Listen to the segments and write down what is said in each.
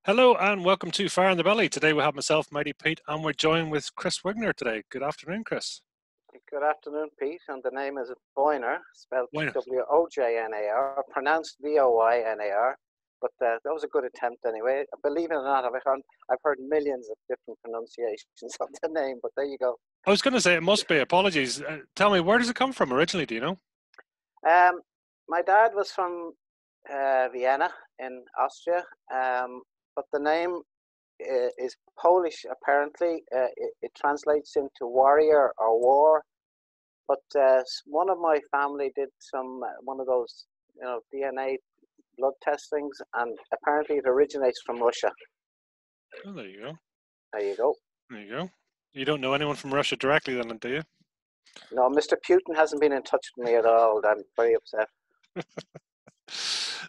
Hello and welcome to Fire in the Belly. Today we have myself, Mighty Pete, and we're joined with Chris Wojnar today. Good afternoon, Chris. Good afternoon, Pete, and the name is Wojnar, spelled Wojnar. Wojnar, pronounced Voynar, but that was a good attempt anyway. Believe it or not, I've heard millions of different pronunciations of the name, but there you go. I was going to say it must be. Apologies. Tell me, where does it come from originally? Do you know? My dad was from Vienna in Austria, but the name is Polish apparently. It translates into warrior or war. But one of my family did one of those, DNA blood testings, and apparently it originates from Russia. Oh, there you go. There you go. There you go. You don't know anyone from Russia directly then, do you? No, Mr. Putin hasn't been in touch with me at all. I'm very upset.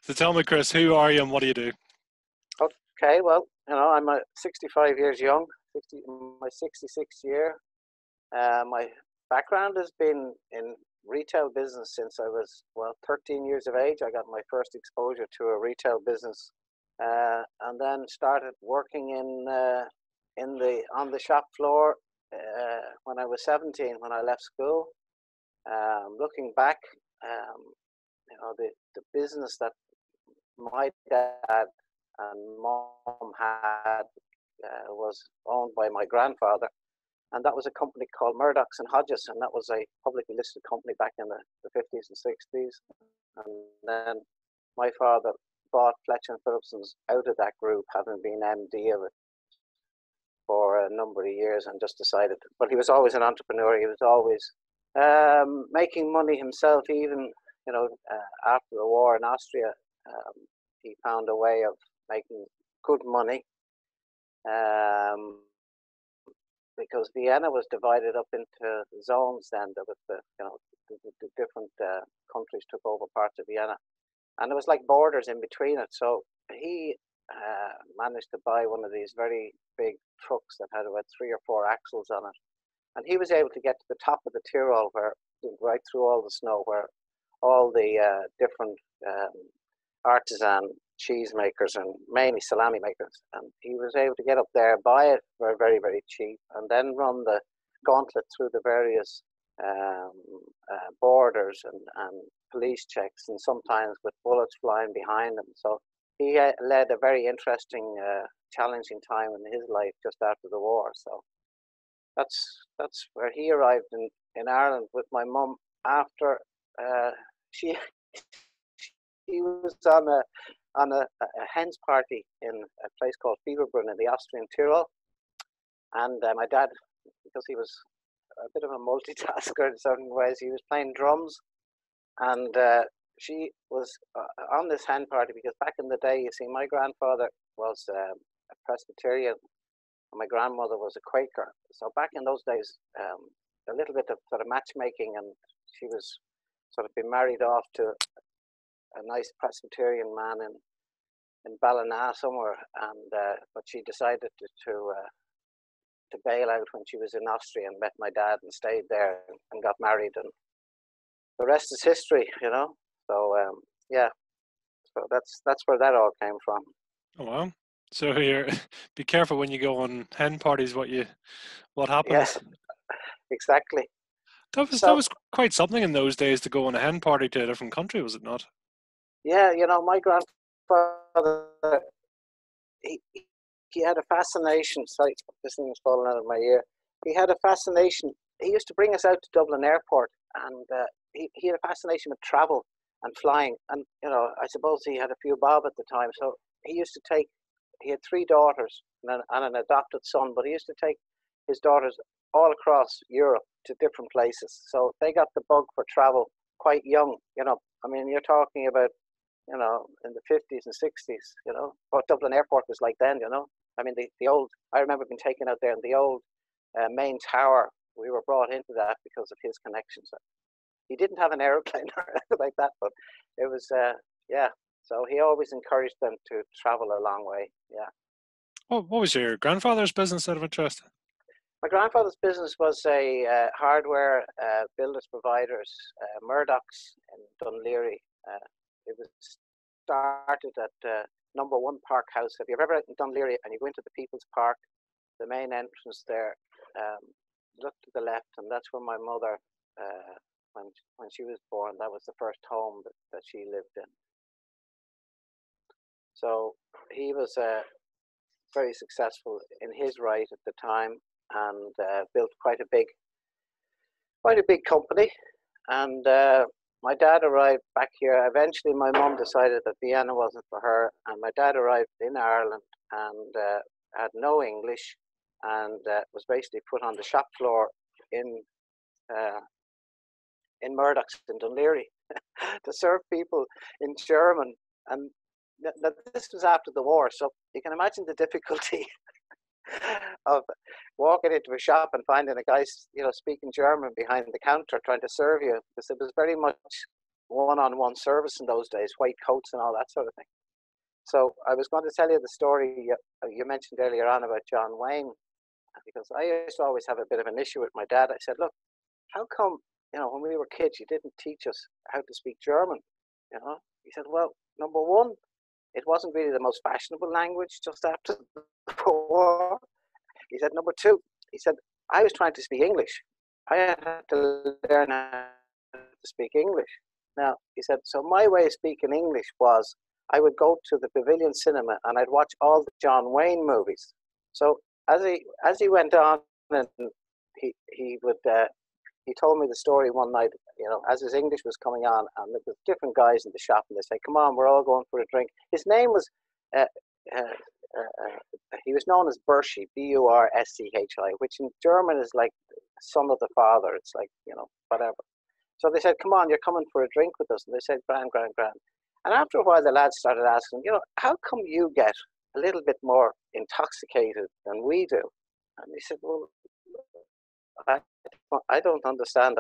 So tell me, Chris, who are you and what do you do? Okay, well, I'm 65 years young, my 66th year. My background has been in retail business since I was 13 years of age. I got my first exposure to a retail business, and then started working on the shop floor when I was 17, when I left school. Looking back, the business that my dad and mom had was owned by my grandfather. And that was a company called Murdoch's and Hodges, and that was a publicly listed company back in the 50s and 60s. And then my father bought Fletcher and Phillipson's out of that group, having been MD of it for a number of years, and just decided. But he was always an entrepreneur. He was always making money himself. Even after the war in Austria, he found a way of making good money. Because Vienna was divided up into zones then. There was the different countries took over parts of Vienna, and there was like borders in between it. So he managed to buy one of these very big trucks that had about 3 or 4 axles on it, and he was able to get to the top of the Tyrol, where right through all the snow, where all the different artisan cheese makers and mainly salami makers, and he was able to get up there, buy it for very, very cheap, and then run the gauntlet through the various borders and police checks, and sometimes with bullets flying behind him. So he led a very interesting, challenging time in his life just after the war. So that's where he arrived in Ireland with my mum after she was on a hen's party in a place called Fieberbrunn in the Austrian Tyrol. And my dad, because he was a bit of a multitasker in certain ways, he was playing drums. And she was on this hen party because back in the day, you see, my grandfather was a Presbyterian and my grandmother was a Quaker. So back in those days, a little bit of sort of matchmaking, and she was sort of been married off to a nice Presbyterian man in Ballina somewhere, and but she decided to bail out when she was in Austria and met my dad and stayed there and got married, and the rest is history, So yeah, so that's where that all came from. Oh wow! So you're be careful when you go on hen parties. What happens? Yes, exactly. That was quite something in those days to go on a hen party to a different country, was it not? Yeah, my grandfather, he had a fascination. Sorry, this thing is falling out of my ear. He had a fascination. He used to bring us out to Dublin Airport, and he had a fascination with travel and flying. And I suppose he had a few bob at the time, so he used to take. He had 3 daughters and an adopted son, but he used to take his daughters all across Europe to different places. So they got the bug for travel quite young. I mean, you're talking about in the 50s and 60s, what Dublin Airport was like then, I mean, the old, I remember being taken out there in the old main tower. We were brought into that because of his connections. He didn't have an airplane or anything like that, but it was, yeah. So he always encouraged them to travel a long way, yeah. What was your grandfather's business out of interest? My grandfather's business was a hardware builders providers, Murdoch's in Dunleary. It was started at number 1 Park House. Have you ever been in Dunleary and you go into the People's Park, the main entrance there, look to the left, and that's where my mother, when she was born, that was the first home that she lived in. So he was very successful in his right at the time, and built quite a big company. And my dad arrived back here. Eventually, my mum decided that Vienna wasn't for her, and my dad arrived in Ireland and had no English, and was basically put on the shop floor in Murdoch's in Dunleary to serve people in German. And this was after the war, so you can imagine the difficulty of walking into a shop and finding a guy, speaking German behind the counter trying to serve you, because it was very much one-on-one service in those days, white coats and all that sort of thing. So I was going to tell you the story you mentioned earlier on about John Wayne, because I used to always have a bit of an issue with my dad. I said, look, how come, when we were kids, you didn't teach us how to speak German? He said, well, number 1, it wasn't really the most fashionable language just after the war. He said, number 2, he said, I was trying to speak English. I had to learn how to speak English. Now, he said, so my way of speaking English was I would go to the Pavilion Cinema and I'd watch all the John Wayne movies. So as he went on, and he told me the story one night, as his English was coming on, and there were different guys in the shop, and they say, come on, we're all going for a drink. His name was, he was known as Burshi, B-U-R-S-C-H-I, which in German is like son of the father. It's like, whatever. So they said, come on, you're coming for a drink with us. And they said, grand. And after a while, the lads started asking, how come you get a little bit more intoxicated than we do? And he said, well, I don't understand.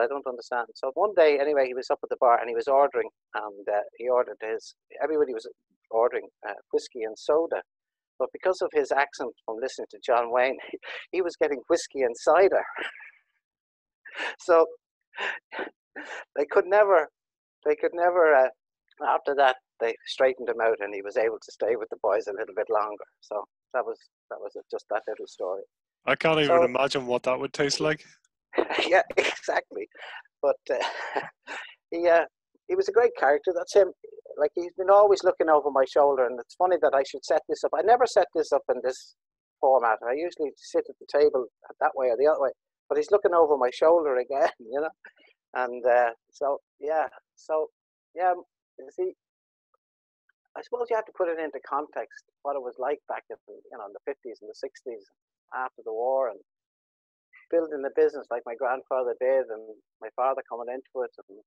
So one day, anyway, he was up at the bar and he was ordering, and he ordered everybody was ordering whiskey and soda. But because of his accent from listening to John Wayne, he was getting whiskey and cider. So they could never, after that, they straightened him out and he was able to stay with the boys a little bit longer. So that was just that little story. I can't even imagine what that would taste like. Yeah, exactly. But he was a great character. That's him. Like, he's been always looking over my shoulder, and it's funny that I should set this up. I never set this up in this format. I usually sit at the table that way or the other way, but he's looking over my shoulder again, And you see, I suppose you have to put it into context what it was like back in the 50s and the 60s after the war, and building the business like my grandfather did, and my father coming into it. And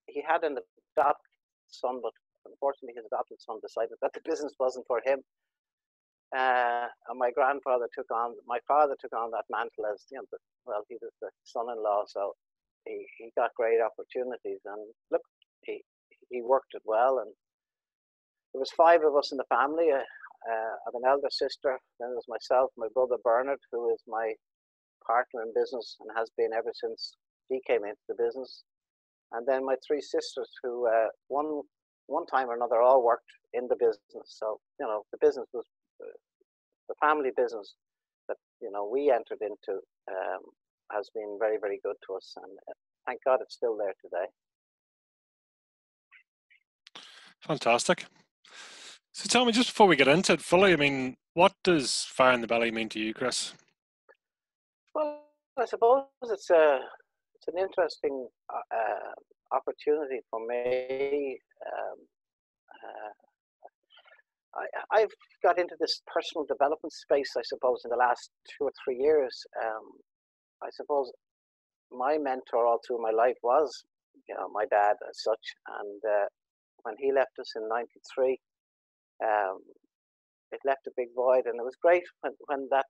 he had an adopted son, but unfortunately his adopted son decided that the business wasn't for him. And my father took on that mantle as he was the son-in-law, so he got great opportunities, and look, he worked it well. And there was 5 of us in the family. I have an elder sister, then there's myself, my brother Bernard, who is my partner in business and has been ever since he came into the business. And then my 3 sisters, who one time or another all worked in the business. So, the business was the family business that, we entered into has been very, very good to us. And thank God it's still there today. Fantastic. So tell me, just before we get into it fully, I mean, what does Fire in the Belly mean to you, Chris? Well, I suppose it's an interesting opportunity for me. I've got into this personal development space, I suppose, in the last 2 or 3 years. I suppose my mentor all through my life was, my dad as such. And when he left us in '93, it left a big void, and it was great when that,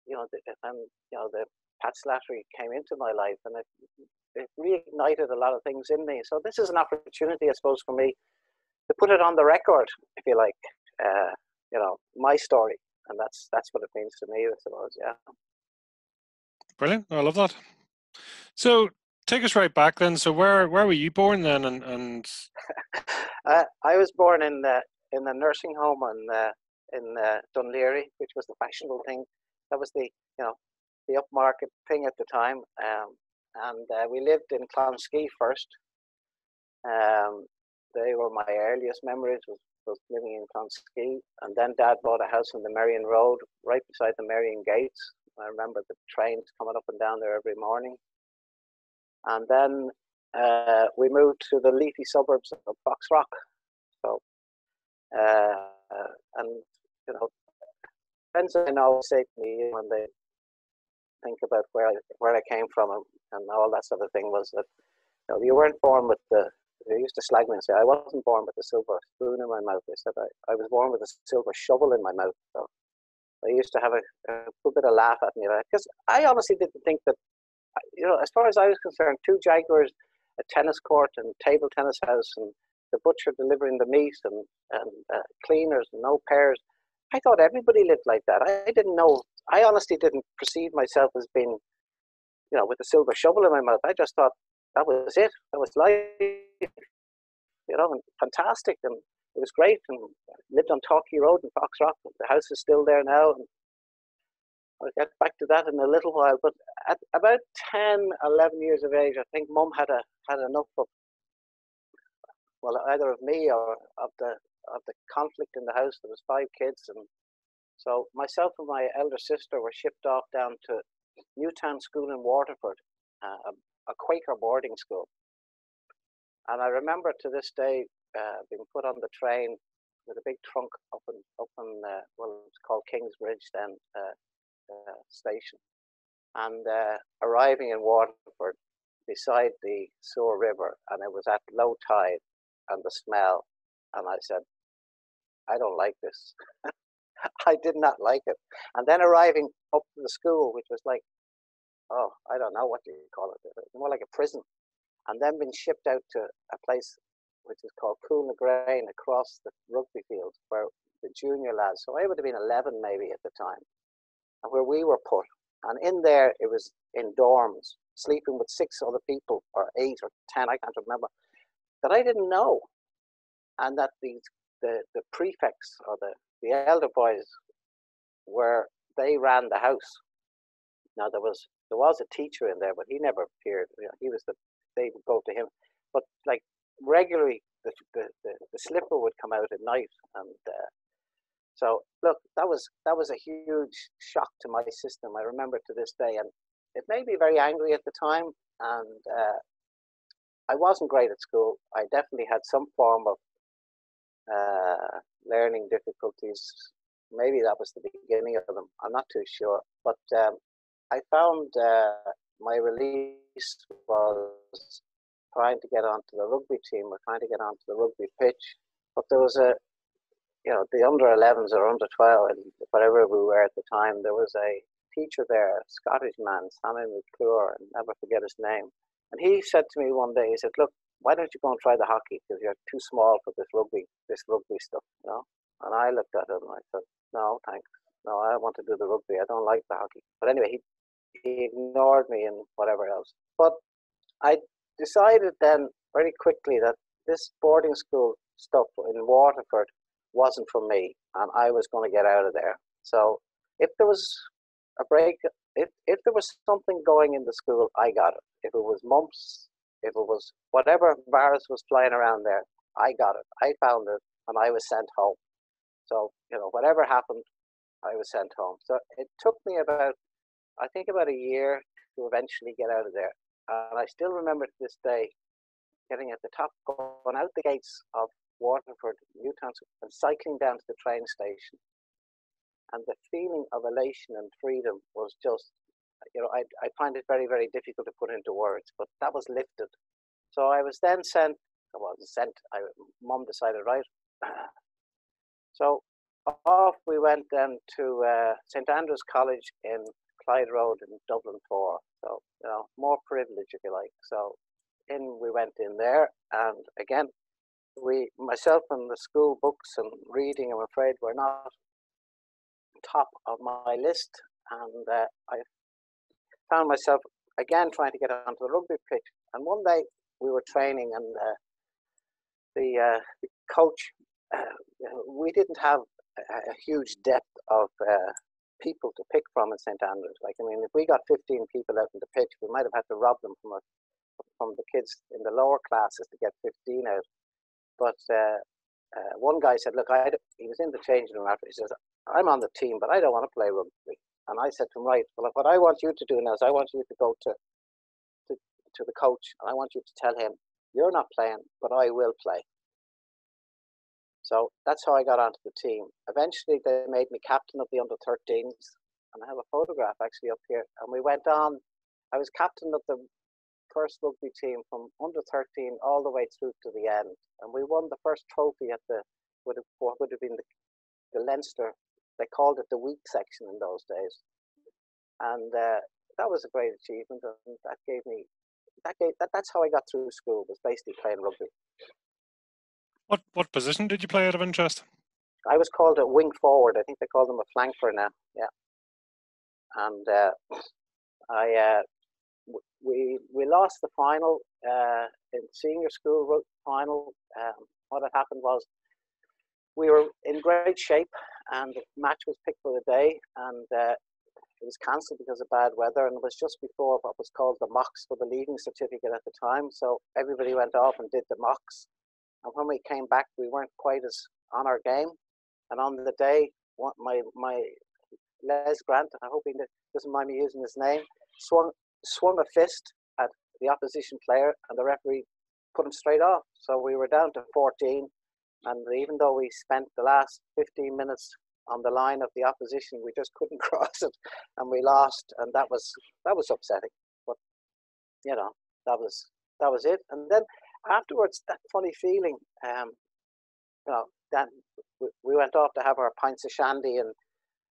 the Pat Slattery came into my life, and it reignited a lot of things in me. So this is an opportunity, I suppose, for me to put it on the record, if you like, my story, and that's what it means to me, I suppose. Yeah. Brilliant. I love that. So take us right back then. So where were you born then? And I was born in in the nursing home in Dunleary, which was the fashionable thing. That was the the upmarket thing at the time. And we lived in Clonskee first. They were my earliest memories, was living in Clonskee. And then Dad bought a house on the Merrion Road, right beside the Merrion Gates. I remember the trains coming up and down there every morning. And then we moved to the leafy suburbs of Foxrock. So, and friends I know say to me when they think about where I came from and all that sort of thing was that you weren't born with they used to slag me and say I wasn't born with a silver spoon in my mouth. They said I was born with a silver shovel in my mouth. So they used to have a good bit of laugh at me because I honestly didn't think that as far as I was concerned, 2 Jaguars, a tennis court and table tennis house and the butcher delivering the meat and cleaners and no pairs. I thought everybody lived like that. I didn't know. I honestly didn't perceive myself as being, with a silver shovel in my mouth. I just thought that was it. That was life, and fantastic. And it was great. And lived on Torquay Road in Foxrock. The house is still there now. And I'll get back to that in a little while. But at about 10, 11 years of age, I think Mum had enough of, well, either of me or of the conflict in the house. There was 5 kids, and so myself and my elder sister were shipped off down to Newtown School in Waterford, a Quaker boarding school. And I remember to this day being put on the train with a big trunk up in well, it's called Kingsbridge then station, and arriving in Waterford beside the Soar River, and it was at low tide, and the smell, and I said, I don't like this. I did not like it. And then arriving up to the school, which was like, I don't know, what do you call it? More like a prison. And then being shipped out to a place which is called Coolnagrain across the rugby field where the junior lads, so I would have been 11 maybe at the time, and where we were put. And in there, it was in dorms, sleeping with 6 other people, or 8 or 10, I can't remember, that I didn't know. And that the prefects or the elder boys they ran the house. Now there was a teacher in there, but he never appeared. They would go to him, but like regularly the slipper would come out at night, and so look, that was a huge shock to my system. I remember to this day, and it made me very angry at the time. And I wasn't great at school. I definitely had some form of learning difficulties. Maybe that was the beginning of them. I'm not too sure. But I found my release was trying to get onto the rugby team or trying to get onto the rugby pitch. But there was the under 11s or under 12, and whatever we were at the time, there was a teacher there, a Scottish man, Sammy McClure, and never forget his name. And he said to me one day, he said, look, why don't you go and try the hockey? Because you're too small for this rugby stuff, And I looked at him and I said, no, thanks. No, I want to do the rugby. I don't like the hockey. But anyway, he ignored me and whatever else. But I decided then very quickly that this boarding school stuff in Waterford wasn't for me, and I was going to get out of there. So if there was a break, if there was something going in the school, I got it. If it was mumps, if it was whatever virus was flying around there, I got it. I found it, and I was sent home. So, whatever happened, I was sent home. So it took me about a year to eventually get out of there. And I still remember to this day getting at the top, going out the gates of Waterford, Newtown, and cycling down to the train station. And the feeling of elation and freedom was just, I find it very, very difficult to put into words, but that was lifted. So I was then Mum decided, right. So off we went then to St Andrew's College in Clyde Road in Dublin 4. So, more privilege, if you like. So we went in there, and again, myself and the school books and reading, I'm afraid, were not top of my list. And I found myself again trying to get onto the rugby pitch. And one day we were training, and the coach we didn't have a huge depth of people to pick from in St Andrews. Like, I mean, if we got 15 people out in the pitch, we might have had to rob them from the kids in the lower classes to get 15 out. But one guy said, look, he was in the changing room after. He says, I'm on the team, but I don't want to play rugby. And I said to him, right, well, what I want you to do now is I want you to go to the coach, and I want you to tell him, you're not playing, but I will play. So that's how I got onto the team. Eventually, they made me captain of the under-13s, and I have a photograph actually up here. And we went on. I was captain of the first rugby team from under-13 all the way through to the end, and we won the first trophy at what would have been the Leinster. They called it the weak section in those days, and that was a great achievement. And that's how I got through school, was basically playing rugby. What position did you play out of interest? I was called a wing forward. I think they call them a flanker now. Yeah, and we lost the final in senior school final. What had happened was we were in great shape, and the match was picked for the day, and it was cancelled because of bad weather, and it was just before what was called the mocks for the leaving certificate at the time. So everybody went off and did the mocks, and when we came back, we weren't quite as on our game. And on the day, my Les Grant, I hope he doesn't mind me using his name, swung a fist at the opposition player, and the referee put him straight off. So we were down to 14, and even though we spent the last 15 minutes on the line of the opposition, we just couldn't cross it, and we lost, and that was upsetting. But you know, that was it. And then afterwards, that funny feeling, then we went off to have our pints of shandy, and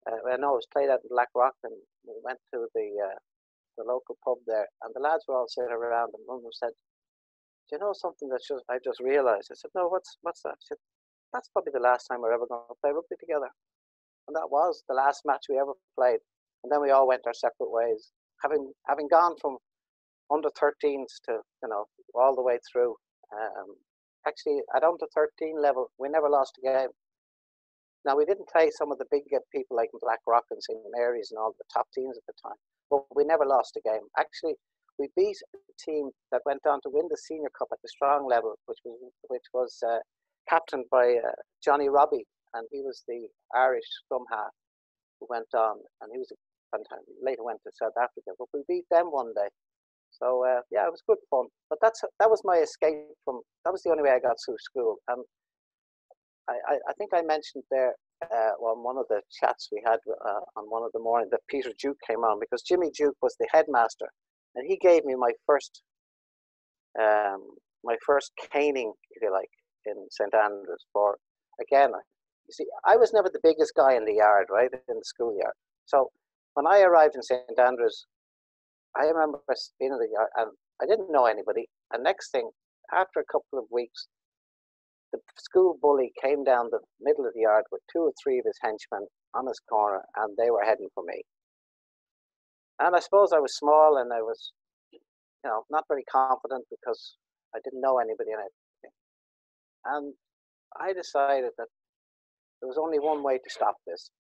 I know it was played out in Blackrock, and we went to the local pub there, and the lads were all sitting around, and one of them said, do you know something that I just realised? I said, no, what's that? She said, that's probably the last time we're ever going to play rugby together. And that was the last match we ever played. And then we all went our separate ways, having gone from under 13s to, all the way through. Actually, at under 13 level, we never lost a game. Now, we didn't play some of the big people like Blackrock and St Mary's and all the top teams at the time, but we never lost a game. Actually, we beat a team that went on to win the senior cup at the strong level, which was captained by Johnny Robbie, and he was the Irish scrum half who went on, and he was later went to South Africa. But we beat them one day, so yeah, it was good fun. But that was my escape from. That was the only way I got through school, and I think I mentioned there on one of the chats we had on one of the mornings that Peter Duke came on, because Jimmy Duke was the headmaster, and he gave me my first caning, if you like, in St Andrews. For again, you see, I was never the biggest guy in the yard, right, in the schoolyard. So when I arrived in St Andrews, I remember being in the yard, and I didn't know anybody. And next thing, after a couple of weeks, the school bully came down the middle of the yard with 2 or 3 of his henchmen on his corner, and they were heading for me. And I suppose I was small, and I was, not very confident because I didn't know anybody and everything. And I decided that there was only one way to stop this.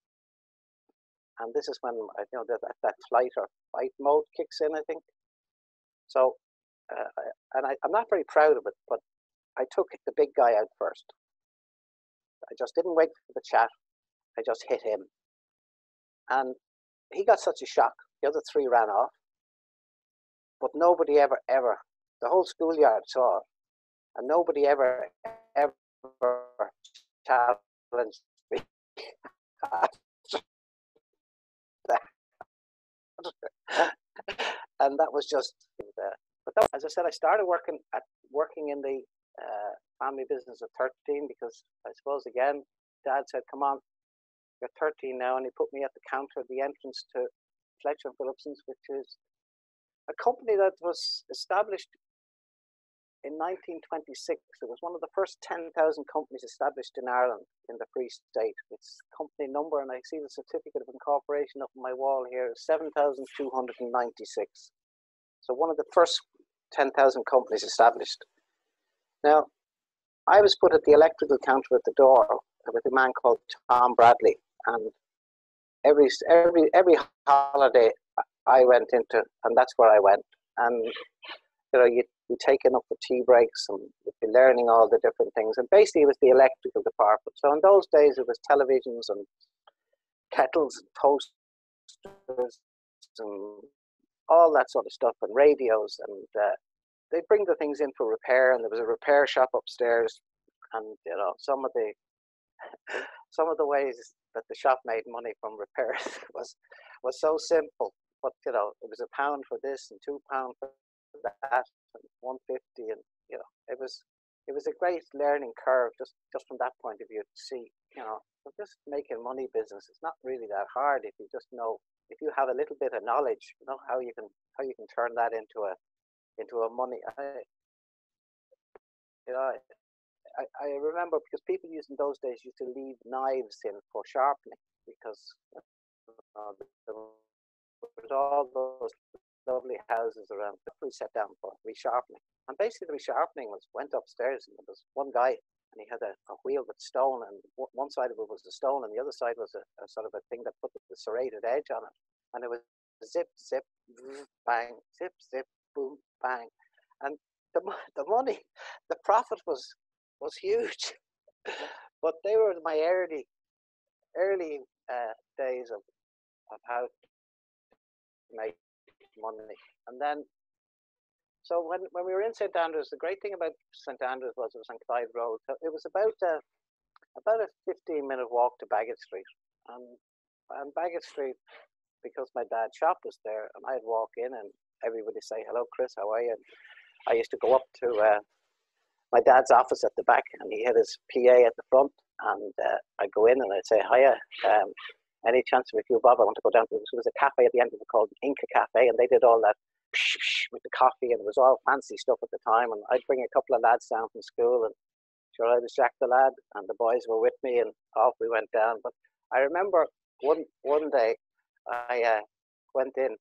And this is when that flight or fight mode kicks in, I think. So, I'm not very proud of it, but I took the big guy out first. I just didn't wait for the chat. I just hit him. And he got such a shock. The other 3 ran off. But nobody ever, the whole schoolyard saw it. And nobody ever challenged me. And that was just but as I said, I started working in the family business at 13, because I suppose again Dad said, come on, you're 13 now, and he put me at the counter at the entrance to Fletcher & Phillipson's, which is a company that was established in 1926. It was one of the first 10,000 companies established in Ireland, in the Free State. Its company number, and I see the certificate of incorporation up on my wall here, is 7,296. So one of the first 10,000 companies established. Now, I was put at the electrical counter at the door with a man called Tom Bradley, and every holiday I went into, and that's where I went. And you'd be taking up the tea breaks and you'd be learning all the different things. And basically, it was the electrical department. So in those days, it was televisions and kettles and toasters and all that sort of stuff, and radios. And they'd bring the things in for repair, and there was a repair shop upstairs. And some of the ways that the shop made money from repairs was so simple. But it was £1 for this and £2 for that and 150, and it was a great learning curve just from that point of view to see just making money business. It's not really that hard if you just know, if you have a little bit of knowledge, how you can turn that into a money. I remember, because people in those days used to leave knives in for sharpening, because there was all those lovely houses around that we set down for resharpening. And basically the resharpening went upstairs, and there was one guy, and he had a wheel with stone, and one side of it was the stone, and the other side was a sort of a thing that put the serrated edge on it. And it was zip, zip, bang, zip, zip, boom, bang. And the money, the profit was huge. But they were my early days of how to make money. And then, so when we were in St Andrews, the great thing about St Andrews was it was on Clyde Road. So it was about a 15-minute walk to Bagot Street. And Bagot Street, because my dad's shop was there, and I'd walk in and everybody say, "Hello, Chris, how are you?" And I used to go up to my dad's office at the back, and he had his PA at the front, and I'd go in and I'd say, "Hiya, any chance of, if you, Bob, I want to go down to," there was a cafe at the end of it called Inca Cafe, and they did all that with the coffee, and it was all fancy stuff at the time. And I'd bring a couple of lads down from school, and sure, I was Jack the lad, and the boys were with me, and off we went down. But I remember one day I went in,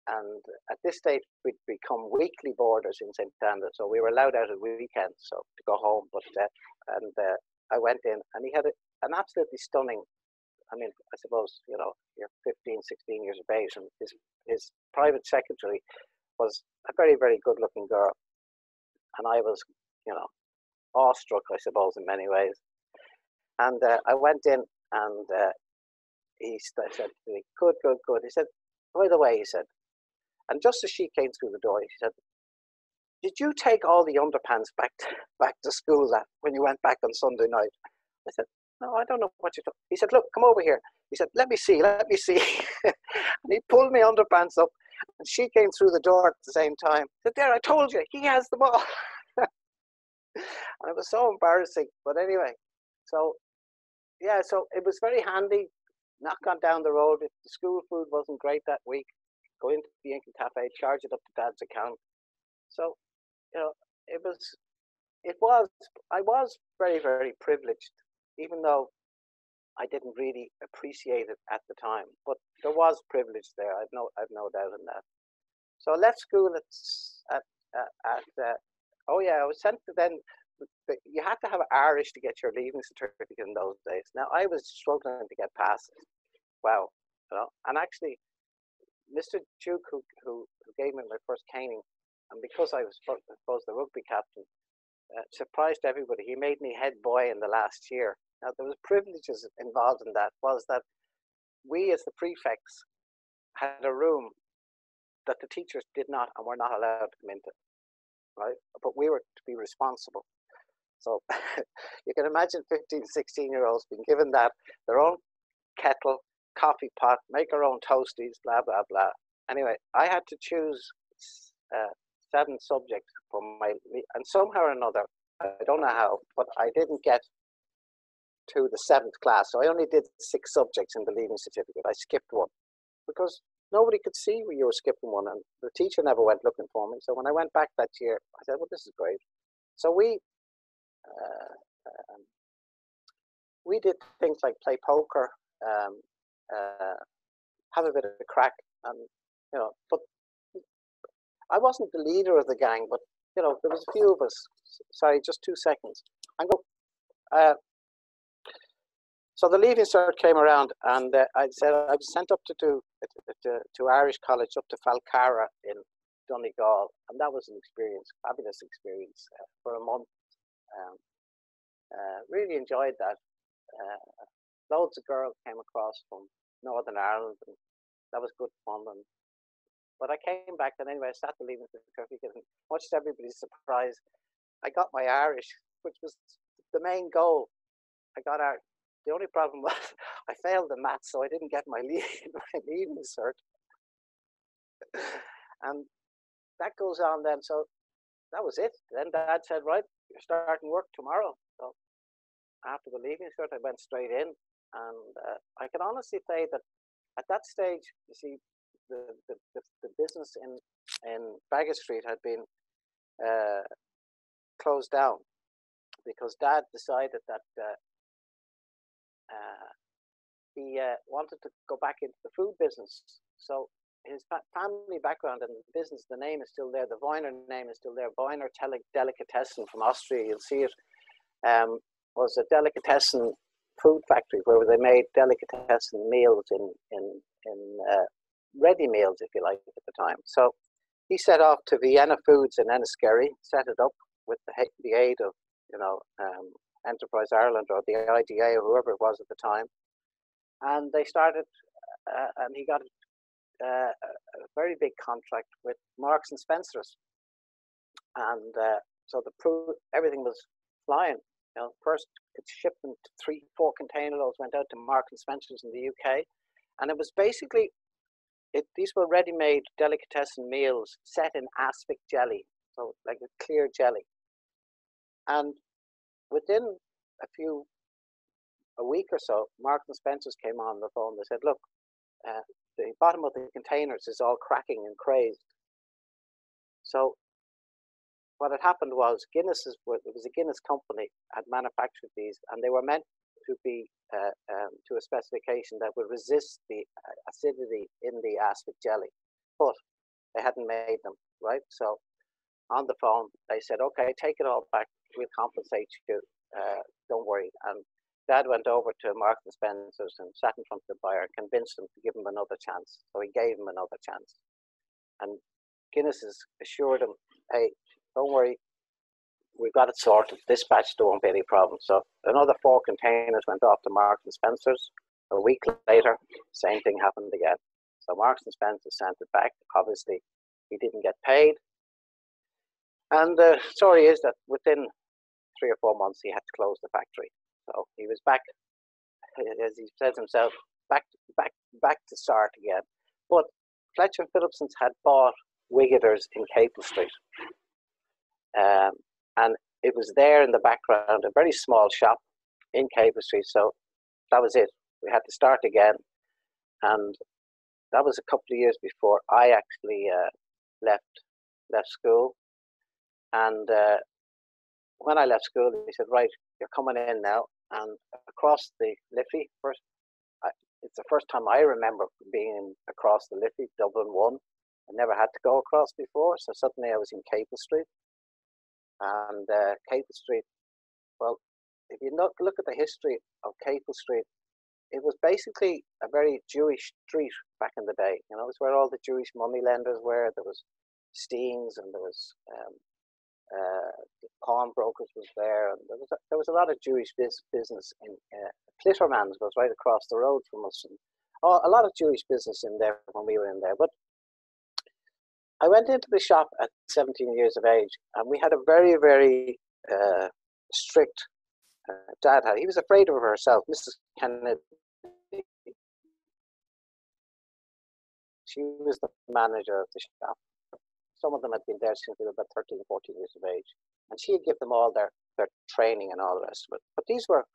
and at this stage we'd become weekly boarders in St Andrews, so we were allowed out at weekends, so to go home. But I went in, and he had an absolutely stunning, I mean, I suppose, you're 15, 16 years of age, and his private secretary was a very, very good looking girl. And I was, awestruck, I suppose, in many ways. And I went in, and he said to me, good. He said, by the way, he said, and just as she came through the door, he said, "Did you take all the underpants back to school when you went back on Sunday night?" I said, "No, I don't know what you're talking." He said, "Look, come over here." He said, let me see. And he pulled my underpants up, and she came through the door at the same time. He said, "There, I told you, he has them all." And it was so embarrassing. But anyway, so it was very handy. Not gone down the road. If the school food wasn't great that week, go into the Inca Cafe, charge it up to Dad's account. So, I was very, very privileged, even though I didn't really appreciate it at the time. But there was privilege there. I've no doubt in that. So I left school I was sent to then. You had to have Irish to get your leaving certificate in those days. Now I was struggling to get past it. Wow, and actually, Mr. Duke, who gave me my first caning, and because I was, I suppose, the rugby captain, surprised everybody. He made me head boy in the last year. Now there was privileges involved in that. Was that we as the prefects had a room that the teachers did not and were not allowed to come into, right? But we were to be responsible. So you can imagine 15, 16-year-olds being given their own kettle, coffee pot, make our own toasties, blah, blah, blah. Anyway, I had to choose 7 subjects for and somehow or another, I don't know how, but I didn't get to the 7th class. So I only did 6 subjects in the leaving certificate. I skipped one because nobody could see where you were skipping one, and the teacher never went looking for me. So when I went back that year, I said, well, this is great. So we did things like play poker, have a bit of a crack, and but I wasn't the leader of the gang, but there was a few of us. Sorry, just 2 seconds. and go. So the Leaving Cert came around, and I said I was sent up to Irish College up to Falcara in Donegal, and that was an experience, fabulous experience for a month. Really enjoyed that. Loads of girls came across from Northern Ireland, and that was good fun. But I came back, and anyway, I sat the Leaving Certificate, and much to everybody's surprise, I got my Irish, which was the main goal. I got out. The only problem was I failed the maths, so I didn't get my Leaving Cert. And that goes on then. So that was it. Then Dad said, right, you're starting work tomorrow. So after the Leaving Cert, I went straight in. And I can honestly say that at that stage, you see, the business in Baggot Street had been closed down because Dad decided that he wanted to go back into the food business. So his family background and the business, the name is still there. The Wojnar name is still there. Wojnar Delicatessen from Austria. You'll see it. Was a delicatessen food factory where they made delicatessen meals in ready meals, if you like, at the time. So he set off to Vienna Foods in Enniskerry, set it up with the aid of, Enterprise Ireland or the IDA or whoever it was at the time. And they started, and he got a very big contract with Marks and Spencer's. And so everything was flying. First shipment, 3-4 container loads went out to Marks and Spencer's in the UK. And it was basically, these were ready-made delicatessen meals set in aspic jelly, so like a clear jelly. And within a week or so, Marks and Spencer's came on the phone. They said, look, the bottom of the containers is all cracking and crazed. So what had happened was it was a Guinness company had manufactured these, and they were meant to be to a specification that would resist the acidity in the aspic jelly, but they hadn't made them, right? So on the phone, they said, okay, take it all back. We'll compensate you. Don't worry. And Dad went over to Marks and Spencer's and sat in front of the buyer and convinced them to give him another chance. So he gave him another chance. And Guinness assured him, hey, don't worry, we've got it sorted. This batch, there won't be any problem. So another 4 containers went off to Marks and Spencer's. A week later, same thing happened again. So Marks and Spencer sent it back. Obviously, he didn't get paid. And the story is that within 3 or 4 months, he had to close the factory. So he was back, as he says himself, back to start again. But Fletcher and Phillipson's had bought Wiggiters in Capel Street. And it was there in the background, a very small shop in Capel Street. So that was it. We had to start again. And that was a couple of years before I actually left school. And when I left school, he said, right, you're coming in now. And across the Liffey, it's the first time I remember being across the Liffey, Dublin 1. I never had to go across before. So suddenly I was in Capel Street. And Capel Street, well, if you look at the history of Capel Street, it was basically a very Jewish street back in the day. It's where all the Jewish money lenders were. There was Steens, and there was pawnbrokers was there, and there was a lot of Jewish business in Clitterman's was right across the road from us, and a lot of Jewish business in there when we were in there. But I went into the shop at 17 years of age, and we had a very, very strict dad. He was afraid of herself, Mrs. Kennedy. She was the manager of the shop. Some of them had been there since they were about 13, 14 years of age. And she would give them all their training and all the rest of it. But these were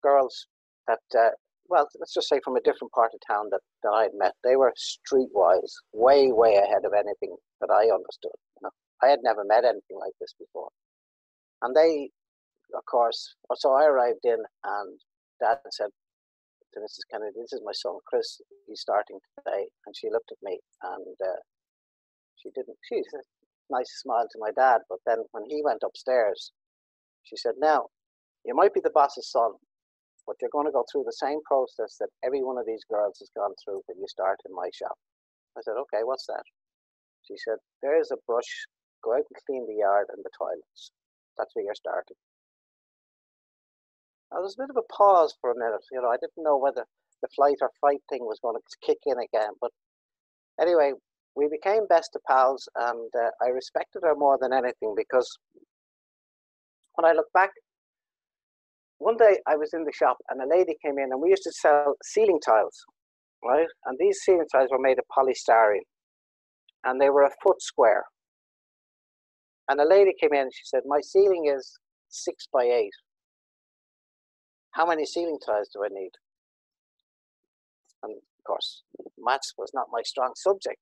girls that, well, let's just say from a different part of town that I had met. They were streetwise, way, way ahead of anything that I understood. I had never met anything like this before. And they, of course, so I arrived in, and Dad said to Mrs. Kennedy, this is my son, Chris. He's starting today. And she looked at me, and she said, nice smile to my dad. But then when he went upstairs, she said, now, you might be the boss's son, but you're going to go through the same process that every one of these girls has gone through when you start in my shop. I said, okay, what's that? She said, there's a brush, go out and clean the yard and the toilets. That's where you're starting. There was a bit of a pause for a minute. You know, I didn't know whether the flight or fight thing was going to kick in again. But anyway, we became best of pals, and I respected her more than anything, because when I look back, one day I was in the shop and a lady came in, and we used to sell ceiling tiles, right? And these ceiling tiles were made of polystyrene, and they were a foot square. And a lady came in and she said, my ceiling is 6 by 8. How many ceiling tiles do I need? And of course, maths was not my strong subject.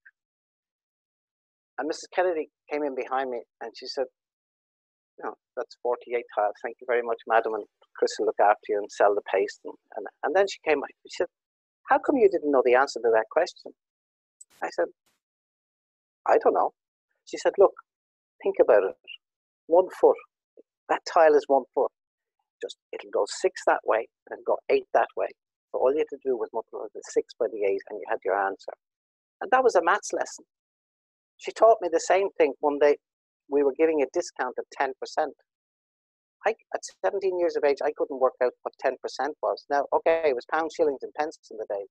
And Mrs. Kennedy came in behind me and she said, no, that's 48 tiles. Thank you very much, madam. And Chris will look after you and sell the paste. And then she came back. She said, how come you didn't know the answer to that question? I said, I don't know. She said, look, think about it. 1 foot. That tile is 1 foot. Just, it'll go 6 that way and go 8 that way. So all you had to do was multiply the 6 by the 8 and you had your answer. And that was a maths lesson. She taught me the same thing one day. We were giving a discount of 10%. At 17 years of age, I couldn't work out what 10% was. Now, okay, it was pounds, shillings, and pence in the day.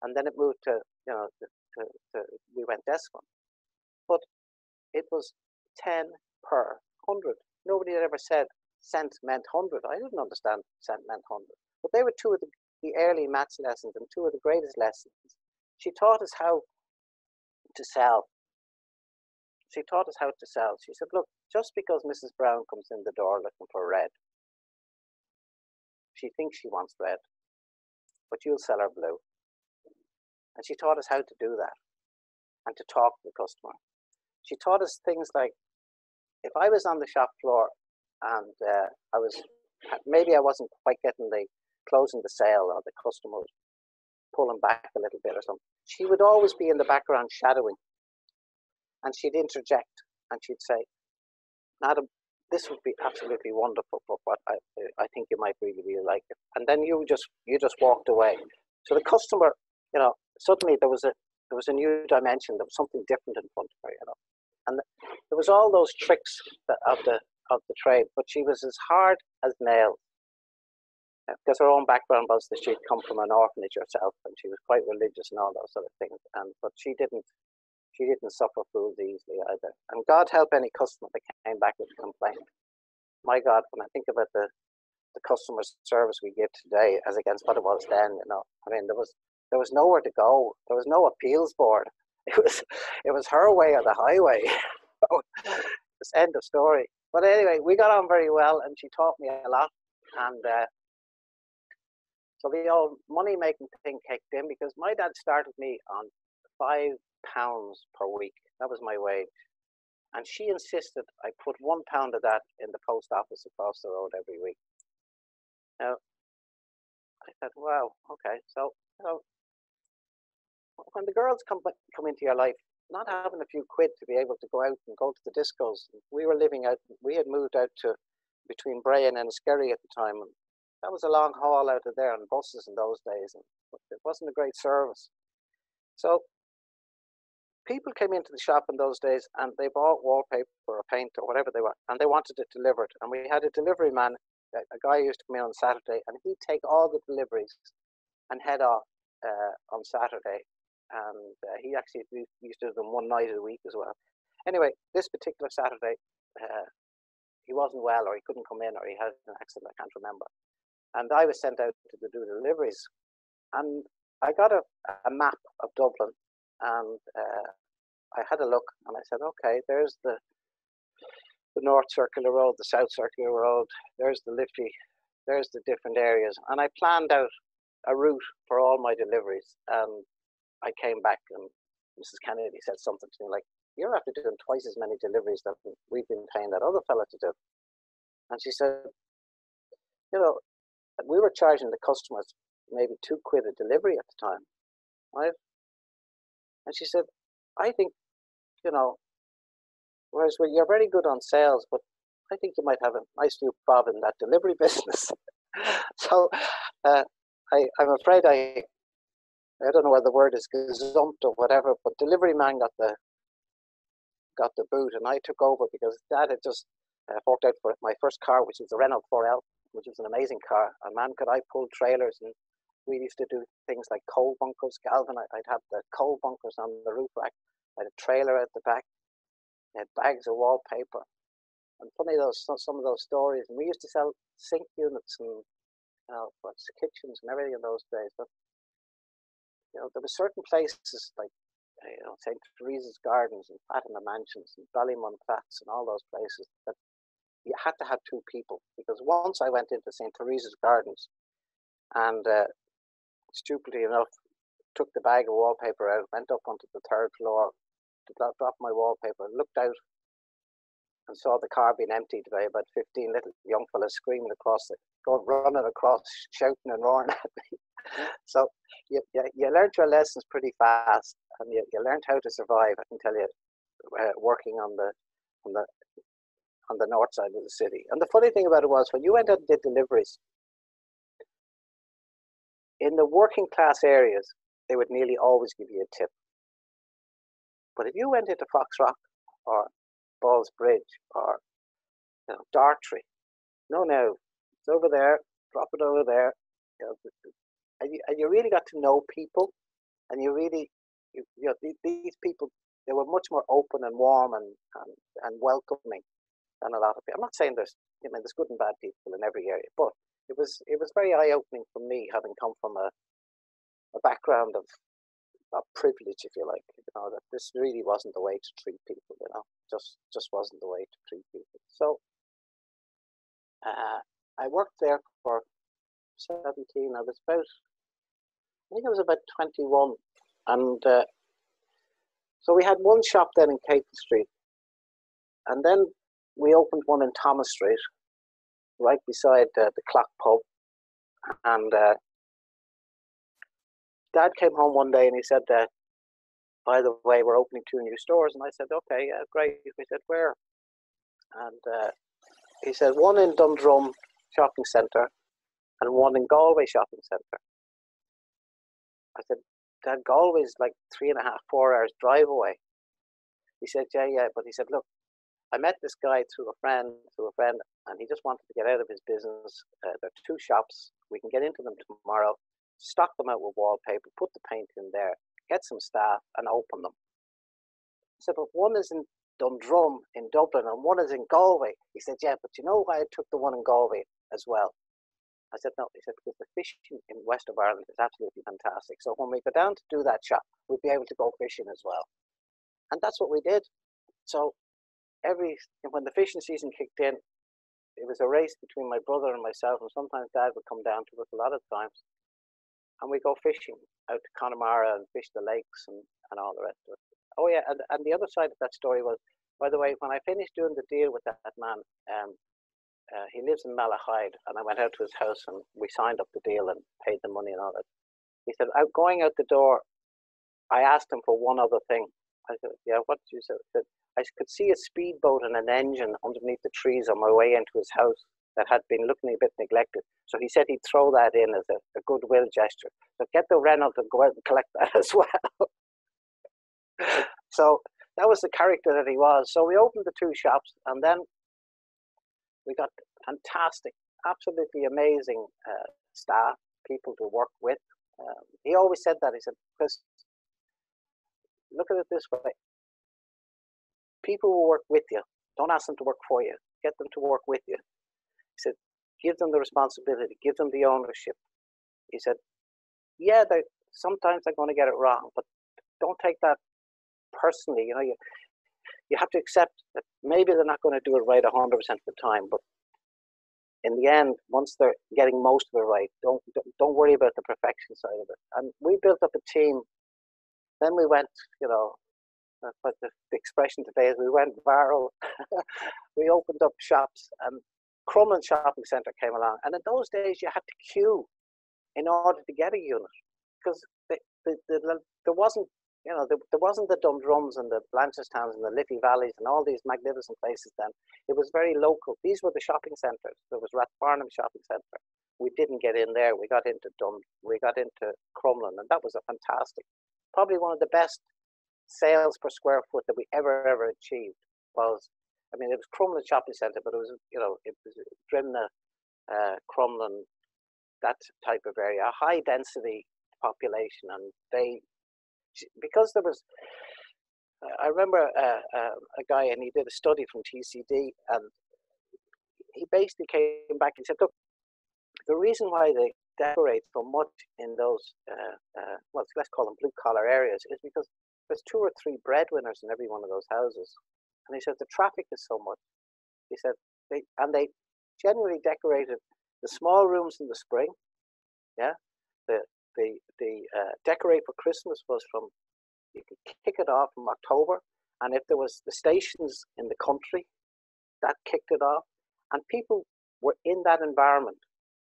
And then it moved to, you know, we went decimal. But it was 10 per 100. Nobody had ever said cent meant 100. I didn't understand cent meant 100. But they were two of the early maths lessons and two of the greatest lessons. She taught us how to sell. She taught us how to sell. She said, look, just because Mrs. Brown comes in the door looking for red, she thinks she wants red, but you'll sell her blue. And she taught us how to do that and to talk to the customer. She taught us things like, if I was on the shop floor and maybe I wasn't quite getting closing the sale, or the customer was pulling back a little bit or something, she would always be in the background shadowing. And she'd interject and she'd say, madam, this would be absolutely wonderful, but I think you might really, really like it. And then you just walked away. So the customer, you know, suddenly there was a new dimension. There was something different in front of her, you know. And there was all those tricks of the trade, but she was as hard as nails. Because her own background was that she'd come from an orphanage herself, and she was quite religious and all those sort of things. But she didn't suffer fools easily either. And God help any customer that came back with a complaint. My God, when I think about the customer service we give today as against what it was then, you know, I mean, there was nowhere to go. There was no appeals board. It was her way or the highway. It's end of story. But anyway, we got on very well, and she taught me a lot. And so the old money-making thing kicked in, because my dad started me on £5 per week. That was my wage. And she insisted I put £1 of that in the post office across the road every week. Now, I said, wow, okay. So, you know, when the girls come into your life, not having a few quid to be able to go out and go to the discos, we had moved out to between Bray and Enniskerry at the time, and that was a long haul out of there on buses in those days, and it wasn't a great service. So people came into the shop in those days and they bought wallpaper or paint or whatever they want, and they wanted it delivered. And we had a delivery man, a guy who used to come in on Saturday, and he'd take all the deliveries and head off on Saturday. And he actually used to do them one night a week as well. Anyway, this particular Saturday, he wasn't well, or he couldn't come in, or he had an accident, I can't remember. And I was sent out to do deliveries. And I got a map of Dublin, and I had a look, and I said, okay, there's the North Circular Road, the South Circular Road, there's the Liffey, there's the different areas. And I planned out a route for all my deliveries. And I came back, and Mrs. Kennedy said something to me like, you're after doing twice as many deliveries that we've been paying that other fella to do. And she said, you know, we were charging the customers maybe £2 a delivery at the time, right? And she said, I think, you know, whereas you're very good on sales, but I think you might have a nice new bob in that delivery business. So I'm afraid I don't know whether the word is gazumped or whatever, but delivery man got the boot, and I took over because Dad had just forked out for my first car, which is the Renault 4L, which is an amazing car. And man, could I pull trailers, and we used to do things like coal bunkers. Galvin, I'd have the coal bunkers on the roof rack. I had a trailer at the back. I had bags of wallpaper. And funny, some of those stories. And we used to sell sink units and kitchens and everything in those days. But there were certain places like St. Teresa's Gardens and Fatima Mansions and Ballymun Flats and all those places that you had to have two people, because once I went into St. Teresa's Gardens and stupidly enough took the bag of wallpaper out, went up onto the third floor to drop my wallpaper, looked out and saw the car being emptied by about 15 little young fellas screaming across it, running across, shouting and roaring at me. So you learned your lessons pretty fast, and you learned how to survive. I can tell you, working on the north side of the city. And the funny thing about it was, when you went out and did deliveries in the working class areas, they would nearly always give you a tip. But if you went into Foxrock or Balls Bridge or Dartry, no, it's over there, drop it over there. And you really got to know people, and you really, these people, they were much more open and warm and welcoming than a lot of people. I'm not saying there's good and bad people in every area, but it was very eye-opening for me, having come from a background of privilege, if you like, that this really wasn't the way to treat people, just wasn't the way to treat people. So I worked there for 17. I think I was about 21, and so we had one shop then in Caton Street, and then we opened one in Thomas Street, right beside the Clock Pub. And Dad came home one day and he said, by the way, we're opening 2 new stores. And I said, okay, yeah, great. We said, where? And he said, one in Dundrum Shopping Centre and one in Galway Shopping Centre. I said, Dad, Galway's like 3.5, 4 hours drive away. He said, yeah. But he said, look, I met this guy through a friend, and he just wanted to get out of his business. There are 2 shops. We can get into them tomorrow, stock them out with wallpaper, put the paint in there, get some staff, and open them. I said, but one is in Dundrum in Dublin and one is in Galway. He said, yeah, but you know why I took the one in Galway as well? I said, no. He said, because the fishing in west of Ireland is absolutely fantastic. So when we go down to do that shop, we'll be able to go fishing as well. And that's what we did. So when the fishing season kicked in, it was a race between my brother and myself, and sometimes Dad would come down to us a lot of times, and we go fishing out to Connemara and fish the lakes and all the rest of it. Oh yeah, and the other side of that story was, by the way, when I finished doing the deal with that man, he lives in Malahide, and I went out to his house and we signed up the deal and paid the money and all that. He said, going out the door, I asked him for one other thing. I said, yeah, what did you say? He said, I could see a speedboat and an engine underneath the trees on my way into his house that had been looking a bit neglected. So he said he'd throw that in as a goodwill gesture. So get the Renault to go out and collect that as well. So that was the character that he was. So we opened the 2 shops, and then we got fantastic, absolutely amazing staff, people to work with. He always said that. He said, Chris, look at it this way. People will work with you. Don't ask them to work for you. Get them to work with you. He said, give them the responsibility. Give them the ownership. He said, yeah, sometimes they're going to get it wrong, but don't take that personally. You have to accept that maybe they're not going to do it right 100% of the time, but in the end, once they're getting most of it right, don't worry about the perfection side of it. And we built up a team. Then we went, but the expression today is we went viral. We opened up shops, and Crumlin Shopping Centre came along. And in those days, you had to queue in order to get a unit, because there wasn't there wasn't the Dundrums and the Blanchardstowns and the Liffey Valleys and all these magnificent places then. It was very local. These were the shopping centres. There was Rathfarnham Shopping Centre. We didn't get in there. We got into we got into Crumlin, and that was a fantastic, probably one of the best sales per square foot that we ever achieved. Was, I mean, it was Crumlin Shopping Centre, but it was, it was Drimna, Crumlin, that type of area, a high density population, and because there was, I remember a guy, and he did a study from TCD, and he basically came back and said, look, the reason why they decorate so much in those, let's call them blue collar areas, is because there's 2 or 3 breadwinners in every one of those houses. And he said the traffic is so much. He said they generally decorated the small rooms in the spring. Yeah, the decorate for Christmas was from, you could kick it off from October, and if there was the stations in the country, that kicked it off, and people were in that environment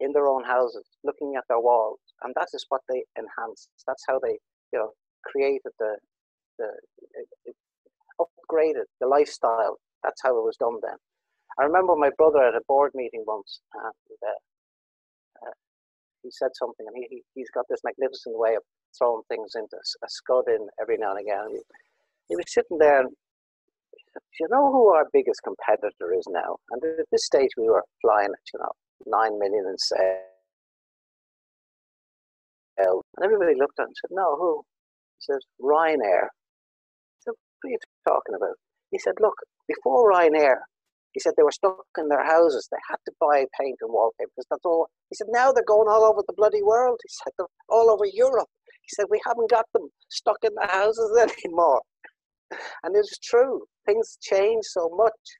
in their own houses, looking at their walls, and that is what they enhanced. That's how they, created it upgraded the lifestyle. That's how it was done then. I remember my brother at a board meeting once, and he said something, and he's got this magnificent way of throwing things into a scud in every now and again. He was sitting there, and he said, "Do you know who our biggest competitor is now?" And at this stage, we were flying at 9 million in sales, and everybody looked at him and said, "No, who?" He says, "Ryanair." I said, "What are you talking about?" He said, "Look, before Ryanair," he said, "they were stuck in their houses. They had to buy paint and wallpaper because that's all." He said, "Now they're going all over the bloody world." He said, "They're all over Europe." He said, "We haven't got them stuck in their houses anymore." And it's true. Things change so much,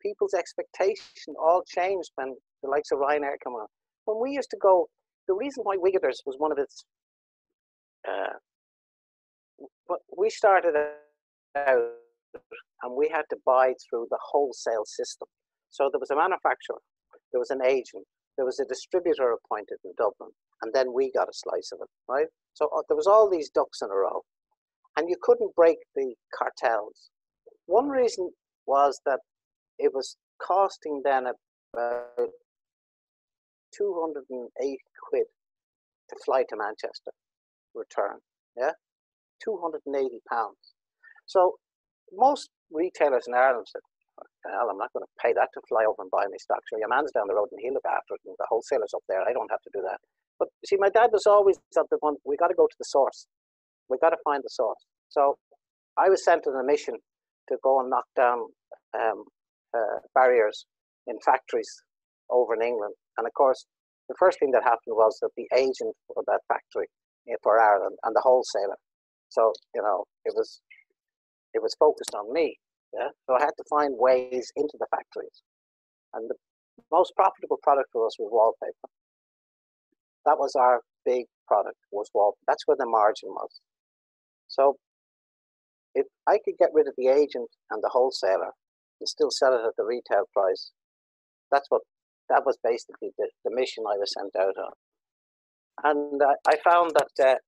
People's expectation all changed when the likes of Ryanair come on. When we used to go, the reason why Wigaters was one of its, we started out and we had to buy through the wholesale system. So there was a manufacturer, there was an agent, there was a distributor appointed in Dublin, and then we got a slice of it, right? So there was all these ducks in a row, and you couldn't break the cartels. One reason was that it was costing then about 280 quid to fly to Manchester, return, yeah? 280 pounds. So most retailers in Ireland said, "Hell, I'm not going to pay that to fly over and buy my stock. Sure, your man's down the road and he'll look after it, and the wholesaler's up there. I don't have to do that." But see, my dad was always at the one, we got to go to the source. We got to find the source. So I was sent on a mission to go and knock down barriers in factories over in England. And of course, the first thing that happened was that the agent for that factory for Ireland and the wholesaler. So, it was focused on me. Yeah. So I had to find ways into the factories. And the most profitable product for us was wallpaper. That was our big product, was wallpaper. That's where the margin was. So if I could get rid of the agent and the wholesaler and still sell it at the retail price, that was basically the mission I was sent out on. And I found that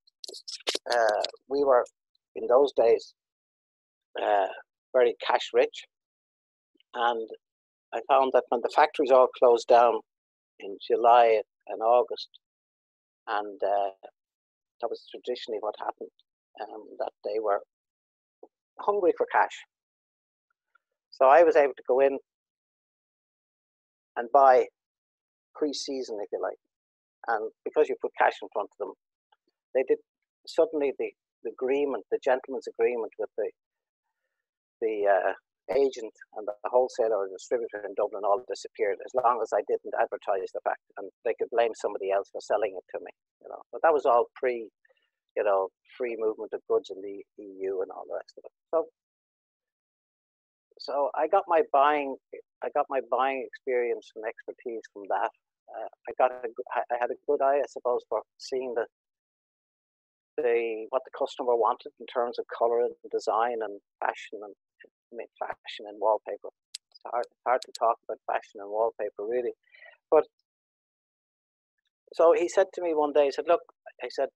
we were, in those days, very cash rich. And I found that when the factories all closed down in July and August, and that was traditionally what happened, that they were hungry for cash. So I was able to go in and buy pre-season, if you like. And because you put cash in front of them, they did suddenly the agreement, the gentleman's agreement with the agent and the wholesaler or distributor in Dublin all disappeared, as long as I didn't advertise the fact, and they could blame somebody else for selling it to me. But that was all free movement of goods in the EU and all the rest of it. So I got my buying experience and expertise from that. I had a good eye, I suppose, for seeing what the customer wanted in terms of color and design and fashion and wallpaper. It's hard to talk about fashion and wallpaper, really. But so he said to me one day, he said, "Look," I said,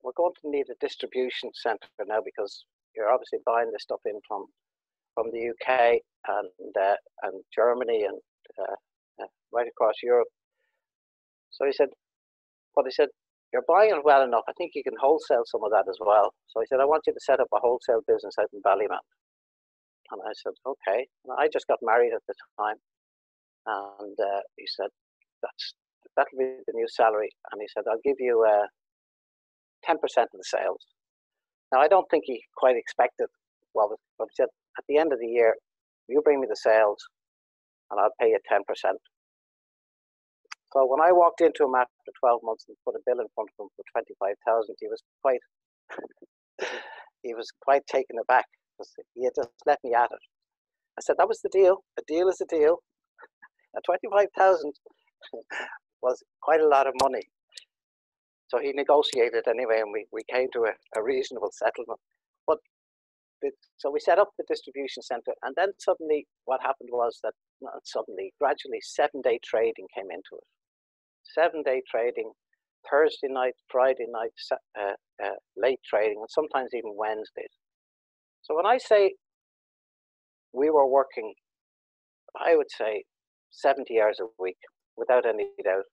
we're going to need a distribution centre now because you're obviously buying this stuff in from the UK and Germany and right across Europe. So he said, but he said, you're buying it well enough. I think you can wholesale some of that as well. So he said, I want you to set up a wholesale business out in Ballyman. And I said, okay. And I just got married at the time. And he said, that'll be the new salary. And he said, I'll give you 10% of the sales. Now, I don't think he quite expected what he said, at the end of the year, you bring me the sales and I'll pay you 10%. So when I walked into him after 12 months and put a bill in front of him for 25,000, he was quite taken aback because he had just let me at it. I said, that was the deal. A deal is a deal. And 25,000 was quite a lot of money. So he negotiated anyway, and we came to a reasonable settlement. But so we set up the distribution center, and then suddenly what happened was that, not suddenly, gradually 7-day trading came into it. 7-day trading, Thursday night, Friday night, late trading, and sometimes even Wednesdays. So when I say we were working, I would say 70 hours a week, without any doubt,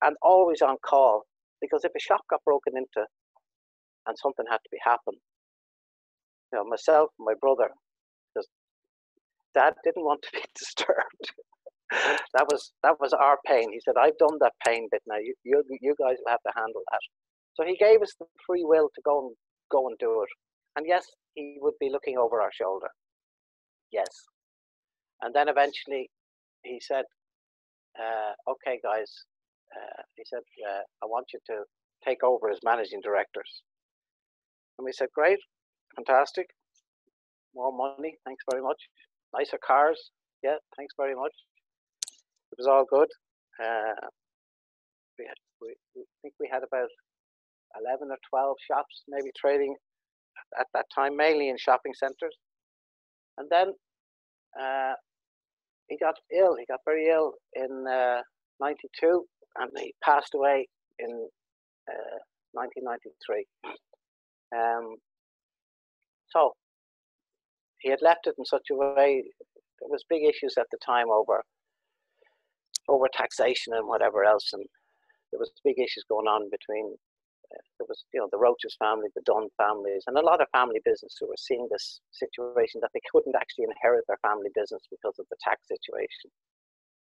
and always on call, because if a shop got broken into and something had to be happened, you know, myself and my brother, because Dad didn't want to be disturbed. that was our pain. He said, I've done that pain bit now. You guys will have to handle that. So he gave us the free will to go and do it. And yes, he would be looking over our shoulder. Yes. And then eventually he said, okay, guys, he said, I want you to take over as managing directors. And we said, great, fantastic. More money, thanks very much. Nicer cars, yeah, thanks very much. It was all good. We think we had about 11 or 12 shops maybe trading at that time, mainly in shopping centres. And then he got ill. He got very ill in 92, and he passed away in 1993. So he had left it in such a way. There was big issues at the time over taxation and whatever else, and there was big issues going on between there was, you know, the Roaches family, the Dunn families, and a lot of family business who were seeing this situation that they couldn't actually inherit their family business because of the tax situation.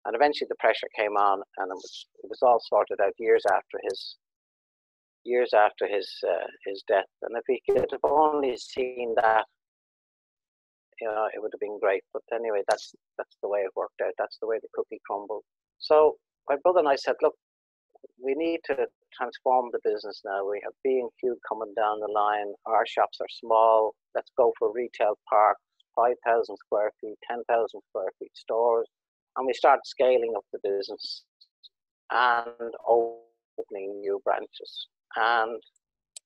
And eventually the pressure came on, and it was all sorted out years after his death. And if we could have only seen that, you know, it would have been great. But anyway, that's the way it worked out. That's the way the cookie crumbled. So my brother and I said, look, we need to transform the business now. We have B&Q coming down the line. Our shops are small. Let's go for retail parks, 5,000 square feet, 10,000 square feet stores. And we started scaling up the business and opening new branches. And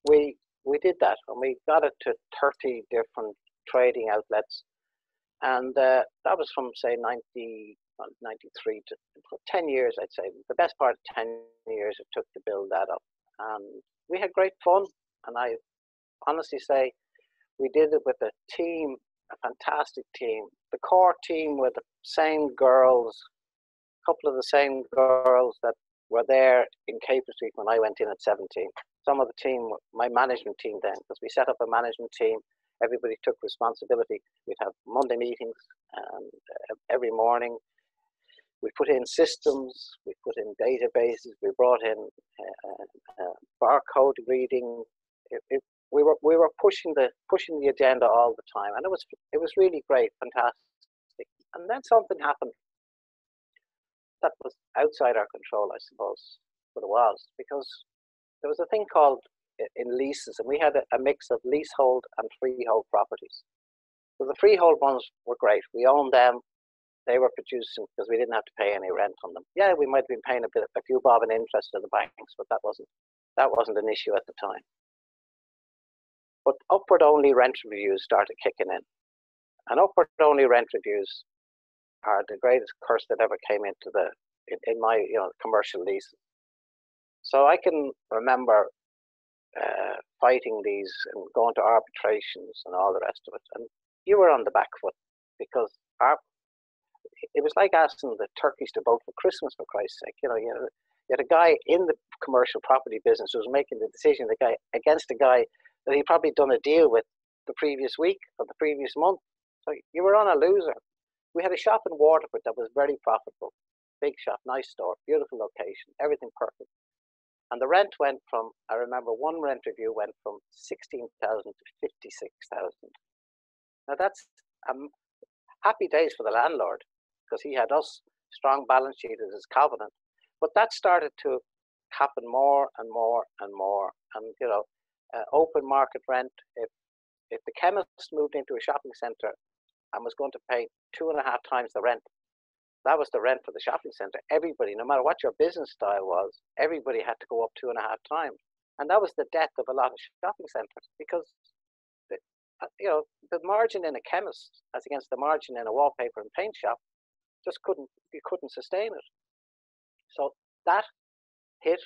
we did that, and we got it to 30 different trading outlets. And that was from, say, 93 to 10 years, I'd say. The best part of 10 years it took to build that up. And we had great fun. And I honestly say we did it with a team, a fantastic team. The core team were the same girls, a couple of the same girls that were there in Capel Street when I went in at 17. Some of the team, my management team then, because we set up a management team. Everybody took responsibility. We'd have Monday meetings every morning. We put in systems, we put in databases, we brought in barcode reading. We were pushing the agenda all the time, and it was really great, fantastic. And then something happened that was outside our control, I suppose, but it was, because there was a thing called in leases, and we had a mix of leasehold and freehold properties. So the freehold ones were great. We owned them. They were producing because we didn't have to pay any rent on them. Yeah, we might have been paying a few bob in interest to the banks, but that wasn't an issue at the time. But upward only rent reviews started kicking in, and upward only rent reviews are the greatest curse that ever came into in my commercial lease. So I can remember fighting these and going to arbitrations and all the rest of it. And you were on the back foot because it was like asking the turkeys to vote for Christmas, for Christ's sake. You had a guy in the commercial property business who was making the decision, against a guy that he'd probably done a deal with the previous week or the previous month. So you were on a loser. We had a shop in Waterford that was very profitable. Big shop, nice store, beautiful location, everything perfect. And the rent went from, I remember one rent review went from 16,000 to 56,000. Now that's happy days for the landlord because he had us, strong balance sheet as his covenant. But that started to happen more and more and more. And, open market rent, if the chemist moved into a shopping centre and was going to pay 2.5 times the rent, that was the rent for the shopping centre. Everybody, no matter what your business style was, everybody had to go up 2.5 times. And that was the death of a lot of shopping centres because, the margin in a chemist as against the margin in a wallpaper and paint shop you couldn't sustain it. So that hit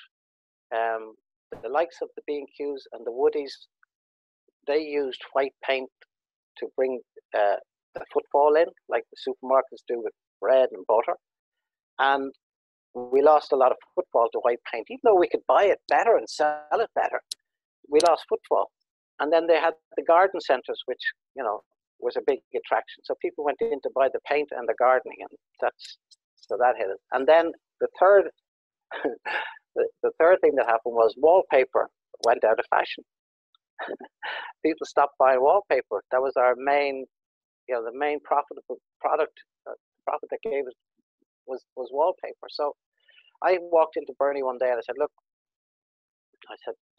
the likes of the B&Qs and the Woodies. They used white paint to bring the footfall in, like the supermarkets do with bread and butter. And we lost a lot of footfall to white paint, even though we could buy it better and sell it better. We lost footfall. And then they had the garden centres, which, was a big attraction. So people went in to buy the paint and the gardening, and so that hit it. And then the third, the third thing that happened was wallpaper went out of fashion. People stopped buying wallpaper. That was our main, the main profitable product. Profit that gave us was wallpaper. So I walked into Bernie one day and I said, look,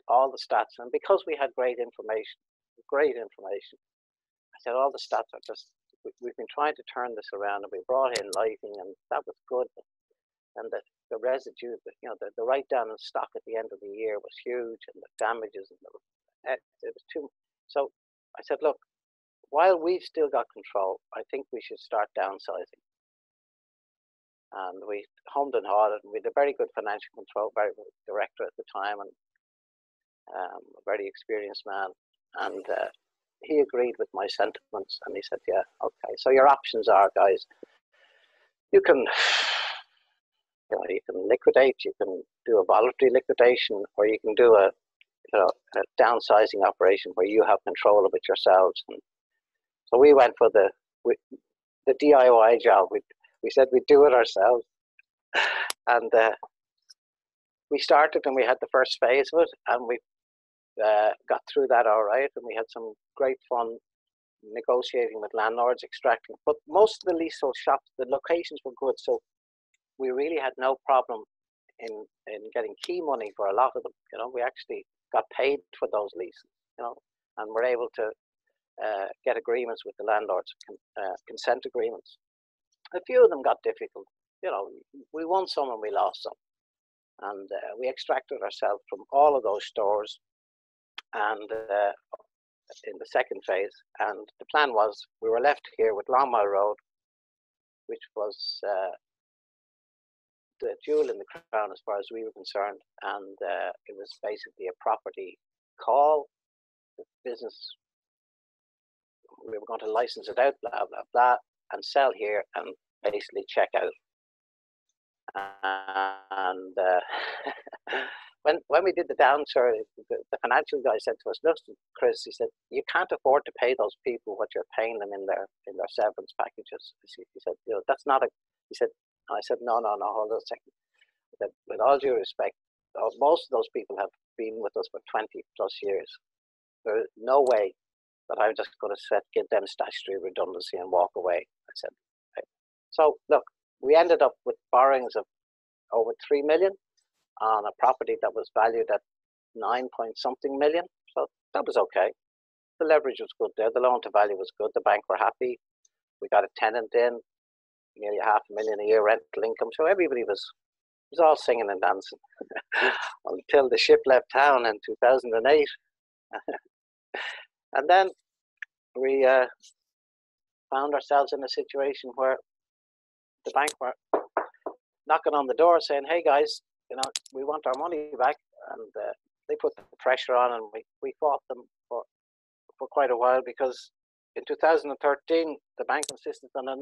all the stats, and because we had great information, I said, all the stats are just, we've been trying to turn this around, and we brought in lighting, and that was good. And the residue, the write down in stock at the end of the year was huge, and the damages, and it was too. So I said, look, while we've still got control, I think we should start downsizing. And we hummed and hawed, and we had a very good financial control, very good director at the time, and a very experienced man. And he agreed with my sentiments, and he said, yeah, okay. So your options are, guys, you can liquidate, you can do a voluntary liquidation, or you can do a downsizing operation where you have control of it yourselves. And so we went for the DIY job. We said we'd do it ourselves, and we started, and we had the first phase of it, and we got through that all right, and we had some great fun negotiating with landlords, extracting. But most of the leasehold shops, the locations were good, so we really had no problem in getting key money for a lot of them. We actually got paid for those leases, and we're able to get agreements with the landlords, consent agreements. A few of them got difficult. We won some and we lost some, and we extracted ourselves from all of those stores, and in the second phase. And the plan was we were left here with Long Mile Road, which was the jewel in the crown as far as we were concerned, and it was basically a property call. The business, we were going to license it out, blah blah blah, and sell here and basically check out. And when we did the downside, the financial guy said to us, "Listen, Chris," he said, "you can't afford to pay those people what you're paying them in their severance packages." He said, "That's not a." He said, I said, no, hold on a second. That with all due respect, most of those people have been with us for 20 plus years. There's no way that I'm just going to give them statutory redundancy and walk away. I said, okay. So look, we ended up with borrowings of over 3 million on a property that was valued at 9 point something million. So that was okay. The leverage was good there. The loan to value was good. The bank were happy. We got a tenant in, nearly $500,000 a year rental income. So everybody was all singing and dancing until the ship left town in 2008. And then we found ourselves in a situation where the bank were knocking on the door saying, "Hey guys, we want our money back." And they put the pressure on, and we fought them for quite a while, because in 2013 the bank insisted on a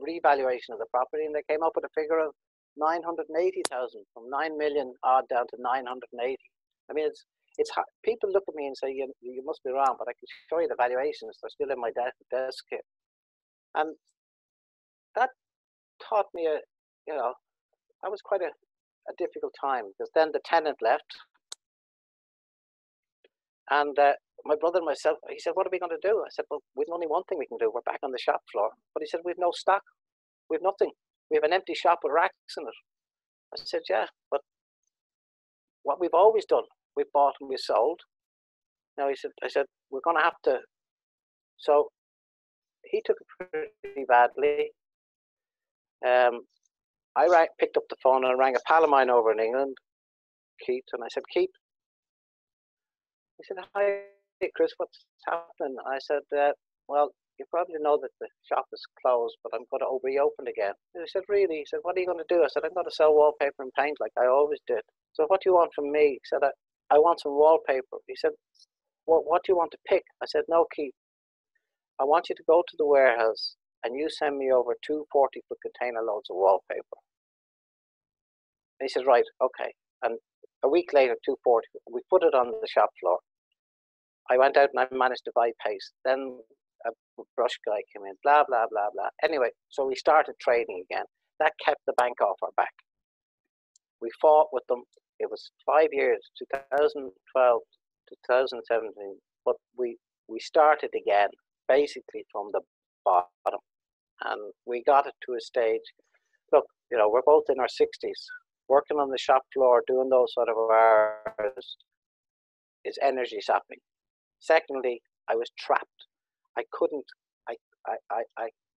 revaluation of the property, and they came up with a figure of 980,000, from 9 million odd down to 980. I mean, it's hard. People look at me and say, you must be wrong, but I can show you the valuations. They're still in my desk here. And that taught me that was quite a difficult time, because then the tenant left, and my brother and myself, he said, what are we going to do? I said, well, we've only one thing we can do. We're back on the shop floor. But he said, we've no stock. We've nothing. We have an empty shop with racks in it. I said, yeah, but what we've always done, we bought and we sold. Now I said, we're going to have to. So he took it pretty badly. I picked up the phone and rang a pal of mine over in England, Keith, and I said, Keith. He said, hi, Chris, what's happening? I said, well, you probably know that the shop is closed, but I'm going to reopen again. And he said, really? He said, what are you going to do? I said, I'm going to sell wallpaper and paint like I always did. So what do you want from me? He said, I want some wallpaper. He said, well, what do you want to pick? I said, no, Keith, I want you to go to the warehouse and you send me over 2 40-foot container loads of wallpaper. And he said, right, okay. And a week later, 240, we put it on the shop floor. I went out and I managed to buy paste. Then a brush guy came in, blah, blah, blah, blah. Anyway, so we started trading again. That kept the bank off our back. We fought with them. It was 5 years, 2012 to 2017. But we started again, basically from the bottom. And we got it to a stage. Look, we're both in our 60s. Working on the shop floor, doing those sort of hours is energy sapping. Secondly, I was trapped. I couldn't,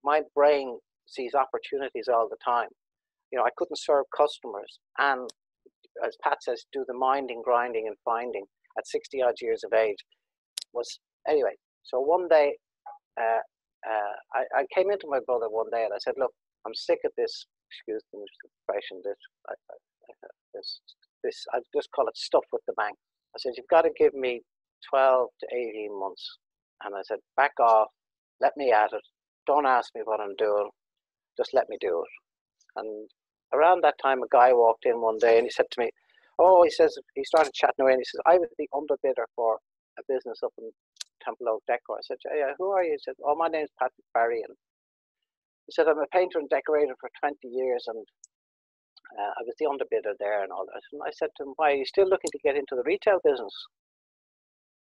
my brain sees opportunities all the time. I couldn't serve customers. And as Pat says, do the minding, grinding, and finding at 60 odd years of age anyway. So one day, I came into my brother one day and I said, look, I'm sick of this, excuse the expression, I just call it stuff with the bank. I said, you've got to give me 12 to 18 months. And I said, back off, let me at it. Don't ask me what I'm doing. Just let me do it. And around that time, a guy walked in one day and he said to me, he started chatting away and he says, I was the underbidder for a business up in Temple Oak Decor. I said, yeah, who are you? He said, my name's Patrick Barry. And he said, I'm a painter and decorator for 20 years and I was the underbidder there and all that. And I said to him, why, are you still looking to get into the retail business?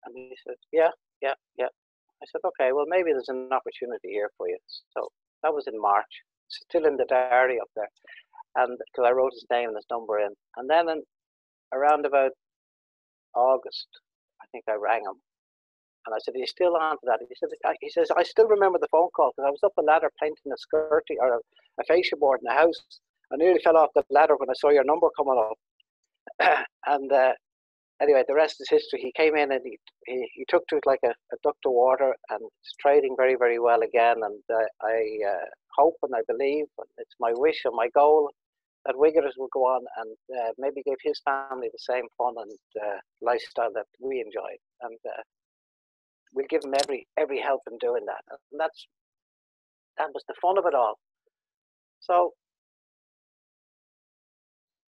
And he said, yeah. I said, okay, well, maybe there's an opportunity here for you. So that was in March, still in the diary up there. And because I wrote his name and his number in. And then around about August, I think I rang him. And I said, are you still on to that? He says, I still remember the phone call because I was up a ladder painting a skirting or a fascia board in the house. I nearly fell off the ladder when I saw your number coming up. And anyway, the rest is history. He came in and he took to it like a duck to water, and it's trading very, very well again. And I hope and I believe, and it's my wish and my goal, that Wiggers will go on and maybe give his family the same fun and lifestyle that we enjoyed. And we'll give him every help in doing that. And that was the fun of it all. So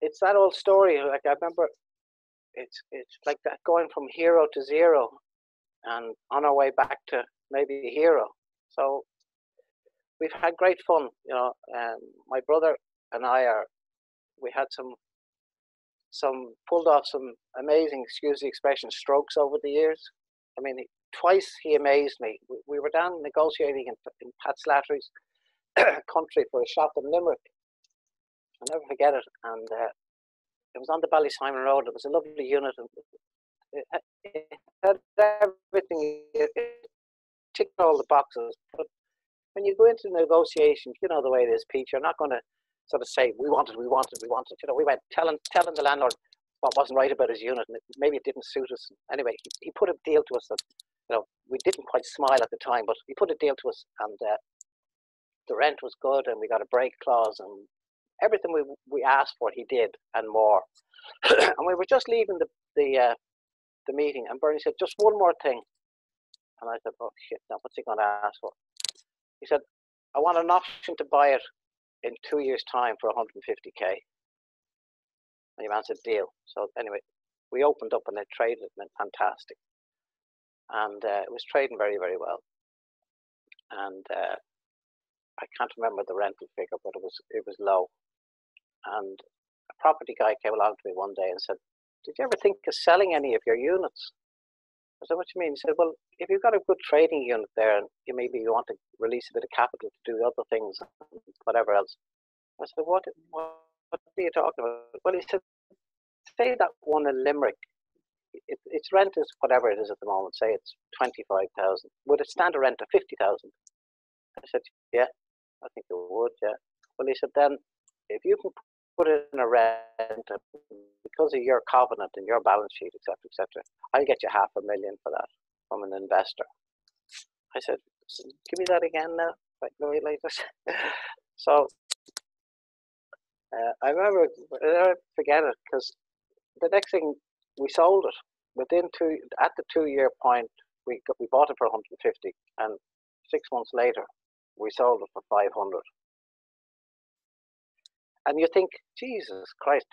it's that old story. Like I remember, it's like that, going from hero to zero, and on our way back to maybe a hero. So we've had great fun, and my brother and we had pulled off some amazing, excuse the expression, strokes over the years. I mean, twice he amazed me. We were down negotiating in Pat Slattery's country for a shop in Limerick. I'll never forget it. And it was on the Ballysimon Road. It was a lovely unit. And it had everything. It ticked all the boxes. But when you go into negotiations, you know the way it is, Pete, you're not going to sort of say, we want it. We went telling the landlord what wasn't right about his unit, and maybe it didn't suit us. Anyway, he put a deal to us that, we didn't quite smile at the time, but he put a deal to us, and the rent was good, and we got a break clause, and everything we asked for, he did, and more. And we were just leaving the the meeting, and Bernie said, just one more thing. And I said, oh shit, now what's he going to ask for? He said, I want an option to buy it in 2 years' time for 150k. And your man said, deal. So anyway, we opened up and it traded, and fantastic. And it was trading very, very well. And I can't remember the rental figure, but it was low. And a property guy came along to me one day and said, did you ever think of selling any of your units? I said, what do you mean? He said, well, if you've got a good trading unit there and maybe you want to release a bit of capital to do other things, whatever else. I said, what are you talking about? Well, he said, say that one in Limerick, its rent is whatever it is at the moment, say it's 25,000. Would it stand a rent of 50,000? I said, yeah, I think it would, yeah. Well, he said, then if you can put it in a rent because of your covenant and your balance sheet, etc., I'll get you $500,000 for that from an investor. I said, give me that again now, like this. So I remember, I forget it, because the next thing we sold it at the 2 year point. We bought it for 150, and 6 months later we sold it for 500. And you think, Jesus Christ,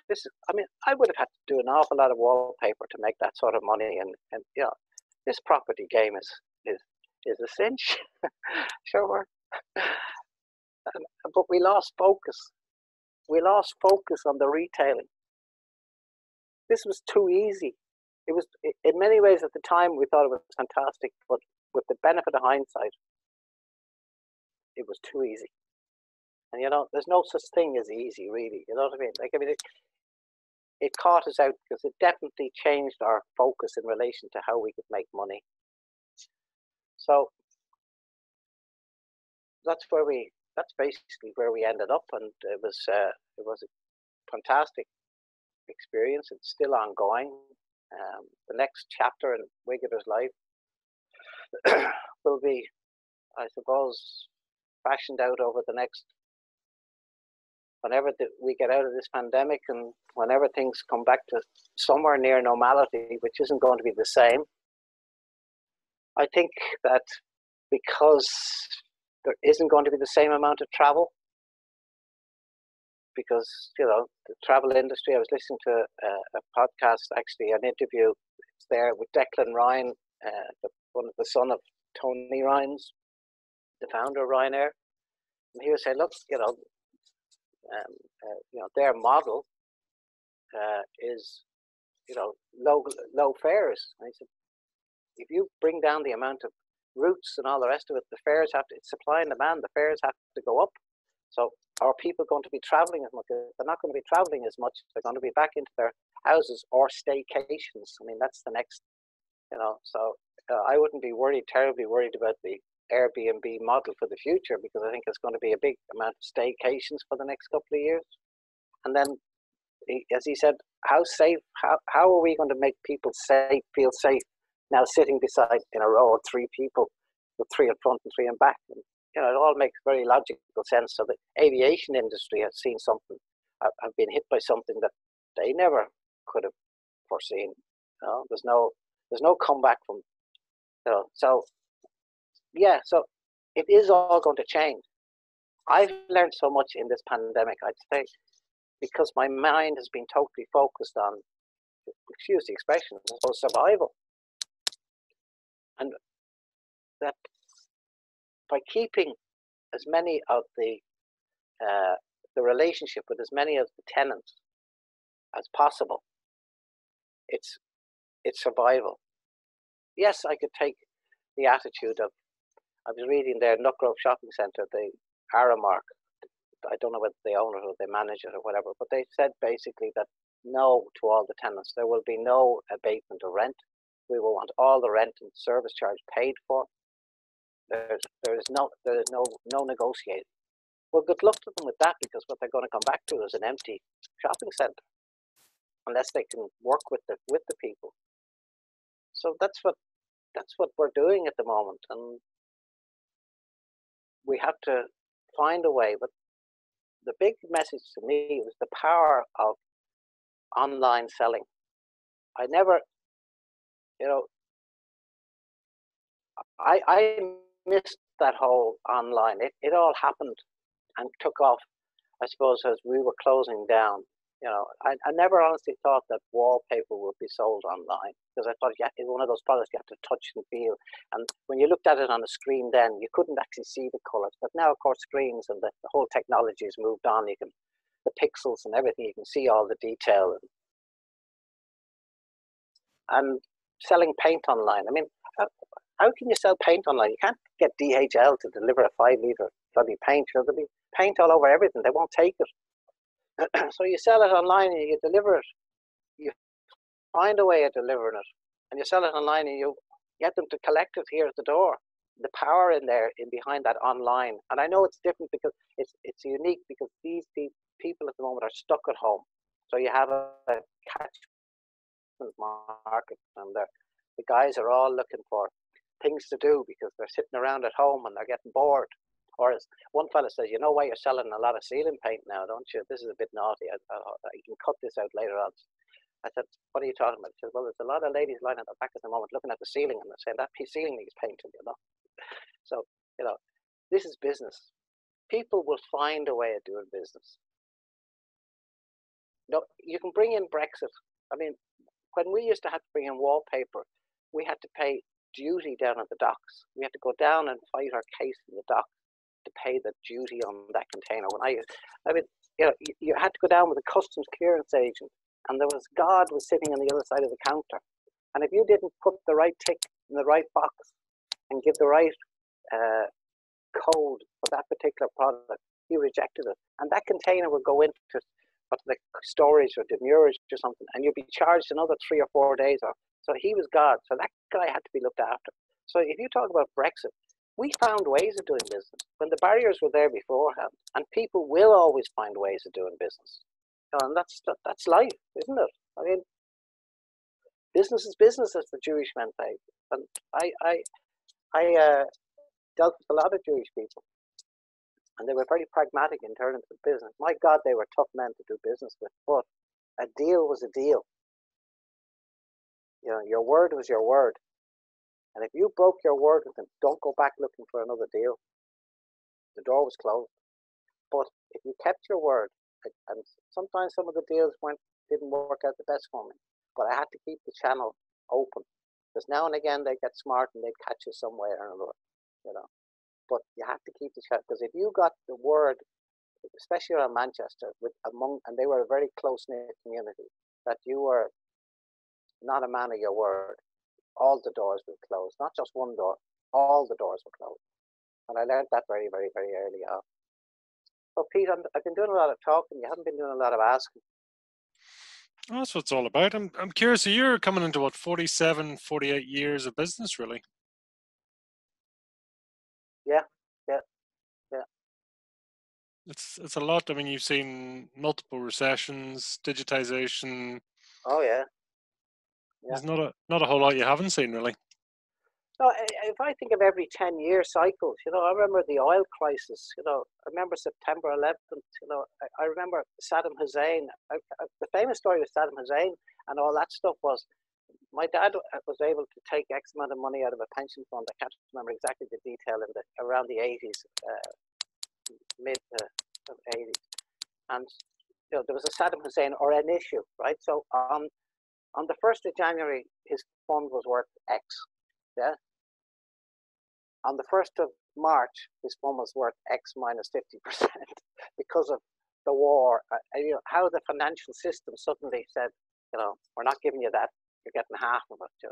I would have had to do an awful lot of wallpaper to make that sort of money, and you know, this property game is a cinch. Sure. But we lost focus. We lost focus on the retailing. This was too easy. It was, in many ways at the time, we thought it was fantastic, but with the benefit of hindsight, it was too easy. And, you know, there's no such thing as easy, really. You know what I mean? Like, I mean, it caught us out because it definitely changed our focus in relation to how we could make money. So that's basically where we ended up, and it was a fantastic experience. It's still ongoing. The next chapter in Wiggator's life will be, I suppose, fashioned out over the next, whenever we get out of this pandemic and whenever things come back to somewhere near normality, which isn't going to be the same. I think that because there isn't going to be the same amount of travel, because, you know, the travel industry, I was listening to a podcast, actually, an interview there with Declan Ryan, the son of Tony Ryan's, the founder of Ryanair, and he was saying, look, you know, their model is, you know, low fares. And he said, if you bring down the amount of routes and all the rest of it, the fares it's supply and demand, the fares have to go up. So are people going to be traveling as much? They're not going to be traveling as much. They're going to be back into their houses or staycations. I mean, that's the next, you know, so I wouldn't be terribly worried about the Airbnb model for the future, because I think there's going to be a big amount of staycations for the next couple of years. And then, as he said, how are we going to make people feel safe now sitting beside in a row of 3 people with 3 in front and 3 in back? And, you know, it all makes very logical sense. So the aviation industry has seen something, have been hit by something that they never could have foreseen. You know, there's no comeback from, you know, so yeah, so it is all going to change. I've learned so much in this pandemic, I'd say, because my mind has been totally focused on, excuse the expression, survival. And that by keeping as many of the relationship with as many of the tenants as possible, it's survival. Yes, I could take the attitude of, I was reading there, Nutgrove Shopping Centre, the Aramark, I don't know whether they own it or they manage it or whatever, but they said basically that no to all the tenants. There will be no abatement of rent. We will want all the rent and service charge paid for. There is no negotiating. Well, good luck to them with that, because what they're going to come back to is an empty shopping centre, unless they can work with the people. So that's what we're doing at the moment, and we have to find a way. But the big message to me was the power of online selling. I never you know, I missed that whole online. It all happened and took off, I suppose, as we were closing down. I never honestly thought that wallpaper would be sold online, because I thought, yeah, it's one of those products you have to touch and feel. And when you looked at it on the screen then, you couldn't actually see the colors. But now, of course, screens and the whole technology has moved on. You can, the pixels and everything, you can see all the detail. And selling paint online. I mean, how can you sell paint online? You can't get DHL to deliver a 5 litre bloody paint. There'll be paint all over everything. They won't take it. So you sell it online and you deliver it. You find a way of delivering it, and you sell it online and you get them to collect it here at the door. The power in there, in behind that online. And I know it's different because it's unique, because these people at the moment are stuck at home. So you have a catchment market, and the guys are all looking for things to do because they're sitting around at home and they're getting bored. Or as one fella says, you know why you're selling a lot of ceiling paint now, don't you? This is a bit naughty. You can cut this out later on. I said, what are you talking about? He said, well, there's a lot of ladies lying at the back at the moment looking at the ceiling and they're saying that ceiling needs painting, you know. So, this is business. People will find a way of doing business. You can bring in Brexit. I mean, when we used to have to bring in wallpaper, we had to pay duty down at the docks. We had to go down and fight our case in the dock to pay the duty on that container. You had to go down with a customs clearance agent, and God was sitting on the other side of the counter. And if you didn't put the right tick in the right box and give the right code for that particular product, he rejected it. And that container would go into the storage or demurrage or something, and you'd be charged another 3 or 4 days off. So he was God. So that guy had to be looked after. So if you talk about Brexit, we found ways of doing business when the barriers were there beforehand, and people will always find ways of doing business. And that's life, isn't it? I mean, business is business, as the Jewish men say. And I dealt with a lot of Jewish people, and they were very pragmatic in terms of business. My God, they were tough men to do business with, but a deal was a deal. Your word was your word. And if you broke your word with them, don't go back looking for another deal. The door was closed. But if you kept your word, and sometimes some of the deals didn't work out the best for me, but I had to keep the channel open, because now and again they get smart and they'd catch you some way or another, But you have to keep the channel, because if you got the word, especially around Manchester, and they were a very close-knit community, that you were not a man of your word, all the doors were closed. Not just one door, all the doors were closed. And I learned that very, very, very early on. So, Pete, I've been doing a lot of talking. You haven't been doing a lot of asking. Well, that's what it's all about. I'm curious, so you're coming into what, 47, 48 years of business, really? Yeah. It's a lot. I mean, you've seen multiple recessions, digitization. Oh, yeah. There's not a whole lot you haven't seen, really. No, if I think of every 10-year cycles, I remember the oil crisis. I remember September 11th. I remember Saddam Hussein. The famous story with Saddam Hussein and all that stuff was, my dad was able to take X amount of money out of a pension fund. I can't remember exactly the detail around the 80s, mid 80s, and there was a Saddam Hussein or an issue, right? So on the 1st of January, his fund was worth X. Yeah. On the 1st of March, his fund was worth X minus 50% because of the war. How the financial system suddenly said, we're not giving you that. You're getting half of it,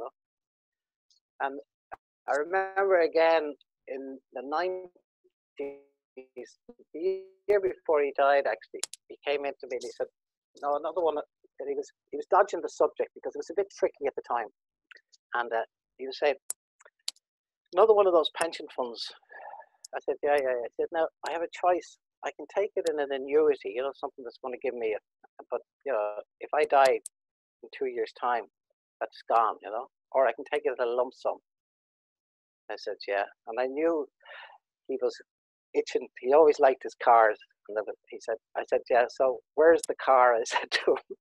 And I remember again in the 90s, the year before he died, actually, he came in to me and he said, no, another one. He was dodging the subject because it was a bit tricky at the time. And he was saying, another one of those pension funds. I said, yeah. I said, now I have a choice. I can take it in an annuity, something that's going to give me but if I die in 2 years' time, that's gone, or I can take it as a lump sum. I said, yeah. And I knew he was itching. He always liked his cars. And I said, yeah, so where's the car? I said to him.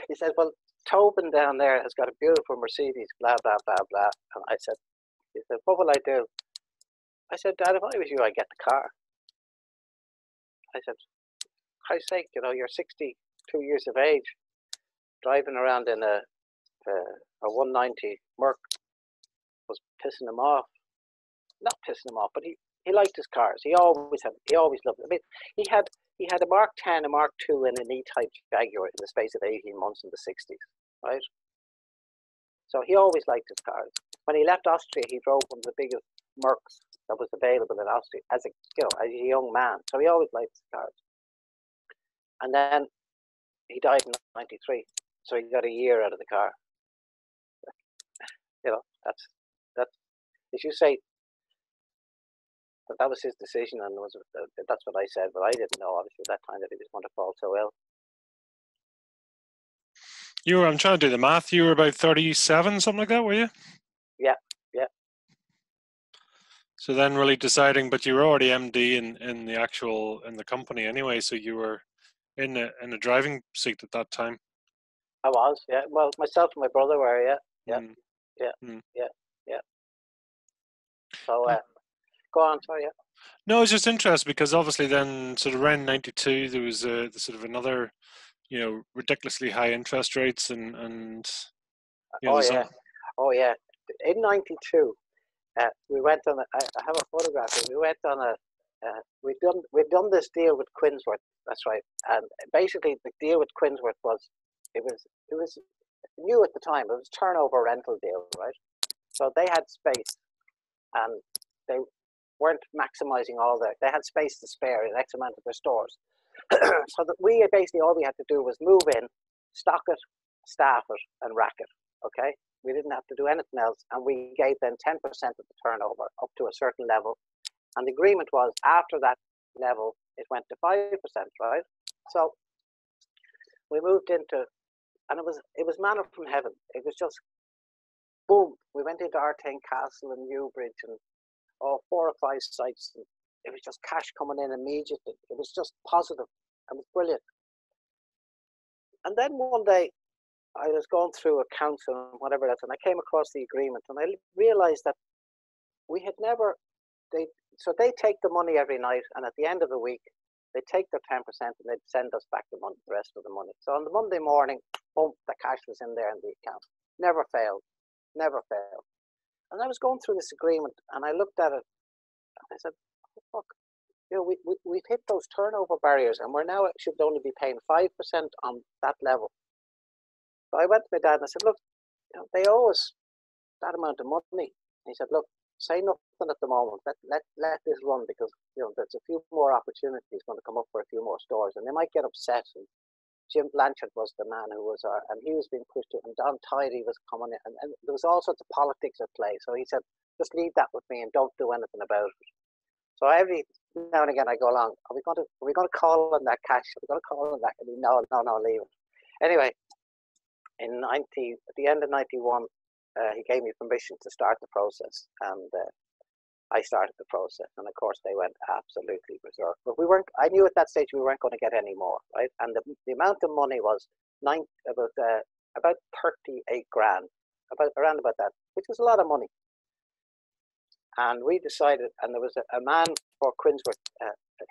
He said, well, Tobin down there has got a beautiful Mercedes, blah, blah, blah, blah. And I said, he said, what will I do? I said, Dad, if I was you, I'd get the car. I said, Christ's sake, you know, you're 62 years of age, driving around in a 190 Merc was pissing him off. Not pissing him off, but he liked his cars. He always loved it. I mean, he had a Mark 10, a Mark 2, and an E-Type Jaguar in the space of 18 months in the 60s, right? So he always liked his cars. When he left Austria, he drove one of the biggest Mercs that was available in Austria as a young man. So he always liked his cars. And then he died in '93, so he got a year out of the car. You know, that's as you say. But that was his decision, and that's what I said. But I didn't know, obviously, at that time that he was going to fall so ill. I'm trying to do the math. You were about 37, something like that, were you? Yeah. So then, really deciding, but you were already MD in the company anyway. So you were in a driving seat at that time. I was, yeah. Well, myself and my brother were, yeah. So, go on, sorry, yeah. No, it's just interesting because obviously then sort of around 92 there was sort of another, you know, ridiculously high interest rates and you know, oh yeah. In '92, we went on. I have a photograph. We went on we'd done this deal with Quinsworth. That's right. And basically, the deal with Quinsworth was it was new at the time. It was a turnover rental deal, right? So they had space, and they weren't maximizing they had space to spare in X amount of their stores. So that we basically, all we had to do was move in, stock it, staff it, and rack it. Okay, we didn't have to do anything else, and we gave them 10% of the turnover up to a certain level. And the agreement was after that level, it went to 5%, right? So we moved into, and it was manna from heaven. It was just boom. We went into Artane Castle and Newbridge and 4 or 5 sites. And it was just cash coming in immediately. It was just positive. It was brilliant. And then one day, I was going through accounts and whatever else, and I came across the agreement, and I realized that we had never. So they take the money every night, and at the end of the week, they take their 10% and they'd send us back the rest of the money. So on the Monday morning, boom, the cash was in there in the account. Never failed. And I was going through this agreement, and I looked at it, and I said, oh, "Fuck, you know, we've hit those turnover barriers, and we're now should only be paying 5% on that level." So I went to my dad and I said, "Look, you know, they owe us that amount of money." And he said, "Look, say nothing at the moment. Let this run, because you know there's a few more opportunities going to come up for a few more stores, and they might get upset." And Jim Blanchard was the man who was and he was being pushed to, and Don Tidy was coming in, and there was all sorts of politics at play. So he said, "Just leave that with me and don't do anything about it." So every now and again I go along, are we going to call on that cash? Are we going to call on that? And he, no, leave it. Anyway, at the end of '91, he gave me permission to start the process, and I started the process. And of course, they went absolutely berserk. But we weren't. I knew at that stage we weren't going to get any more, right? And the amount of money was about 38 grand, around about that, which was a lot of money. And we decided, and there was a man for Quinsworth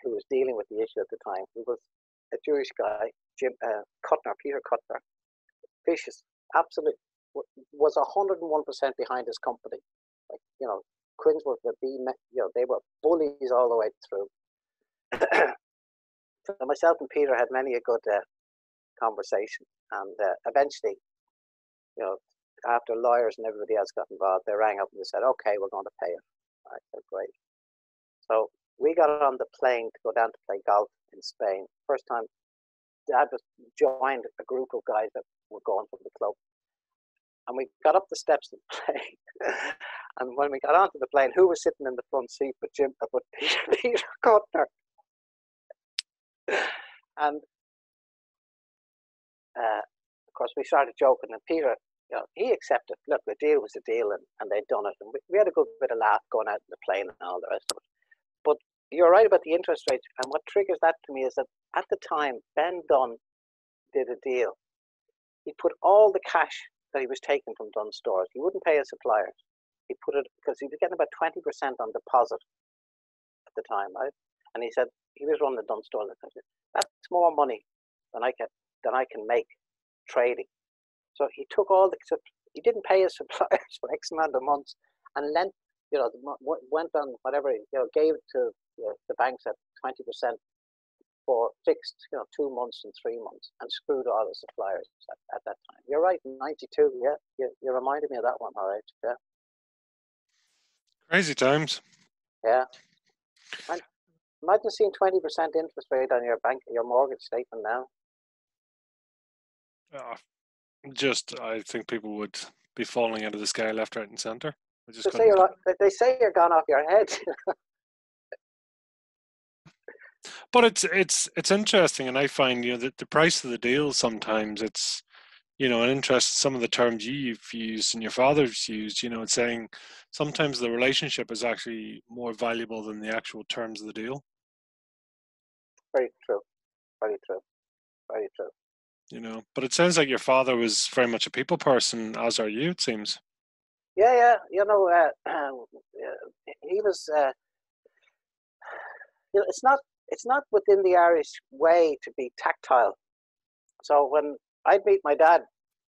who was dealing with the issue at the time, who was a Jewish guy, Peter Kuttner, vicious, absolute, was 101% behind his company. Like, you know, Quinsworth would be, you know, they were bullies all the way through. So myself and Peter had many a good conversation, and eventually, you know, after lawyers and everybody else got involved, they rang up and they said, "Okay, we're going to pay it." I said, "Great." So we got on the plane to go down to play golf in Spain. First time, Dad joined a group of guys that were going from the club. And we got up the steps of the plane. And when we got onto the plane, who was sitting in the front seat but Peter Kuttner? And of course, we started joking, and Peter, you know, he accepted. Look, the deal was a deal, and they'd done it. And we had a good bit of laugh going out in the plane and all the rest of it. But you're right about the interest rates. And what triggers that to me is that at the time, Ben Dunn did a deal he put all the cash that he was taking from Dunn Stores. He wouldn't pay his suppliers. He put it because he was getting about 20% on deposit at the time, right? And he said he was running the Dunn Stores. That's more money than I can make trading. So he took all the. He didn't pay his suppliers for X amount of months, and lent. Went on whatever. Gave it to the banks at 20% for fixed, 2 months and 3 months, and screwed all the suppliers at that time. You're right, 92, yeah. You reminded me of that one, all right, yeah. Crazy times. Yeah. And imagine seeing 20% interest rate on your mortgage statement now. I think people would be falling out of the sky left, right, and centre. They say you're gone off your head. But it's interesting, and I find that the price of the deal sometimes it's an interest. Some of the terms you've used and your father's used, it's saying sometimes the relationship is actually more valuable than the actual terms of the deal. Very true, very true, very true. But it sounds like your father was very much a people person, as are you, it seems. Yeah. He was. It's not within the Irish way to be tactile. So when I'd meet my dad,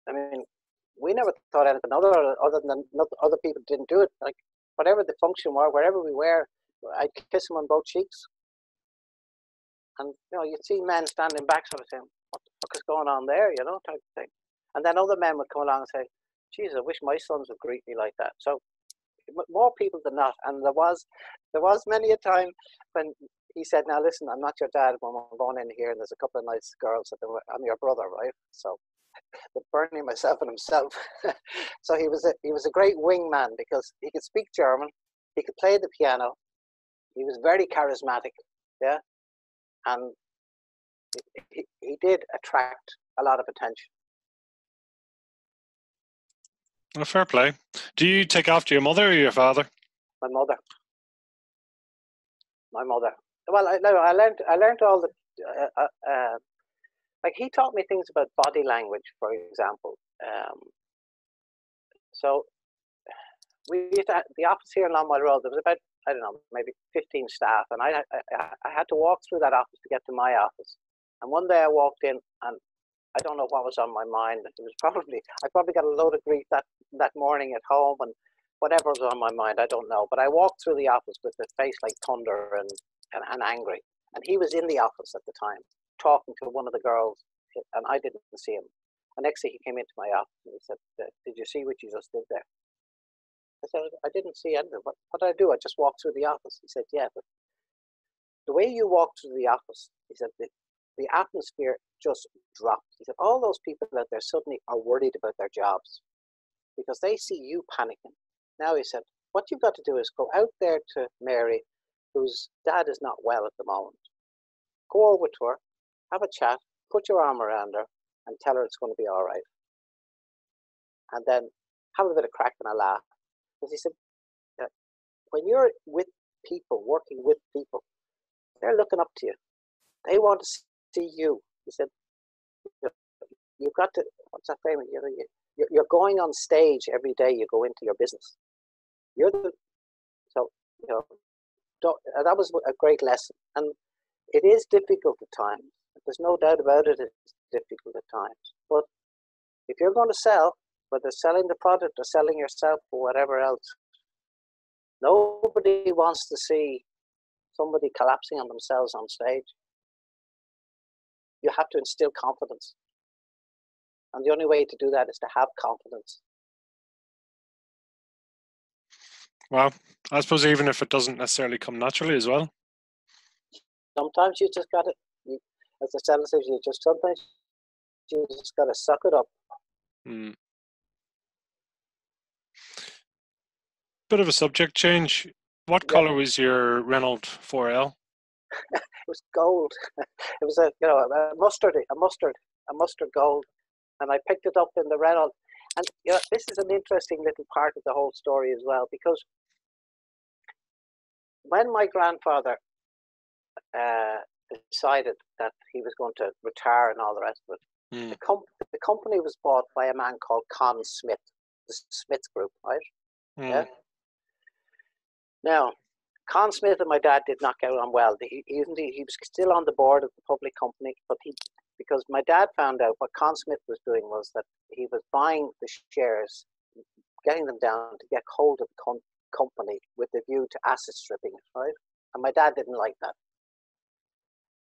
I mean, we never thought anything other than other people didn't do it. Like whatever the function was, wherever we were, I'd kiss him on both cheeks. And you'd see men standing back, sort of saying, "What the fuck is going on there?" Type of thing. And then other men would come along and say, "Geez, I wish my sons would greet me like that." So more people than not. And there was many a time when he said, "Now listen, I'm not your dad when I'm going in here, and there's a couple of nice girls I'm your brother, right?" So, but burning myself and himself. So he was a great wingman because he could speak German, he could play the piano, he was very charismatic, yeah, and he did attract a lot of attention. Well, fair play. Do you take after your mother or your father? My mother. Well, I learned all the. Like he taught me things about body language, for example. So we used to have the office here in Longmire Road. There was about, I don't know, maybe 15 staff, and I had to walk through that office to get to my office. And one day I walked in, and I don't know what was on my mind. I probably got a load of grief that morning at home, and whatever was on my mind, I don't know. But I walked through the office with a face like thunder and angry. And he was in the office at the time, talking to one of the girls, and I didn't see him. And next thing he came into my office and he said, "Did you see what you just did there?" I said, "I didn't see anything. What did I do? I just walked through the office." He said, "Yeah, but the way you walked through the office," he said, the atmosphere just dropped. He said, "All those people out there suddenly are worried about their jobs because they see you panicking." Now, he said, what you've got to do is go out there to Mary, whose dad is not well at the moment. Go over to her, have a chat, put your arm around her, and tell her it's going to be all right. And then have a bit of crack and a laugh. Because he said, when you're with people, working with people, they're looking up to you. They want to see you. He said, you've got to, what's that famous? You're going on stage every day you go into your business. That was a great lesson. And it is difficult at times. There's no doubt about it, it's difficult at times. But if you're going to sell, whether selling the product or selling yourself or whatever else, nobody wants to see somebody collapsing on themselves on stage. You have to instill confidence. And the only way to do that is to have confidence. Well, I suppose even if it doesn't necessarily come naturally as well. Sometimes you just got to, as the seller says, sometimes you just got to suck it up. Bit of a subject change. What color was your Renault 4L? It was gold. It was a mustard gold, and I picked it up in the Renault. And this is an interesting little part of the whole story as well, because when my grandfather decided that he was going to retire and all the rest of it, the the company was bought by a man called Con Smith, the Smith Group, right? Yeah. Mm. Now, Con Smith and my dad did not get on well. He was still on the board of the public company, but because my dad found out what Con Smith was doing was that he was buying the shares, getting them down to get hold of the company with the view to asset stripping it, right? And my dad didn't like that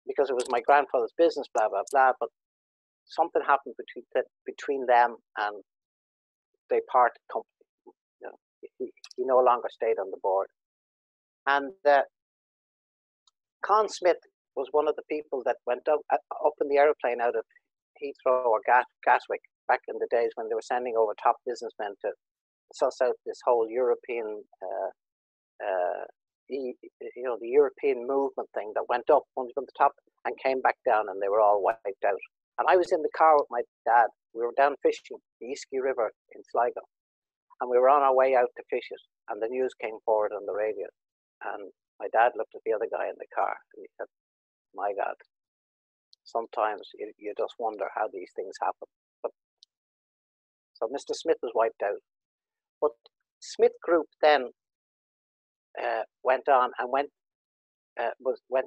because it was my grandfather's business, blah, blah, blah. But something happened between them, and they parted company. You know, he no longer stayed on the board. And Con Smith was one of the people that went up in the aeroplane out of Heathrow or Gatwick back in the days when they were sending over top businessmen to suss out this whole European, the European movement thing that went up from the top and came back down, and they were all wiped out. And I was in the car with my dad. We were down fishing the Easky River in Sligo, and we were on our way out to fish it, and the news came forward on the radio, and my dad looked at the other guy in the car, and he said, "My God, sometimes you just wonder how these things happen." But so Mr. Smith was wiped out, but Smith Group then went on and went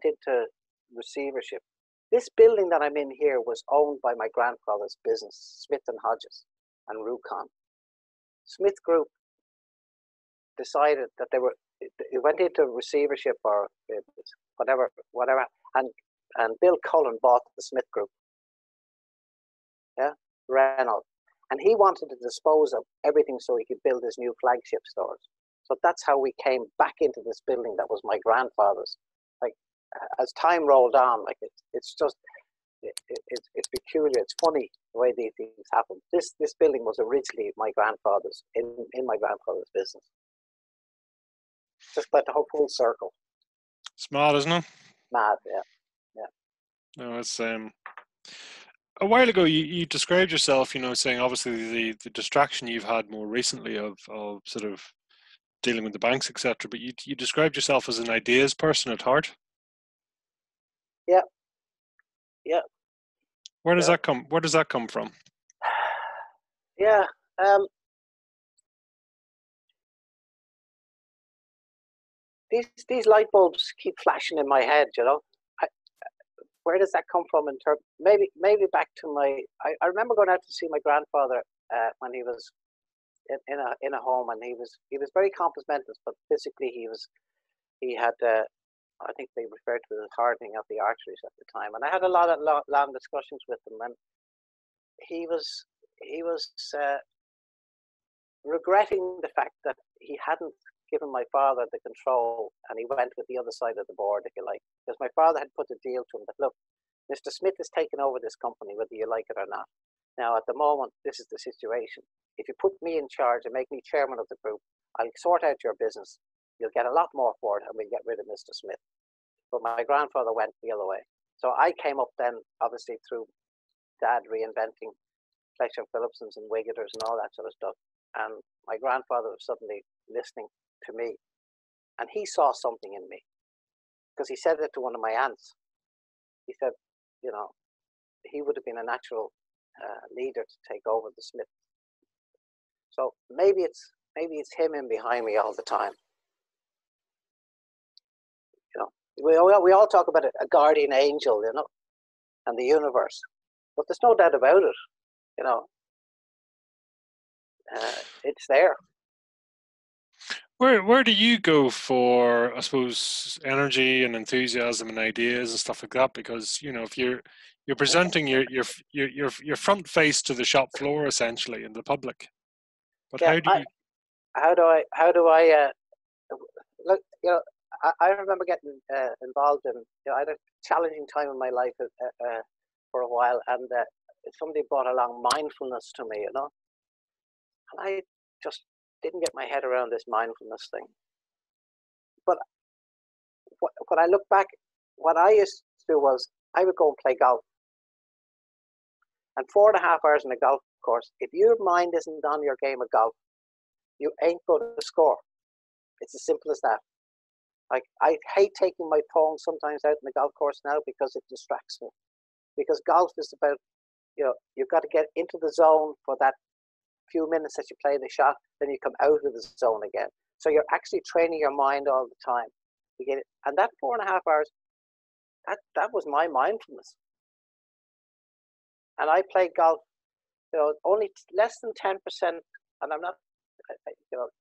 into receivership. This building that I'm in here was owned by my grandfather's business, Smith and Hodges and Rukon. Smith Group decided that it went into receivership or whatever, and Bill Cullen bought the Smith Group. Yeah, Renault. And he wanted to dispose of everything so he could build his new flagship stores. So that's how we came back into this building that was my grandfather's. Like, as time rolled on, like it's just, it's peculiar. It's funny the way these things happen. This building was originally my grandfather's, in my grandfather's business. Just like the whole full circle. Smart, isn't it? Mad, yeah. No, it's a while ago you described yourself, saying obviously the distraction you've had more recently of sort of dealing with the banks, etc. But you described yourself as an ideas person at heart. Yeah. Where does that come? Where does that come from? Yeah. These light bulbs keep flashing in my head. Where does that come from? Maybe back to I remember going out to see my grandfather when he was in a home, and he was very compassmentous, but physically he had I think they referred to it as hardening of the arteries at the time. And I had a lot of long discussions with him, and he was regretting the fact that he hadn't given my father the control, and he went with the other side of the board, if you like, because my father had put a deal to him that, look, Mr. Smith has taken over this company, whether you like it or not. Now, at the moment, this is the situation. If you put me in charge and make me chairman of the group, I'll sort out your business. You'll get a lot more for it, and we'll get rid of Mr. Smith. But my grandfather went the other way. So I came up then, obviously, through Dad reinventing Fletcher Phillipsons and Wigators and all that sort of stuff. And my grandfather was suddenly listening to me. And he saw something in me, because he said it to one of my aunts. He said, he would have been a natural leader to take over the Smith. So maybe it's him in behind me all the time. We all talk about a guardian angel, and the universe, but there's no doubt about it. It's there. Where do you go for, I suppose, energy and enthusiasm and ideas and stuff like that? Because if you're presenting your front face to the shop floor essentially in the public, but how do I look? I remember getting involved in. I had a challenging time in my life for a while, and somebody brought along mindfulness to me, and I just didn't get my head around this mindfulness thing. But when I look back, what I used to do was I would go and play golf. And 4.5 hours in a golf course, if your mind isn't on your game of golf, you ain't going to score. It's as simple as that. Like, I hate taking my phone sometimes out in the golf course now because it distracts me. Because golf is about, you've got to get into the zone for that few minutes that you play the shot, then you come out of the zone again. So you're actually training your mind all the time. You get it, and that 4.5 hours, that was my mindfulness. And I played golf, only less than 10%, and I'm not,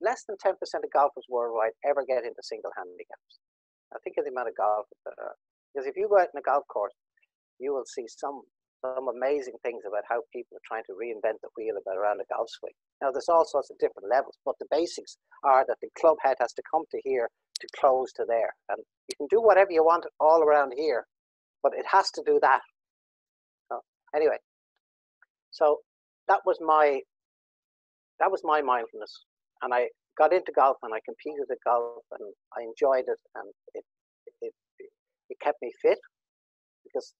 less than 10% of golfers worldwide ever get into single handicaps. I think of the amount of golfers that are, because if you go out in a golf course, you will see some amazing things about how people are trying to reinvent the wheel around a golf swing. Now, there's all sorts of different levels, but the basics are that the club head has to come to here to close to there. And you can do whatever you want all around here, but it has to do that. Anyway, so that was my mindfulness. And I got into golf and I competed at golf and I enjoyed it, and it kept me fit, because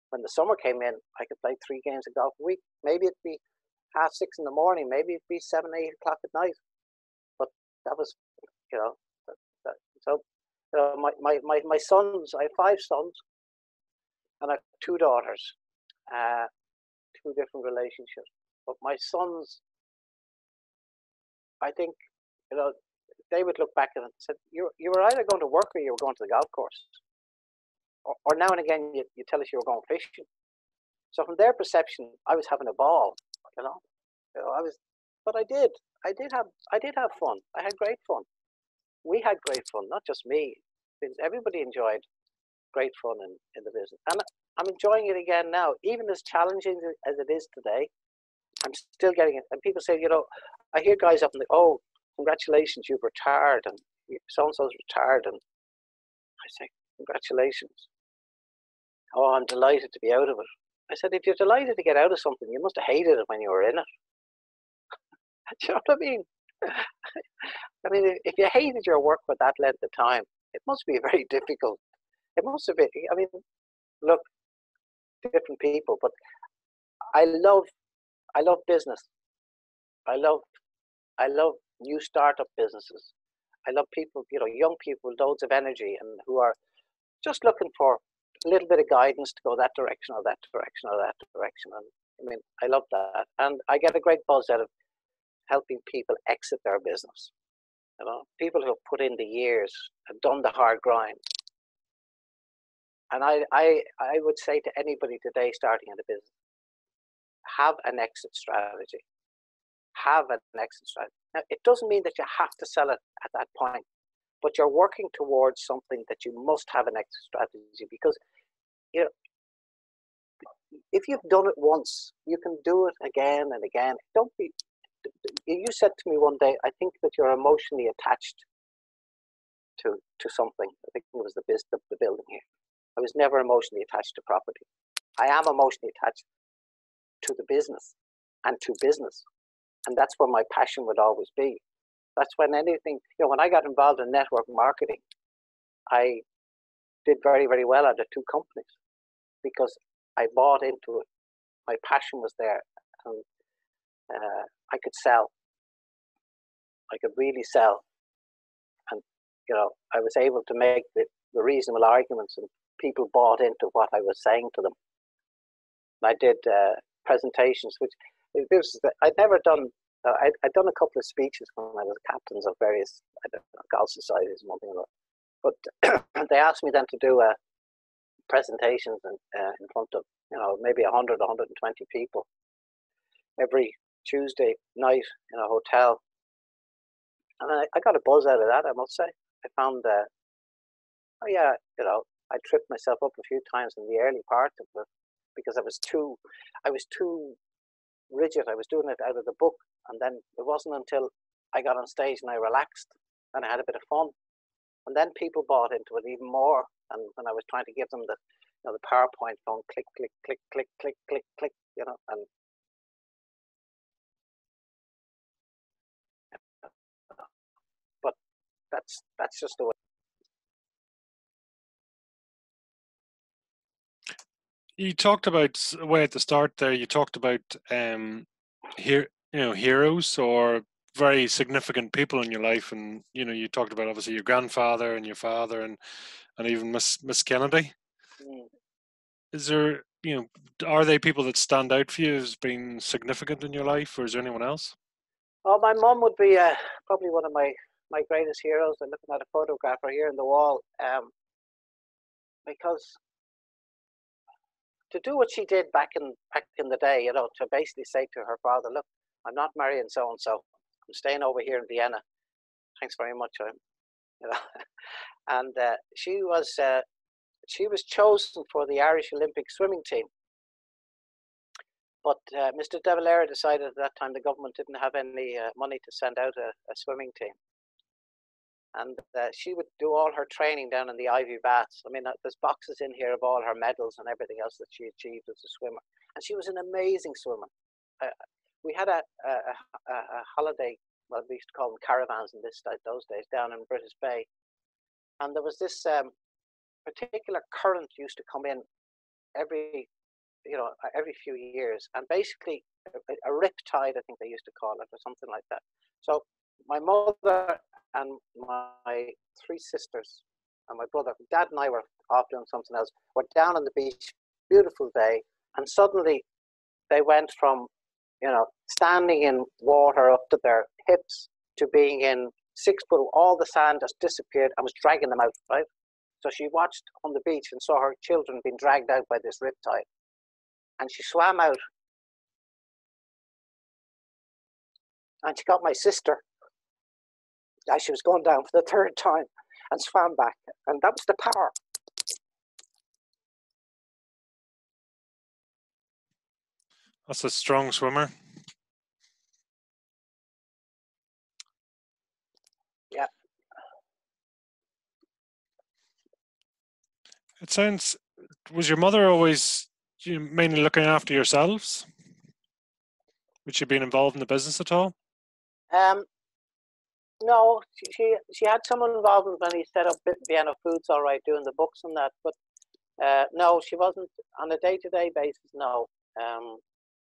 when the summer came in, I could play 3 games of golf a week. Maybe it'd be 6:30 in the morning, maybe it'd be 7, 8 o'clock at night. But that was, so my sons, I have 5 sons and I have 2 daughters, 2 different relationships. But my sons, I think, they would look back at it and said, you were either going to work or you were going to the golf course. Or now and again, you tell us you were going fishing. So from their perception, I was having a ball, but I did have fun. I had great fun. We had great fun, not just me. Everybody enjoyed great fun in the business. And I'm enjoying it again now, even as challenging as it is today. I'm still getting it. And people say, I hear guys up and they, oh, congratulations, you've retired, and so-and-so's retired. And I say, congratulations. Oh, I'm delighted to be out of it. I said, if you're delighted to get out of something, you must have hated it when you were in it. Do you know what I mean? I mean, if you hated your work for that length of time, it must be very difficult. It must have been. I mean, look, different people, but I love business. I love new startup businesses. I love people, young people with loads of energy and who are just looking for a little bit of guidance to go that direction or that direction or that direction. And I mean, I love that. And I get a great buzz out of helping people exit their business. People who have put in the years and done the hard grind. And I would say to anybody today starting in the business, have an exit strategy. Have an exit strategy. Now, it doesn't mean that you have to sell it at that point, but you're working towards something that you must have an exit strategy, because if you've done it once, you can do it again and again. Don't be. You said to me one day, I think that you're emotionally attached to something. I think it was the building here. I was never emotionally attached to property. I am emotionally attached to the business and to business. And that's where my passion would always be. That's when anything, when I got involved in network marketing, I did very, very well out of 2 companies because I bought into it. My passion was there, and I could sell. I could really sell. And, I was able to make the reasonable arguments, and people bought into what I was saying to them. And I did presentations, which I'd never done. I'd done a couple of speeches when I was captains of various golf societies and one thing or another. But they asked me then to do presentations in front of maybe 100, 120 people every Tuesday night in a hotel, and I got a buzz out of that. I must say, I found I tripped myself up a few times in the early part of it because I was too rigid. I was doing it out of the book, and then it wasn't until I got on stage and I relaxed and I had a bit of fun, and then people bought into it even more. And when I was trying to give them the PowerPoint going click click click click click click click, and but that's just the way. You talked about way at the start there. You talked about heroes or very significant people in your life, and you talked about obviously your grandfather and your father and even Miss Kennedy. Is there are they people that stand out for you as being significant in your life, or is there anyone else? Oh, my mum would be probably one of my greatest heroes. I'm looking at a photograph right here in the wall, because to do what she did back in the day, to basically say to her father, "Look, I'm not marrying so and so. I'm staying over here in Vienna. Thanks very much." You know, and she was chosen for the Irish Olympic swimming team, but Mr. De Valera decided at that time the government didn't have any money to send out a swimming team, and she would do all her training down in the Ivy Baths. I mean, there's boxes in here of all her medals and everything else that she achieved as a swimmer, and she was an amazing swimmer. Uh, we had a holiday, well, we used to call them caravans in those days, down in British Bay, and there was this particular current used to come in every every few years, and basically a rip tide, I think they used to call it, or something like that. So my mother and my three sisters and my brother, dad and I were off doing something else. We're down on the beach, beautiful day, and suddenly they went from standing in water up to their hips to being in 6 foot. All the sand just disappeared and was dragging them out, right? So she watched on the beach and saw her children being dragged out by this riptide. And she swam out. And she got my sister as she was going down for the third time and swam back. And that was the power. That's a strong swimmer. Yeah. It sounds. Was your mother always mainly looking after yourselves? Would she been involved in the business at all? Um, no, she had some involvement when he set up Vienna Foods, all right, doing the books and that. But no, she wasn't on a day-to-day basis. No,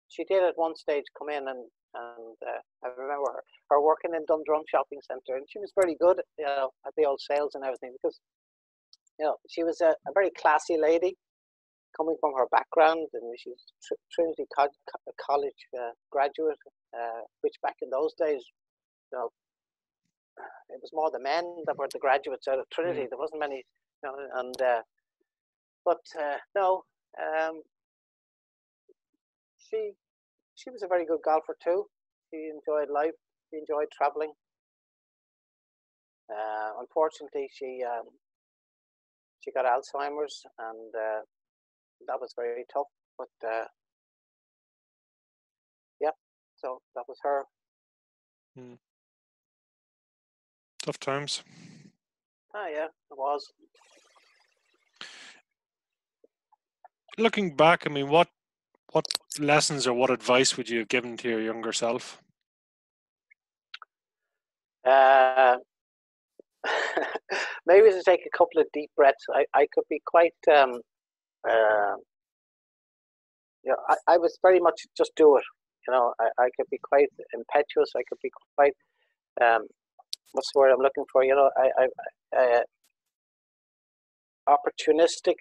she did at one stage come in and I remember her working in Dundrum Shopping Centre, and she was very good, at the old sales and everything, because she was a very classy lady coming from her background, and she's Trinity College graduate, which back in those days, it was more the men that were the graduates out of Trinity. There wasn't many, and but no, she was a very good golfer too. She enjoyed life. She enjoyed traveling. Unfortunately, she got Alzheimer's, and that was very tough. But yeah, so that was her. Tough times. Ah, yeah, it was. Looking back, I mean, what lessons or what advice would you have given to your younger self? Maybe to take a couple of deep breaths. I could be quite, I was very much just do it. I could be quite impetuous. I could be quite, what's the word I'm looking for? Opportunistic.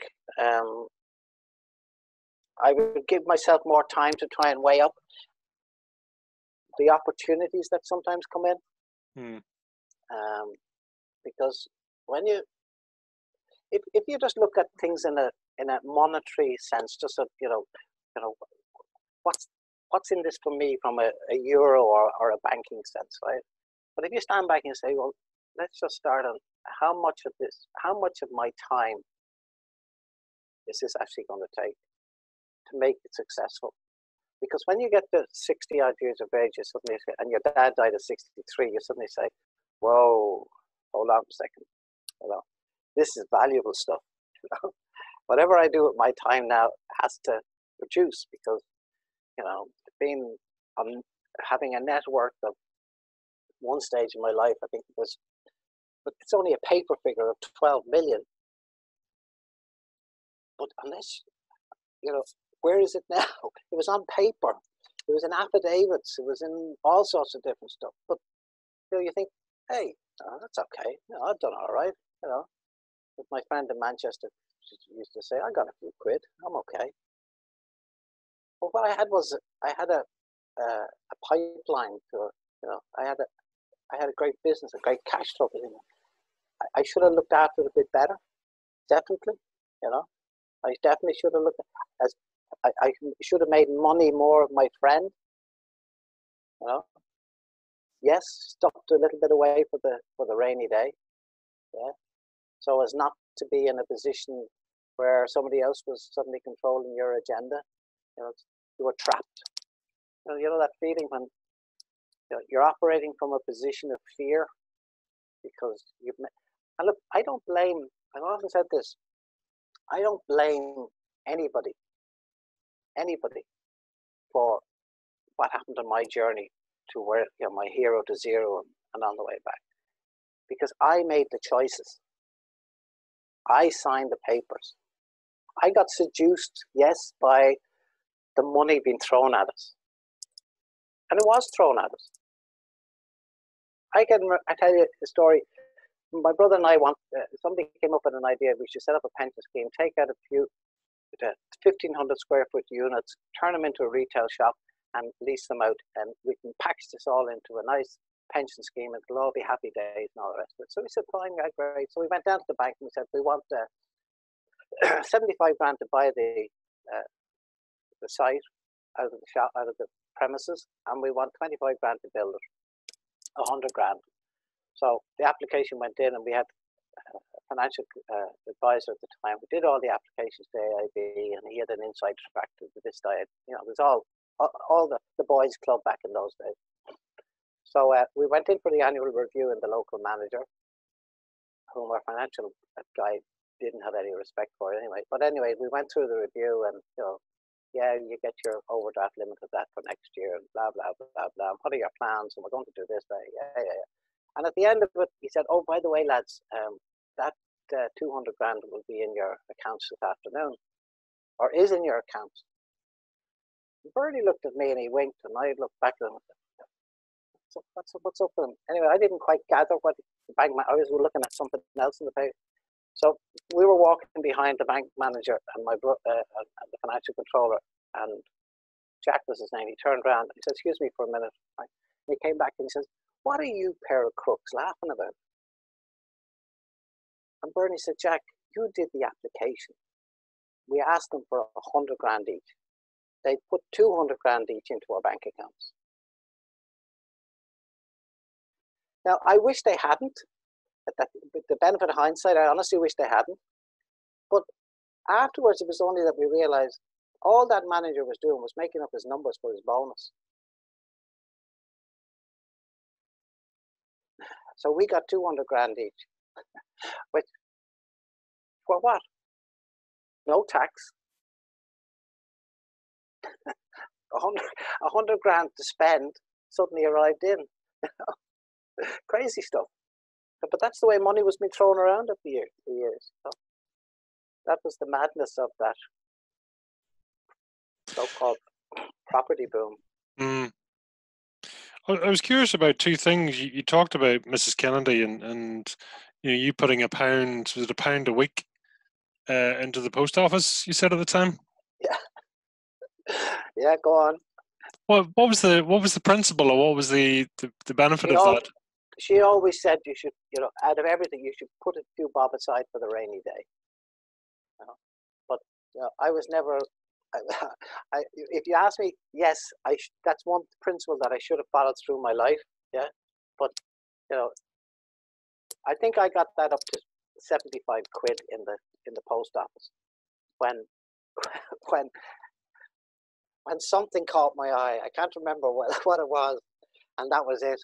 I would give myself more time to try and weigh up the opportunities that sometimes come in. Because when if you just look at things in a monetary sense, just what's in this for me from a euro or a banking sense, right? But if you stand back and say, well, let's just start on how much of my time is this actually going to take to make it successful? Because when you get to 60 odd years of age, and your dad died at 63, you suddenly say, whoa, hold on a second. This is valuable stuff. Whatever I do with my time now has to produce, because being having a net worth of one stage in my life, I think but it's only a paper figure of 12 million. But unless where is it now? It was on paper. It was in affidavits. It was in all sorts of different stuff. But you think, hey, that's okay. I've done all right. With my friend in Manchester, she used to say, I got a few quid. I'm okay. Well, what I had was I had a pipeline to, I had a great business, a great cash flow. I should have looked after it a bit better, definitely. You know, I definitely should have looked as I should have made money more of my friend. You know, yes, stopped a little bit away for the rainy day. Yeah, so as not to be in a position where somebody else was suddenly controlling your agenda. You know, you were trapped. You know that feeling when you're operating from a position of fear because you've. And look, I don't blame. I've often said this. I don't blame anybody, anybody, for what happened on my journey to where my hero to zero and on the way back, because I made the choices. I signed the papers. I got seduced, yes, by the money being thrown at us, and it was thrown at us. I tell you a story. My brother and I somebody came up with an idea. We should set up a pension scheme, take out a few 1,500 square foot units, turn them into a retail shop, and lease them out. And we can package this all into a nice pension scheme, and it'll all be happy days and all the rest of it. So we said, fine, yeah, great. So we went down to the bank and we said, we want 75 grand to buy the site out of the shop, out of the premises, and we want 25 grand to build it, 100 grand. So the application went in, and we had a financial advisor at the time. We did all the applications to AIB, and he had an inside track to this diet. It was all the boys' club back in those days. So we went in for the annual review, and the local manager, whom our financial guy didn't have any respect for anyway. But anyway, we went through the review, and yeah, you get your overdraft limit of that for next year, and blah blah blah blah. What are your plans? And we're going to do this. Yeah. And at the end of it, he said, "Oh, by the way, lads, that 200 grand will be in your accounts this afternoon, or is in your accounts." Bernie looked at me and he winked, and I looked back at him. What's up with him? Anyway, I didn't quite gather what the bank. I was looking at something else in the paper. So we were walking behind the bank manager and my and the financial controller, and Jack was his name. He turned around. He said, "Excuse me for a minute." And he came back and he says, "What are you pair of crooks laughing about?" And Bernie said, "Jack, you did the application. We asked them for 100 grand each. They put 200 grand each into our bank accounts. Now, I wish they hadn't. With the benefit of hindsight, I honestly wish they hadn't. But afterwards, it was only that we realized all that manager was doing was making up his numbers for his bonus. So we got 200 grand each. Which, for what? No tax. 100 grand to spend suddenly arrived in. Crazy stuff. But that's the way money was being thrown around at the years. So that was the madness of that so-called property boom. Mm. I was curious about two things. You talked about Mrs. Kennedy and you putting was it £1 a week into the post office, you said at the time? Yeah. Yeah, go on. What was the principle, or what was the benefit of that? She always said you should, out of everything, you should put a few bob aside for the rainy day. But I was never. If you ask me, yes, that's one principle that I should have followed through my life. Yeah, but I think I got that up to 75 quid in the post office when when something caught my eye. I can't remember what it was, and that was it.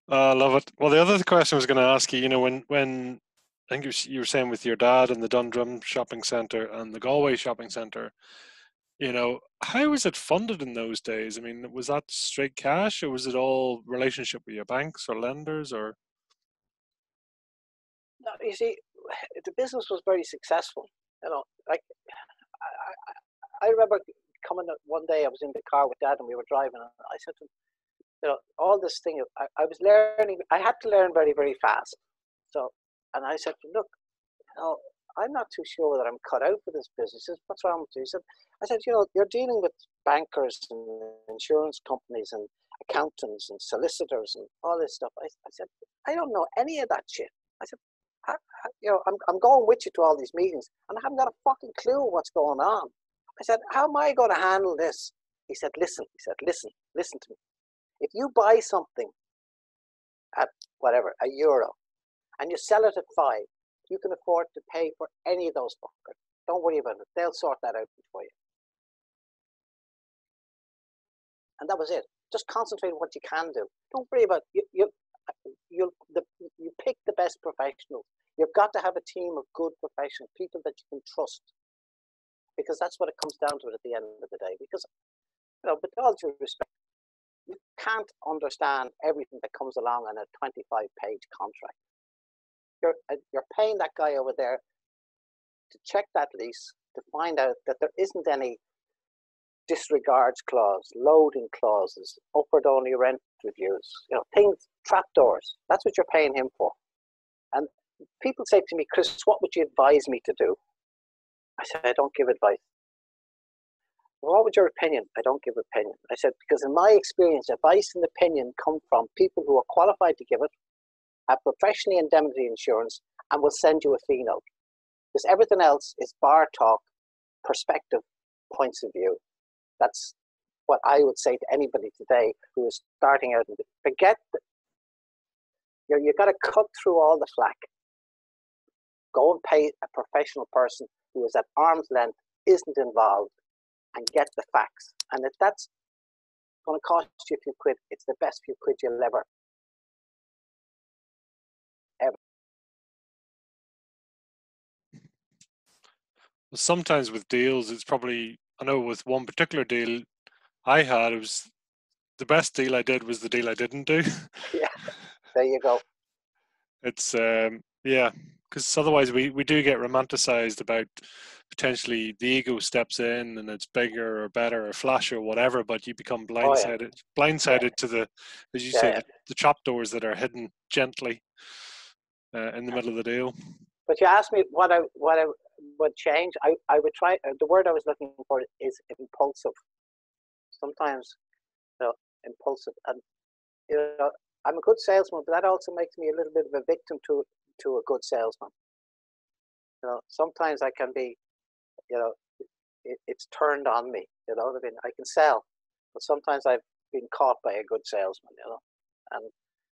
I love it. Well, the other question I was going to ask you, when I think you were saying with your dad in the Dundrum shopping centre and the Galway shopping centre, how was it funded in those days? I mean, was that straight cash, or was it all relationship with your banks or lenders, or? No, you see, the business was very successful. Like I remember coming one day. I was in the car with Dad, and we were driving. And I said to him, all this thing. I was learning. I had to learn very, very fast. So, and I said, look, I'm not too sure that I'm cut out for this business. He says, what's wrong with you? He said, I said, you know, you're dealing with bankers and insurance companies and accountants and solicitors and all this stuff. I said, I don't know any of that shit. I said, you know, I'm going with you to all these meetings and I haven't got a fucking clue what's going on. I said, how am I going to handle this? He said, listen. He said, listen to me. If you buy something at whatever, €1, and you sell it at 5, you can afford to pay for any of those fuckers. Don't worry about it. They'll sort that out for you. And that was it. Just concentrate on what you can do. Don't worry about you pick the best professionals. You've got to have a team of good professionals, people that you can trust, because that's what it comes down to at the end of the day. Because, you know, with all due respect, you can't understand everything that comes along in a 25-page contract. You're paying that guy over there to check that lease, to find out that there isn't any disregards clause, loading clauses, upward only rent reviews, you know, things, trapdoors. That's what you're paying him for. And people say to me, Chris, what would you advise me to do? I said, I don't give advice. Well, what would your opinion? I don't give opinion. I said, because in my experience, advice and opinion come from people who are qualified to give it, have professionally indemnity insurance, and will send you a fee note. Because everything else is bar talk, perspective, points of view. That's what I would say to anybody today who is starting out. Forget that you've got to cut through all the flack. Go and pay a professional person who is at arm's length, isn't involved, and get the facts. And if that's going to cost you a few quid, it's the best few quid you'll ever. Sometimes with deals, it's probably, I know with one particular deal I had, it was the best deal I did was the deal I didn't do. Yeah, there you go. It's yeah, because otherwise we do get romanticized about potentially the ego steps in and it's bigger or better or flasher or whatever, but you become blindsided to the, as you say, the trapdoors that are hidden gently in the middle of the deal. But you asked me what I would change. I would try. The word I was looking for is impulsive. Sometimes, you know, impulsive, and you know, I'm a good salesman, but that also makes me a little bit of a victim to a good salesman. You know, sometimes I can be, you know, it's turned on me. You know, I mean, I can sell, but sometimes I've been caught by a good salesman. You know, and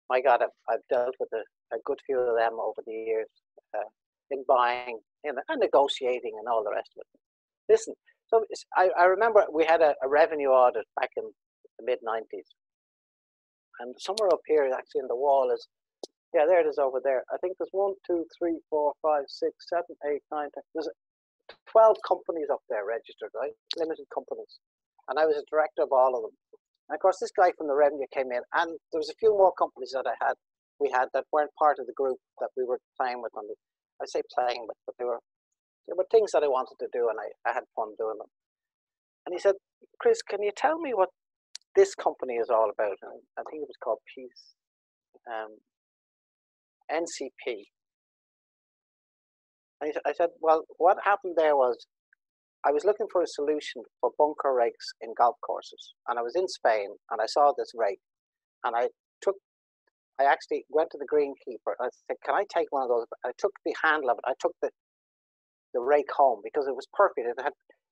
my God, I've dealt with a good few of them over the years in buying, you know, and negotiating and all the rest of it. Listen, so I remember we had a revenue audit back in the mid-90s. And somewhere up here, actually, in the wall is, yeah, there it is over there. I think there's 1, 2, 3, 4, 5, 6, 7, 8, 9, 10. There's 12 companies up there registered, right? Limited companies. And I was a director of all of them. And of course, this guy from the revenue came in, and there was a few more companies that we had that weren't part of the group that we were playing with. I say playing with, but they were things that I wanted to do, and I had fun doing them. And he said, Chris, can you tell me what this company is all about? And I think it was called Peace, NCP. And I said, well, what happened there was I was looking for a solution for bunker rakes in golf courses. And I was in Spain, and I saw this rake. And I actually went to the greenkeeper, and I said, can I take one of those? I took the handle of it. I took the rake home because it was perfect. It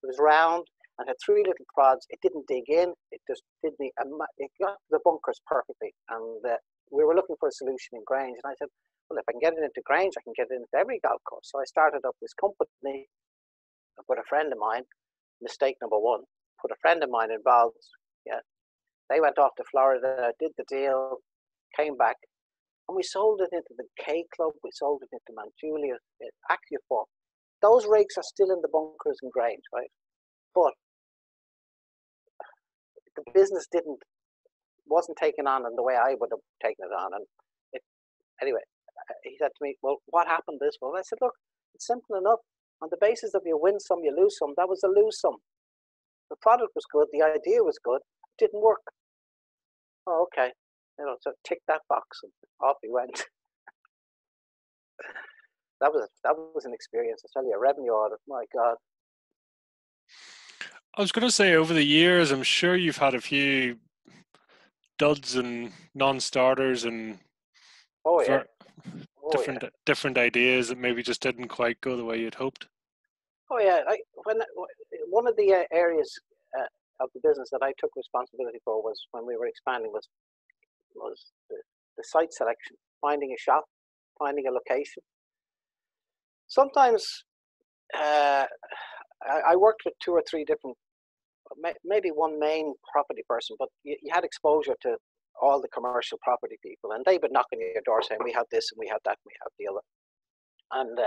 was round and had 3 little prods. It didn't dig in. It just didn't. It got the bunkers perfectly. And we were looking for a solution in Grange. And I said, well, if I can get it into Grange, I can get it into every golf course. So I started up this company with a friend of mine. Mistake number 1. Put a friend of mine involved. Yeah, they went off to Florida, did the deal, came back, and we sold it into the K Club. We sold it into Mount Juliet, Acufor. Those rakes are still in the bunkers in Grange, right? But the business wasn't taken on in the way I would have taken it on. And anyway, he said to me, well, what happened this? Well, I said, look, it's simple enough. On the basis of you win some, you lose some. That was a lose some. The product was good. The idea was good. It didn't work. Oh, okay. You know, so tick that box, and off he went. that was an experience. I tell you, a revenue audit. My God. I was going to say, over the years, I'm sure you've had a few duds and non-starters and Oh yeah. ver- Oh yeah. different ideas that maybe just didn't quite go the way you'd hoped. Oh yeah. When one of the areas of the business that I took responsibility for was when we were expanding was the site selection, finding a shop, finding a location. Sometimes I worked with two or three different, maybe one main property person, but you had exposure to all the commercial property people, and they would knock on your door saying, "We have this, and we have that, and we have the other." And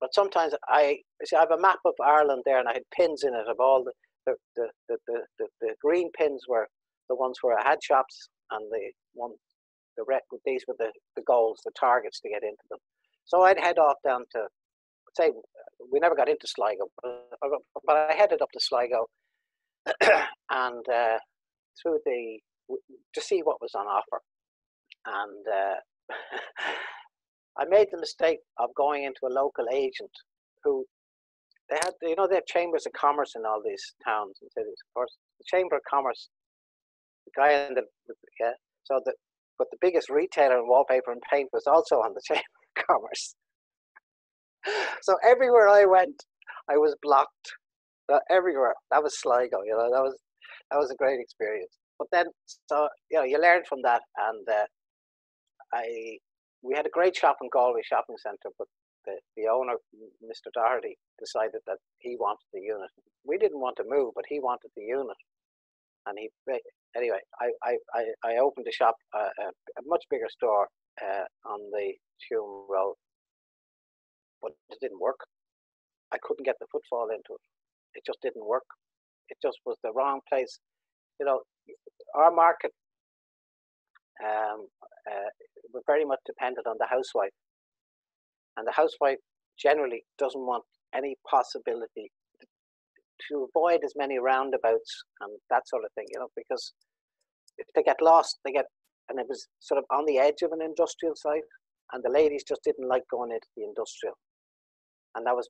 but sometimes I see I have a map of Ireland there, and I had pins in it of all the green pins were the ones where I had shops, and the red, these were the goals, the targets to get into them. So I'd head off down to, say, we never got into Sligo, but I headed up to Sligo and through to see what was on offer. And I made the mistake of going into a local agent who they had, they have chambers of commerce in all these towns and cities. Of course, the chamber of commerce, the guy in the yeah, but the biggest retailer in wallpaper and paint was also on the chamber of commerce. So everywhere I went, I was blocked. Everywhere. That was Sligo. That was a great experience. But then, so you learn from that, and we had a great shop in Galway Shopping Centre, but the owner, Mr. Doherty, decided that he wanted the unit. We didn't want to move, but he wanted the unit, and anyway, I opened a shop, a much bigger store on the Tuam Road, but it didn't work. I couldn't get the footfall into it. It just didn't work. It just was the wrong place. Our market, we're very much dependent on the housewife, and the housewife generally doesn't want any possibility to avoid as many roundabouts and that sort of thing, because if they get lost, and it was sort of on the edge of an industrial site, and the ladies just didn't like going into the industrial, and that was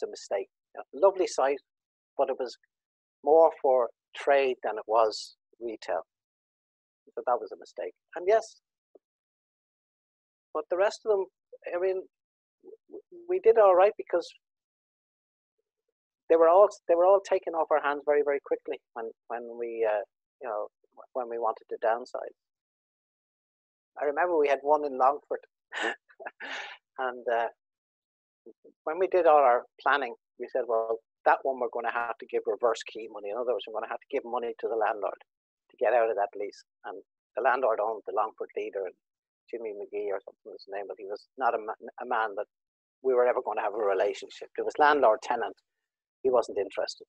a mistake. Lovely site, but it was more for trade than it was retail. So that was a mistake. And yes, but the rest of them, I mean, we did all right because they were all taken off our hands very, very quickly when we when we wanted to downsize. I remember we had one in Longford, and when we did all our planning, we said, well, that one we're going to have to give reverse key money. In other words, we're going to have to give money to the landlord to get out of that lease. And the landlord owned the Longford Leader, and Jimmy McGee or something was his name, but he was not a man that we were ever going to have a relationship. It was landlord-tenant. He wasn't interested.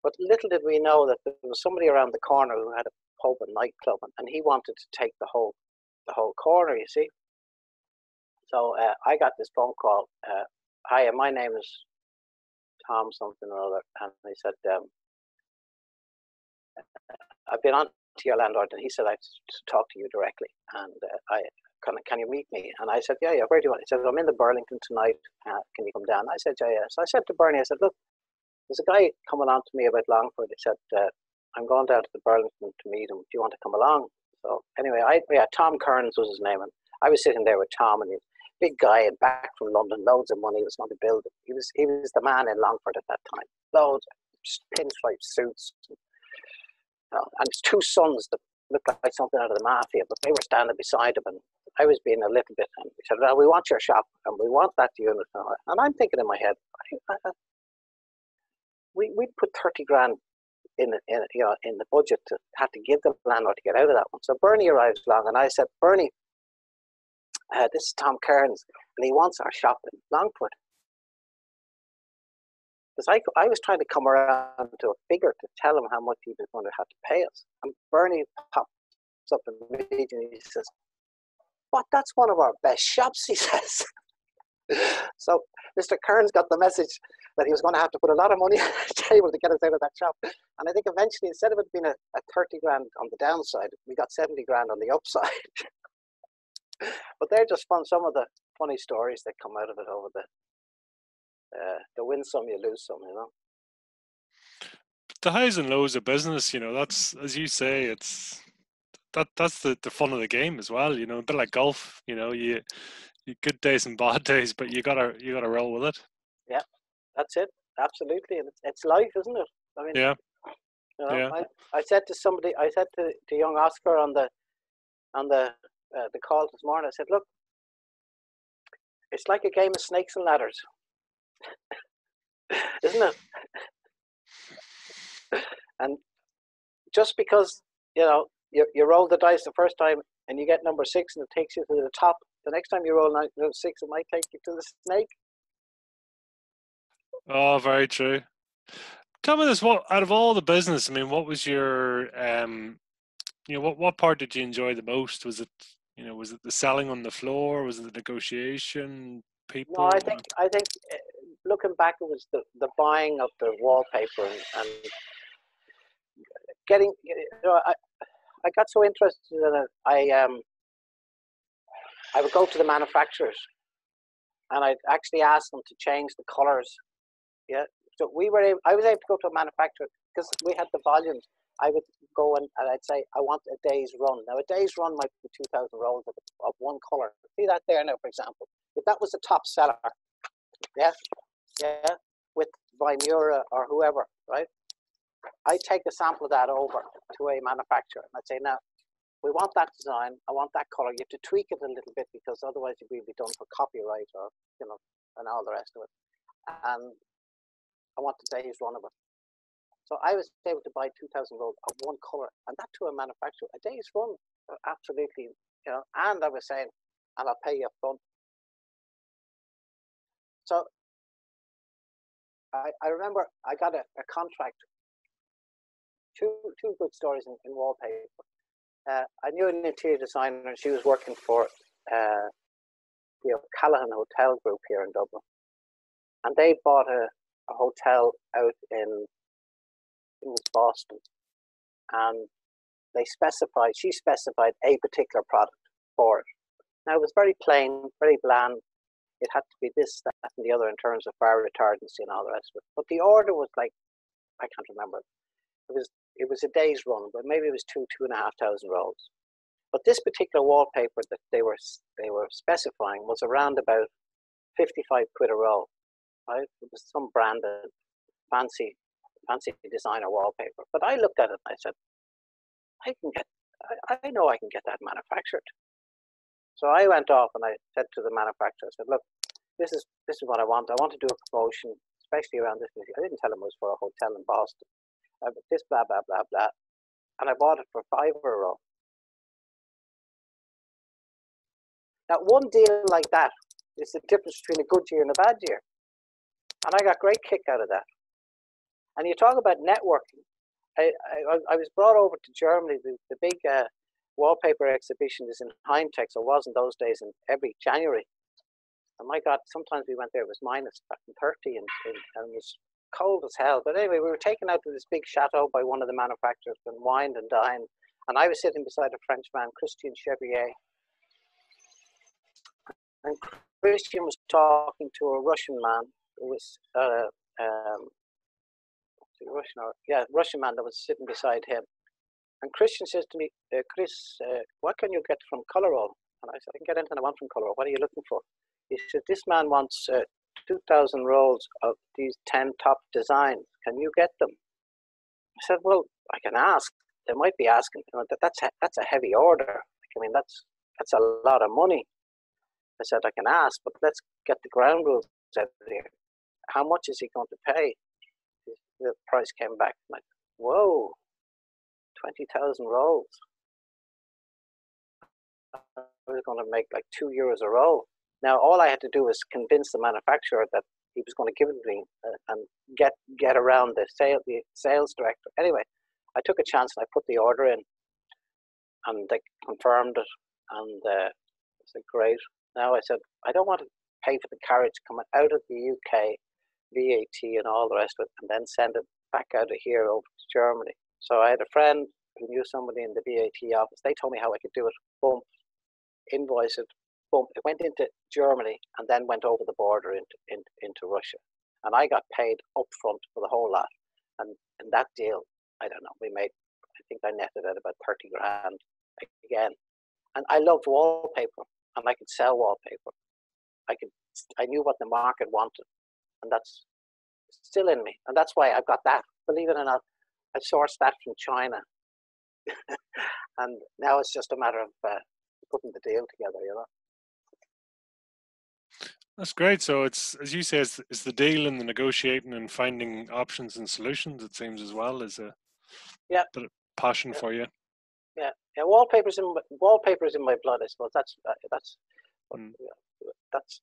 But little did we know that there was somebody around the corner who had a pub and nightclub, and he wanted to take the whole corner, you see. So I got this phone call. Hi, my name is Tom something or other, and he said, I've been on to your landlord, and he said I'd talk to you directly, and can you meet me? And I said, yeah, where do you want? He said, I'm in the Burlington tonight, can you come down? I said, yeah. So I said to Bernie, I said, look, there's a guy coming on to me about Longford. He said, I'm going down to the Burlington to meet him. Do you want to come along? So anyway, Tom Kearns was his name, and I was sitting there with Tom, and he's a big guy and back from London, loads of money. He was going to build it. He was the man in Longford at that time. Loads of pinstripe suits. And his two sons that looked like something out of the mafia, but they were standing beside him, and I was being a little bit, and he said, well, we want your shop, and we want that unit. And I'm thinking in my head, we put 30 grand in the budget to have to give the landlord to get out of that one. So Bernie arrives along, and I said, Bernie, this is Tom Kearns, and he wants our shop in Longford. Because I was trying to come around to a figure to tell him how much he was going to have to pay us. And Bernie pops up immediately and he says, what, that's one of our best shops, he says. So Mr. Kearns got the message that he was going to have to put a lot of money on the table to get us out of that shop. And I think eventually, instead of it being a 30 grand on the downside, we got 70 grand on the upside. But they're just some of the funny stories that come out of it over the win some, you lose some, The highs and lows of business, that's, as you say, that's the fun of the game as well. A bit like golf. You good days and bad days, but you gotta roll with it. Yeah, that's it. Absolutely, and it's life, isn't it? I mean, Yeah, yeah. I said to somebody, I said to young Oscar on the call this morning, I said, look, it's like a game of snakes and ladders, isn't it? And just because you roll the dice the first time and you get number 6 and it takes you to the top, the next time you roll number 6, it might take you to the snake. Oh, very true. Tell me this: what out of all the business? I mean, what was your what part did you enjoy the most? Was it the selling on the floor? Was it the negotiation? No, People? I think looking back, it was the buying of the wallpaper and getting. I got so interested in it. I would go to the manufacturers and I'd actually ask them to change the colors. Yeah, so I was able to go to a manufacturer because we had the volumes. I would go and I'd say I want a day's run. Now a day's run might be 2,000 rolls of one color. See that there now, for example. If that was the top seller, yeah, with Wojnar or whoever, right? I'd take a sample of that over to a manufacturer and I'd say, now we want that design. I want that color. You have to tweak it a little bit because otherwise it will be done for copyright or and all the rest of it. And I want the day's run of it. So I was able to buy 2,000 rolls of one color, and that to a manufacturer, a day's run, absolutely, And I was saying, and I'll pay you up front. So I remember I got a contract. Two good stories in wallpaper. I knew an interior designer, and she was working for the O'Callaghan Hotel Group here in Dublin, and they bought a hotel out in Boston, and she specified a particular product for it. Now it was very plain, very bland. It had to be this, that, and the other in terms of fire retardancy and all the rest of it. But the order was like, I can't remember. It was a day's run, but maybe it was 2,500 rolls. But this particular wallpaper that they were specifying was around about 55 quid a roll. Right? It was some branded fancy designer wallpaper. But I looked at it and I said, I know I can get that manufactured. So I went off and I said to the manufacturer, I said, look, this is what I want. I want to do a promotion, especially around this. I didn't tell him it was for a hotel in Boston. This blah, blah, blah, blah. And I bought it for €5 a roll. Now, one deal like that is the difference between a good year and a bad year. And I got great kick out of that. And you talk about networking. I was brought over to Germany. The big wallpaper exhibition is in Heintex, or was in those days, in every January. And my God, sometimes we went there, it was minus 30 and it was cold as hell. But anyway, we were taken out to this big chateau by one of the manufacturers and wined and dined. And I was sitting beside a Frenchman, Christian Chevrier. And Christian was talking to a Russian man who was Russian man that was sitting beside him. And Christian says to me, Chris, what can you get from Colorado? And I said, I can get anything I want from Colorado. What are you looking for? He said, this man wants 2,000 rolls of these 10 top designs. Can you get them? I said, well, I can ask. They might be asking. That's a heavy order. I mean, that's a lot of money. I said, I can ask, but let's get the ground rules out here. How much is he going to pay? The price came back like, whoa, 20,000 rolls. I was going to make like €2 a roll. Now, all I had to do was convince the manufacturer that he was going to give it to me and get around the sales director. Anyway, I took a chance and I put the order in, and they confirmed it. And I said, great. Now I said, I don't want to pay for the carriage coming out of the UK, VAT and all the rest of it, and then send it back out of here over to Germany. So I had a friend who knew somebody in the VAT office. They told me how I could do it. Boom, invoice it, boom, it went into Germany and then went over the border into Russia. And I got paid up front for the whole lot. And in that deal, I don't know, I think I netted at about 30 grand again. And I loved wallpaper, and I could sell wallpaper. I knew what the market wanted, and that's still in me. And that's why I've got that. Believe it or not, I sourced that from China. And now it's just a matter of putting the deal together, you know. That's great. So it's, as you say, it's the deal and the negotiating and finding options and solutions. It seems as well as a Yeah, bit of passion yeah, for you. yeah. Wallpaper's in my blood. I suppose that's Mm. that's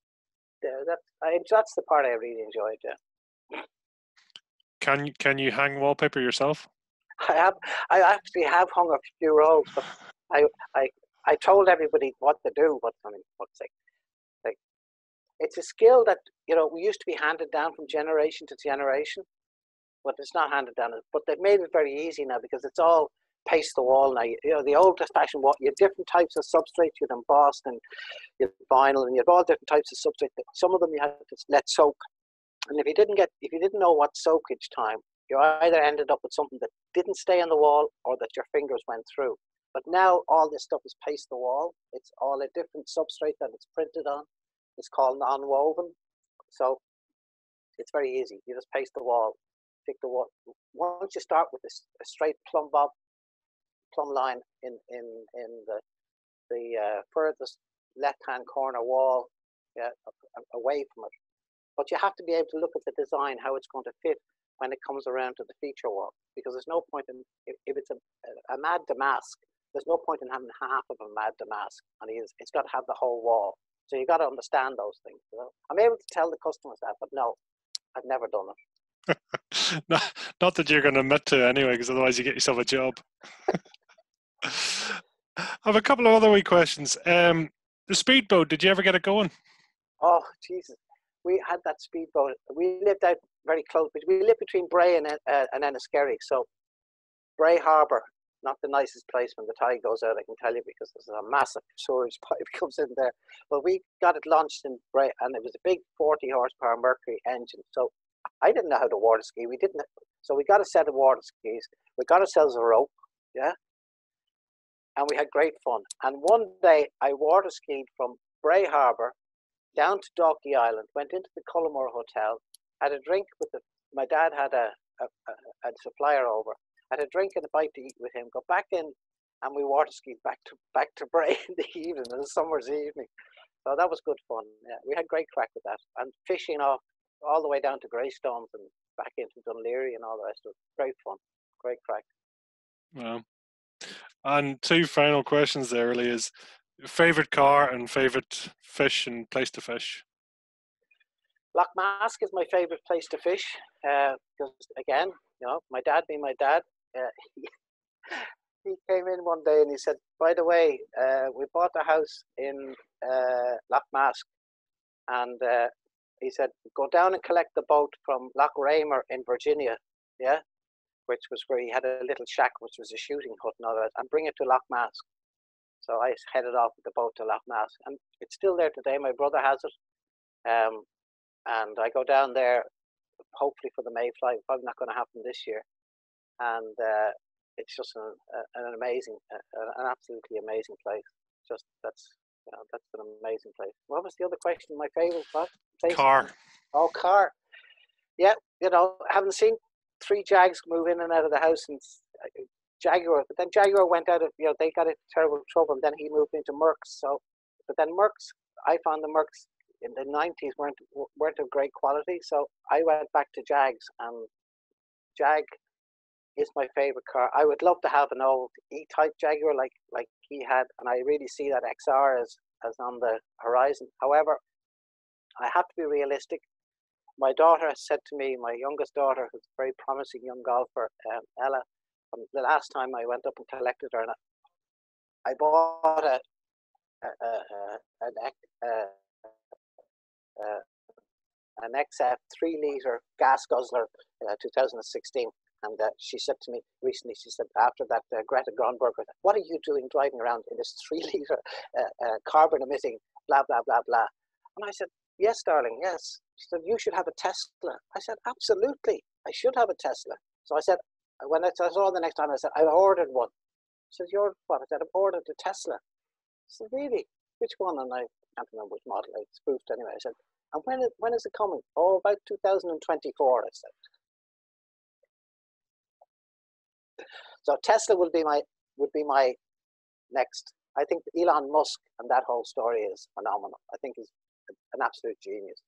that's the part I really enjoyed. Yeah. Can you hang wallpaper yourself? I have. I actually have hung a few rolls, but I I I told everybody what to do. But I mean, what's like it's a skill that we used to be handed down from generation to generation, but it's not handed down. But they've made it very easy now because it's all paste the wall now. The old-fashioned wall. You have different types of substrate. You have embossed and you have vinyl, and you have all different types of substrate. Some of them you had to let soak, and if you didn't know what soak each time, you either ended up with something that didn't stay on the wall or that your fingers went through. But now all this stuff is paste the wall. It's all a different substrate that it's printed on. It's called non-woven. So it's very easy. You just paste the wall, pick the wall. Once you start with a straight plumb line in the furthest left-hand corner wall, yeah, away from it. But you have to be able to look at the design, how it's going to fit when it comes around to the feature wall. Because there's no point in, if it's a mad damask, there's no point in having half of a mad damask. And it's got to have the whole wall. So you got to understand those things. I'm able to tell the customers that, but no, I've never done it. Not that you're going to admit to anyway, because otherwise you get yourself a job. I have a couple of other wee questions. The speedboat, did you ever get it going? Oh, Jesus. We had that speedboat. We lived out very close. We lived between Bray and Enniskerry. So Bray Harbour, not the nicest place when the tide goes out, I can tell you, because there's a massive sewage pipe comes in there. But we got it launched in Bray, and it was a big 40 horsepower Mercury engine. So I didn't know how to water ski. We didn't. So we got a set of water skis. We got ourselves a rope, yeah, and we had great fun. And one day I water skied from Bray Harbour down to Dalkey Island, went into the Cullimore Hotel, had a drink with my dad had a supplier over, had a drink and a bite to eat with him, got back in, and we water skied back to Bray in the evening, in a summer's evening. So that was good fun. Yeah, we had great crack with that, and fishing off all the way down to Greystones and back into Dunleary and all the rest of it. Great fun, great crack. Wow. And two final questions there really is favorite car and favorite fish and place to fish. Loch Mask is my favorite place to fish because, again, my dad being my dad, he came in one day and he said, by the way, we bought a house in Loch Mask, and he said, go down and collect the boat from Loch Raymer in Virginia, yeah, which was where he had a little shack, which was a shooting hut and all that, and bring it to Loch Mask. So I headed off with the boat to Loch Mask, and it's still there today. My brother has it, and I go down there, hopefully for the Mayfly. Probably not going to happen this year, and it's just an amazing, an absolutely amazing place. Just that's an amazing place. What was the other question? My favorite place? Car. Oh, car. Yeah, haven't seen 3 Jags move in and out of the house since Jaguar, but then Jaguar went out of, they got into terrible trouble, and then he moved into Mercs. So, but then Mercs, I found the Mercs in the 90s weren't of great quality, so I went back to Jags, and Jag is my favorite car. I would love to have an old E-type Jaguar like he had, and I really see that XR as on the horizon. However, I have to be realistic. My daughter said to me, my youngest daughter, who's a very promising young golfer, Ella, the last time I went up and collected her, and I bought an XF 3-liter gas guzzler, 2016. And she said to me recently, she said, after that Greta Grunberg, what are you doing driving around in this 3-liter carbon emitting blah, blah, blah, blah. And I said, yes, darling, yes. She said, you should have a Tesla. I said, absolutely, I should have a Tesla. So I said, when I saw her the next time, I said, I ordered one. She said, you ordered what? I said, I've ordered a Tesla. I said, really? Which one? And I can't remember which model. I spoofed anyway. I said, and when is it coming? Oh, about 2024, I said. So Tesla would be my next. I think Elon Musk and that whole story is phenomenal. I think he's an absolute genius.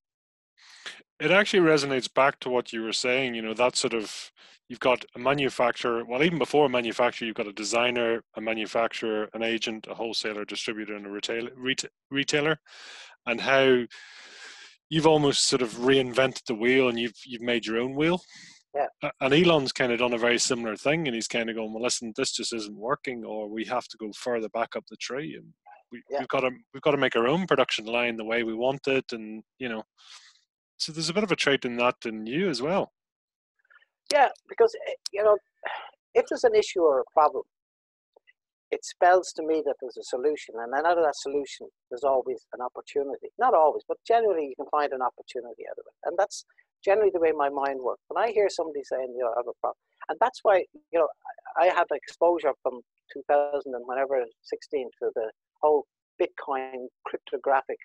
It actually resonates back to what you were saying, that sort of, you've got a manufacturer, well, even before a manufacturer, you've got a designer, a manufacturer, an agent, a wholesaler, distributor, and a retailer, and how you've almost sort of reinvented the wheel and you've made your own wheel. Yeah. And Elon's kind of done a very similar thing, and he's kind of going, well, listen, this just isn't working, or we have to go further back up the tree, and we've got to make our own production line the way we want it, and so there's a bit of a trait in that in you as well. Yeah, because if there's an issue or a problem, it spells to me that there's a solution, and then out of that solution, there's always an opportunity. Not always, but generally, you can find an opportunity out of it, and that's generally the way my mind works. When I hear somebody saying, I have a problem, and that's why I have exposure from 2000 and whenever 16 to the whole Bitcoin cryptographic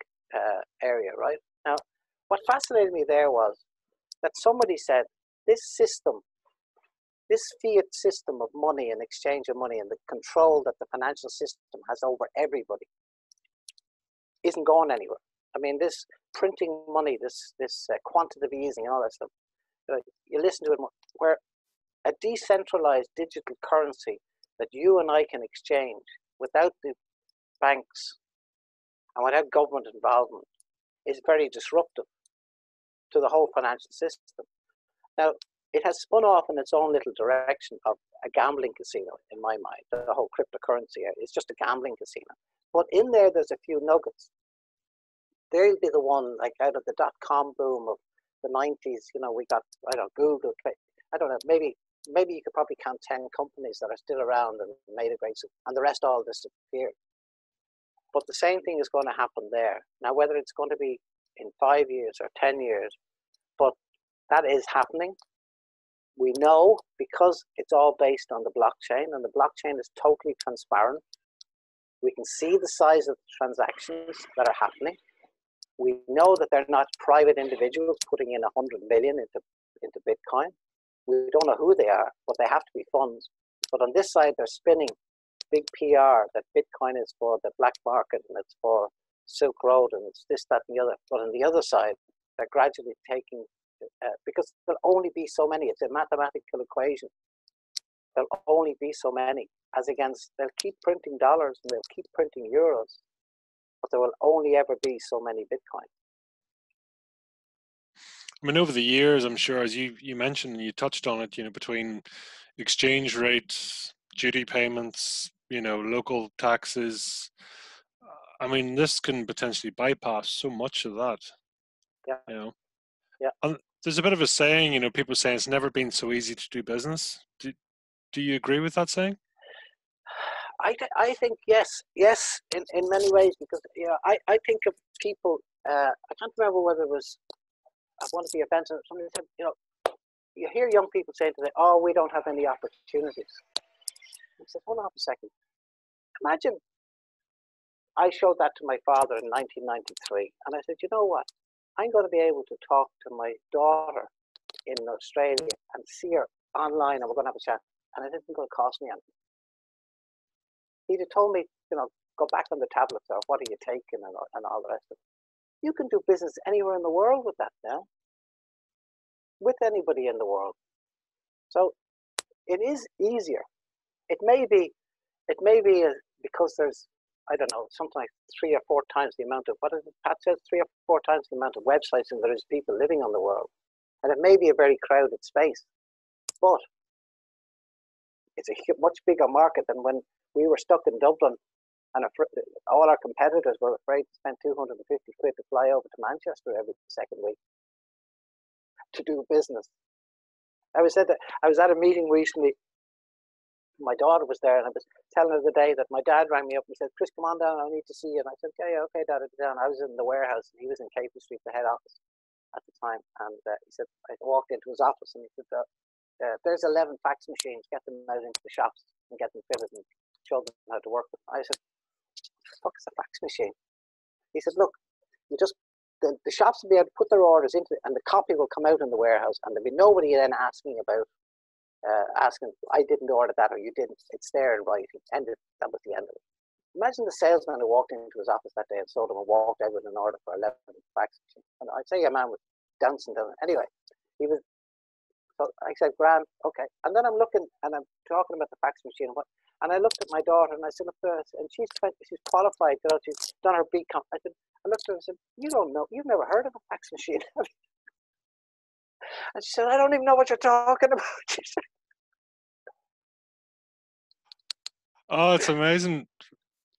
area. Right now, what fascinated me there was that somebody said this system, this fiat system of money and exchange of money and the control that the financial system has over everybody isn't going anywhere. I mean, this printing money, this quantitative easing and all that stuff, you listen to it, where a decentralized digital currency that you and I can exchange without the banks and without government involvement is very disruptive to the whole financial system. Now, it has spun off in its own little direction of a gambling casino, in my mind. The whole cryptocurrency is just a gambling casino. But in there's a few nuggets. There'll be the one, like out of the dot-com boom of the 90s, we got, Google, I don't know, maybe you could probably count 10 companies that are still around and made a great, and the rest all disappeared. But the same thing is going to happen there. Now, whether it's going to be in 5 years or 10 years, but that is happening. We know because it's all based on the blockchain, and the blockchain is totally transparent. We can see the size of the transactions that are happening. We know that they're not private individuals putting in 100 million into Bitcoin. We don't know who they are, but they have to be funds. But on this side, they're spinning big PR that Bitcoin is for the black market and it's for Silk Road and it's this, that, and the other. But on the other side, they're gradually taking, because there'll only be so many. It's a mathematical equation. There'll only be so many, as against they'll keep printing dollars and they'll keep printing euros, but there will only ever be so many Bitcoin. I mean, over the years, I'm sure, as you mentioned and you touched on it, between exchange rates, duty payments, local taxes, I mean, this can potentially bypass so much of that. Yeah. Yeah. And there's a bit of a saying, people saying it's never been so easy to do business. Do you agree with that saying? I think yes, in many ways, because I think of people. I can't remember whether it was at one of the events. Somebody said, you hear young people saying today, "Oh, we don't have any opportunities." I said, "Hold on a second. Imagine I showed that to my father in 1993, and I said, you know what? I'm going to be able to talk to my daughter in Australia and see her online, and we're going to have a chat, and it isn't going to cost me anything." He'd have told me, go back on the tablets, or what are you taking, and all the rest of it. You can do business anywhere in the world with that now, with anybody in the world. So it is easier. It may be because there's, I don't know, something like 3 or 4 times the amount of, what is it, Pat says, 3 or 4 times the amount of websites and there is people living on the world. And it may be a very crowded space, but it's a much bigger market than when we were stuck in Dublin and all our competitors were afraid to spend 250 quid to fly over to Manchester every second week to do business. I was at a meeting recently my daughter was there, and I was telling her the day that my dad rang me up and said, "Chris, come on down. I need to see you." And I said, "Okay, yeah, okay, Dad, I'll be down." I was in the warehouse, and he was in Capel Street, the head office at the time. And he said, I walked into his office, and he said, "There's 11 fax machines. Get them out into the shops and get them fitted and show them how to work with them." I said, "What the fuck is a fax machine?" He said, "Look, you just the shops will be able to put their orders into it, and the copy will come out in the warehouse, and there'll be nobody then asking about asking, I didn't order that or you didn't. It's there in writing." That was the end of it. Imagine the salesman who walked into his office that day and sold him and walked out with an order for 11 fax machines. And I'd say a man was dancing down. Anyway, he was. So I said, "Grand, okay." And then I'm looking and I'm talking about the fax machine. And I looked at my daughter and I said, "Look, and she's qualified. You know, she's done her BCom." I looked at her and said, "You don't know. You've never heard of a fax machine." And she said, "I don't even know what you're talking about." Oh, it's amazing.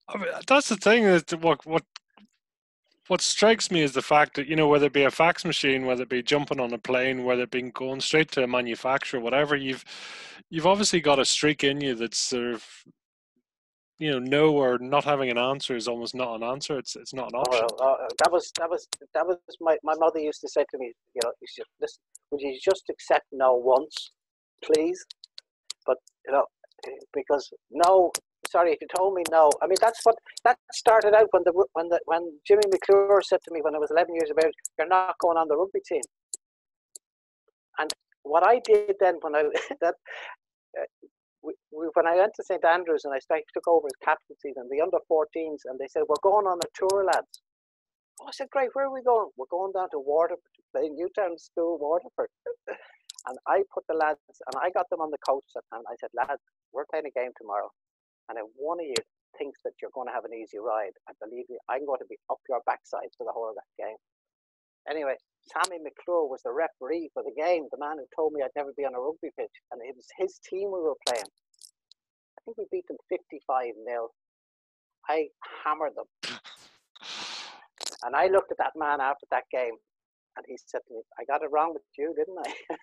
I mean, that's the thing, is what strikes me is the fact that, whether it be a fax machine, whether it be jumping on a plane, whether it be going straight to a manufacturer, whatever, you've obviously got a streak in you that's sort of, no, or not having an answer is almost not an answer. It's not an option. That was my mother used to say to me, you should listen, would you just accept no once, please? But because no, sorry, if you told me no, I mean that started out when Jimmy McClure said to me when I was 11 years of age, "You're not going on the rugby team." And what I did then when I that when I went to St Andrews and I took over as captaincy and the under-14s, and they said, "We're going on a tour, lads." Oh, I said, "Great, where are we going?" "We're going down to Waterford to play Newtown School, Waterford." And I put the lads, and I got them on the coach, and I said, "Lads, we're playing a game tomorrow. And if one of you thinks that you're going to have an easy ride, I believe you, I'm going to be up your backside for the whole of that game." Anyway, Sammy McClure was the referee for the game, the man who told me I'd never be on a rugby pitch. And it was his team we were playing. I think we beat them 55-0. I hammered them. And I looked at that man after that game, and he said to me, "I got it wrong with you, didn't I?"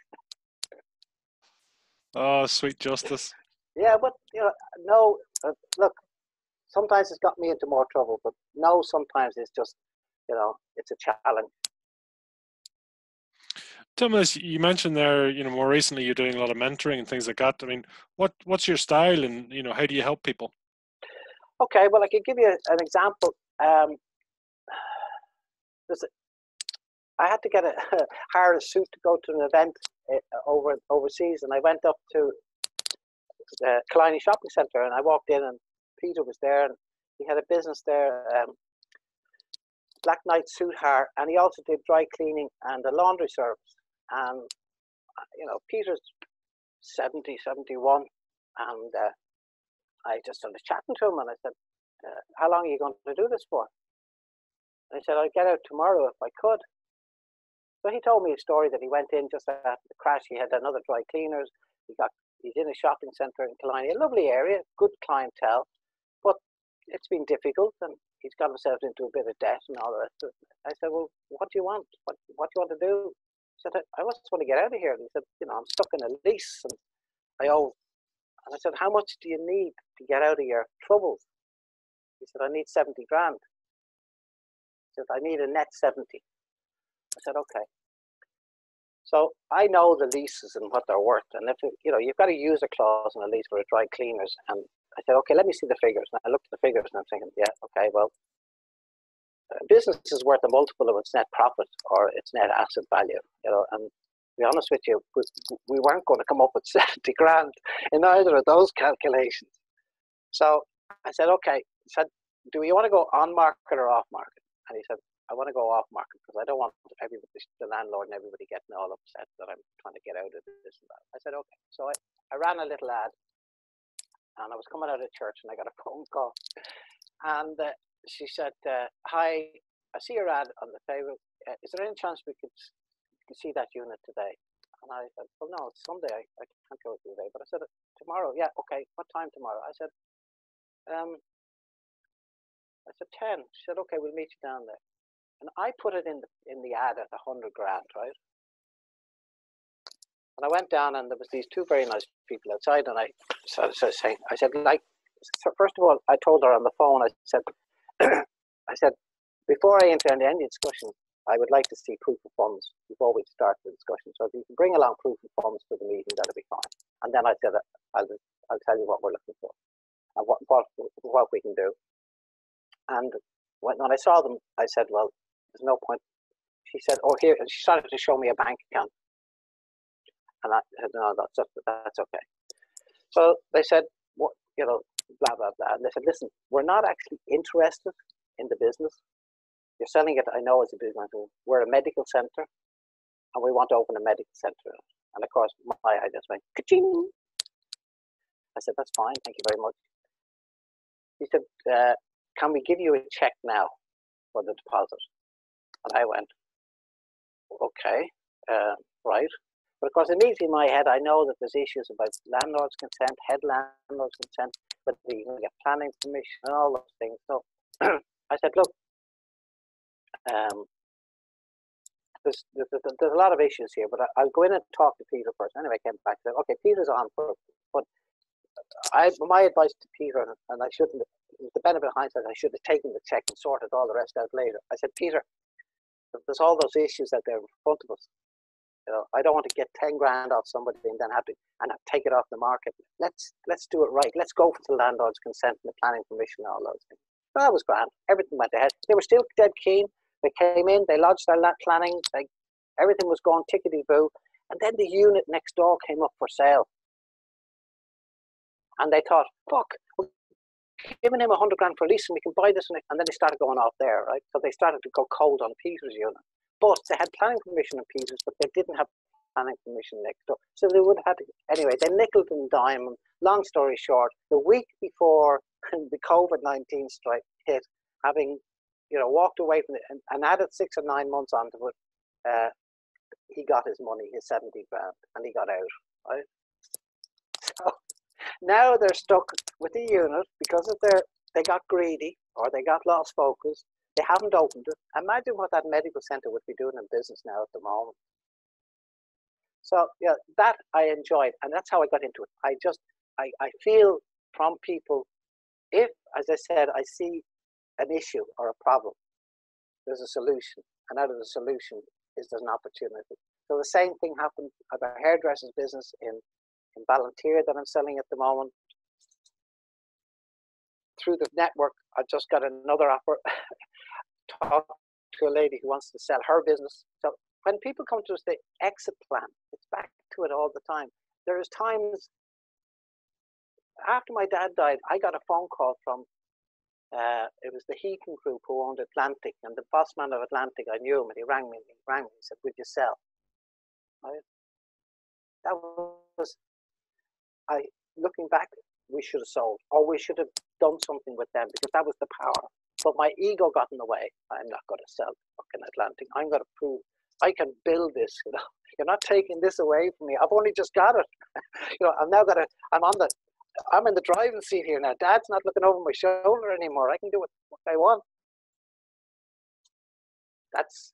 Oh, sweet justice. Yeah, but, no, look, sometimes it's got me into more trouble, but no, sometimes it's just, it's a challenge. Thomas, you mentioned there, more recently you're doing a lot of mentoring and things like that. I mean, what's your style, and how do you help people? Okay, well, I can give you an example. I had to get hire a suit to go to an event overseas, and I went up to the Killiney Shopping Centre, and I walked in, and Peter was there, and he had a business there, Black Knight Suit Hire, and he also did dry cleaning and a laundry service. And Peter's 70, 71, and I just started chatting to him, and I said, "How long are you going to do this for?" And he said, "I'd get out tomorrow if I could." So he told me a story that he went in just after the crash. He had another dry cleaners. He's in a shopping centre in Killiney, a lovely area, good clientele, but it's been difficult, and he's got himself into a bit of debt and all the rest of it. I said, "Well, what do you want? What do you want to do?" He said, "I just want to get out of here." And he said, "I'm stuck in a lease, and I owe." And I said, "How much do you need to get out of your troubles?" He said, "I need 70 grand. He said, "I need a net 70. I said, "Okay." So I know the leases and what they're worth, and if you've got a user clause in a lease for a dry cleaners, and I said, "Okay, let me see the figures." And I looked at the figures, and I'm thinking, "Yeah, okay, well, a business is worth a multiple of its net profit or its net asset value, and to be honest with you, we weren't going to come up with 70 grand in either of those calculations." So I said, "Okay." He said, "Do you want to go on market or off market?" And he said, "I want to go off market because I don't want everybody, the landlord and everybody getting all upset that I'm trying to get out of this and that." I said, "Okay." So I ran a little ad, and I was coming out of church, and I got a phone call, and she said, "Hi, I see your ad on the table. Is there any chance we could see that unit today?" And I said, "Well, no, it's Sunday. I can't go today." But I said, "Tomorrow." "Yeah, okay. What time tomorrow?" I said, 10. She said, "Okay, we'll meet you down there." And I put it in the ad at 100 grand, right? And I went down, and there was these two very nice people outside, and I saying, I said, like, so first of all, I told her on the phone, I said, I said, before I enter into any discussion, I would like to see proof of funds before we start the discussion. So if you can bring along proof of funds to the meeting, that'll be fine. And then I said, I'll tell you what we're looking for and what we can do. And when I saw them, I said, well, there's no point. She said, oh, here, and she started to show me a bank account. And I said, no, that's okay. So they said, what, you know, blah, blah, blah. And they said, listen, we're not actually interested in the business. You're selling it, I know, as a business. We're a medical center, and we want to open a medical center. And of course, my eye just went, ka-ching. I said, that's fine, thank you very much. He said, can we give you a check now for the deposit? And I went, okay, right. But of course, immediately in my head, I know that there's issues about landlord's consent, head landlord's consent, but you can get planning permission and all those things. So I said, look, there's a lot of issues here, but I'll go in and talk to Peter first. Anyway, I came back and said, okay, Peter's on, but my advice to Peter, and I shouldn't, with the benefit of hindsight, I should have taken the check and sorted all the rest out later. I said, Peter, there's all those issues out there in front of us. You know, I don't want to get 10 grand off somebody and then have to take it off the market. Let's do it right. Let's go for the landlord's consent and the planning permission and all those things. So that was grand. Everything went ahead. They were still dead keen. They came in, they lodged their planning, everything was going tickety-boo. And then the unit next door came up for sale. And they thought, fuck, we're giving him 100 grand for a lease and we can buy this. And then they started going off there, right? So they started to go cold on Peter's unit. But they had planning permission in Peter's, but they didn't have planning permission next door. So they would have had to, anyway, they nickel and dime. Long story short, the week before the COVID-19 strike hit, having, you know, walked away from it and added 6 or 9 months onto it, he got his money, his 70 grand, and he got out, right? So now they're stuck with the unit because of they got greedy or they got lost focus. They haven't opened it. Imagine what that medical center would be doing in business now at the moment. So yeah, that I enjoyed, and that's how I got into it. I feel from people, if, as I said, I see an issue or a problem, there's a solution, and out of the solution there's an opportunity. So the same thing happened at a hairdresser's business in Ballantyre that I'm selling at the moment. Through the network, I just got another offer. Talk to a lady who wants to sell her business. So when people come to us, the exit plan, it's back to it all the time. There's times after my dad died, I got a phone call from it was the Heaton Group who owned Atlantic, and the boss man of Atlantic, I knew him, and he rang me. He said, "Would you sell?" Right? That was, looking back, we should have sold, or we should have done something with them because that was the power. But my ego got in the way. I'm not going to sell fucking Atlantic. I'm going to prove I can build this. You know, you're not taking this away from me. I've only just got it. You know, I'm in the driving seat here now. Dad's not looking over my shoulder anymore. I can do what I want. That's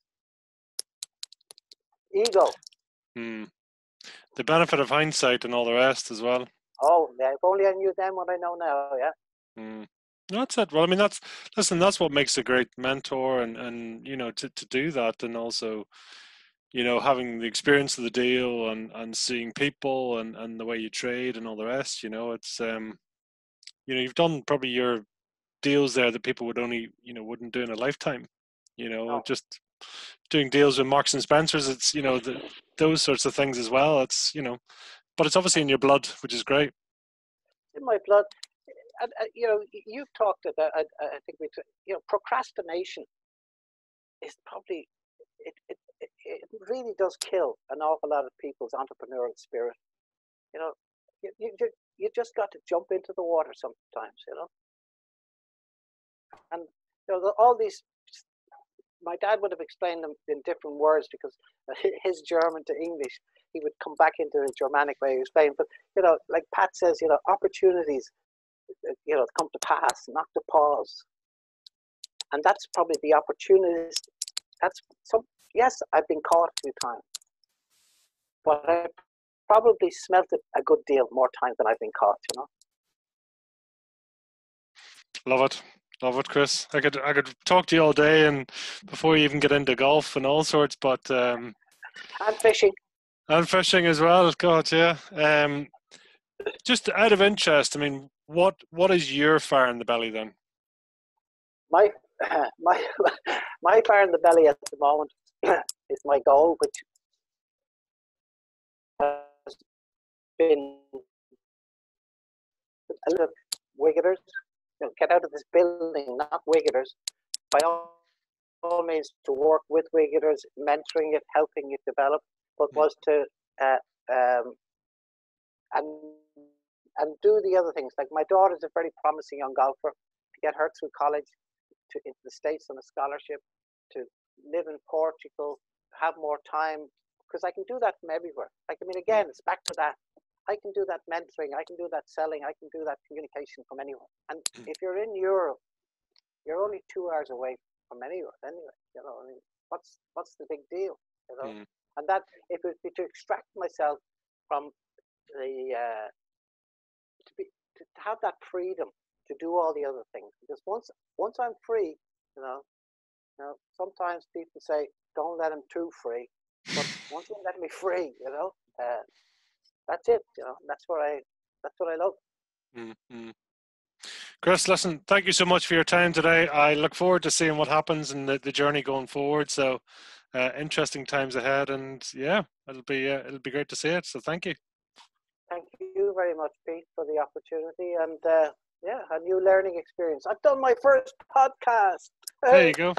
ego. The benefit of hindsight and all the rest as well. Oh, yeah, if only I knew then what I know now, yeah. That's it. Well, I mean, that's what makes a great mentor, and you know, to do that, and also, you know, having the experience of the deal and seeing people and the way you trade and all the rest. You know, it's you know, you've done probably your deals there that people would only, you know, wouldn't do in a lifetime. You know, No. just doing deals with Marks and Spencers. It's, you know, those sorts of things as well. It's, you know, but it's obviously in your blood, which is great. In my blood. You know, you've talked about, I think you know, procrastination is probably, it really does kill an awful lot of people's entrepreneurial spirit. You know, you just got to jump into the water sometimes, you know. And, you know, all these, my dad would have explained them in different words because his German to English, he would come back into the Germanic way of explaining. But, you know, like Pat says, you know, opportunities, you know, come to pass, not to pause. And that's probably the opportunities. That's some, yes, I've been caught a few times, but I probably smelt it a good deal more times than I've been caught, you know. Love it, Chris. I could talk to you all day, and before you even get into golf and all sorts, but And fishing. and fishing as well. God, yeah. Just out of interest, I mean, what is your fire in the belly then? My my my fire in the belly at the moment is my goal, which has been a little wicketers. You know, get out of this building, not wicketers. By all means, to work with wicketers, mentoring it, helping it develop, but was to uh, um, and and do the other things. Like my daughter's a very promising young golfer. To get her through college, to into the States on a scholarship, to live in Portugal, have more time, because I can do that from everywhere. Like, I mean, again, it's back to that. I can do that mentoring, I can do that selling, I can do that communication from anywhere. And if you're in Europe, you're only 2 hours away from anywhere anyway. You know, I mean, what's the big deal? You know, and that if it be to extract myself from the to have that freedom to do all the other things, because once I'm free, you know, sometimes people say don't let them too free, but once you let me free, you know, that's it. You know, that's what I love. Mm-hmm. Chris, listen, thank you so much for your time today. I look forward to seeing what happens in the journey going forward. So, interesting times ahead, and yeah, it'll be great to see it. So, thank you. Thank you very much, Pete, for the opportunity, and yeah, a new learning experience. I've done my first podcast. There you go.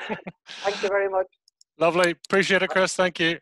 Thank you very much. Lovely. Appreciate it, Chris. Thank you.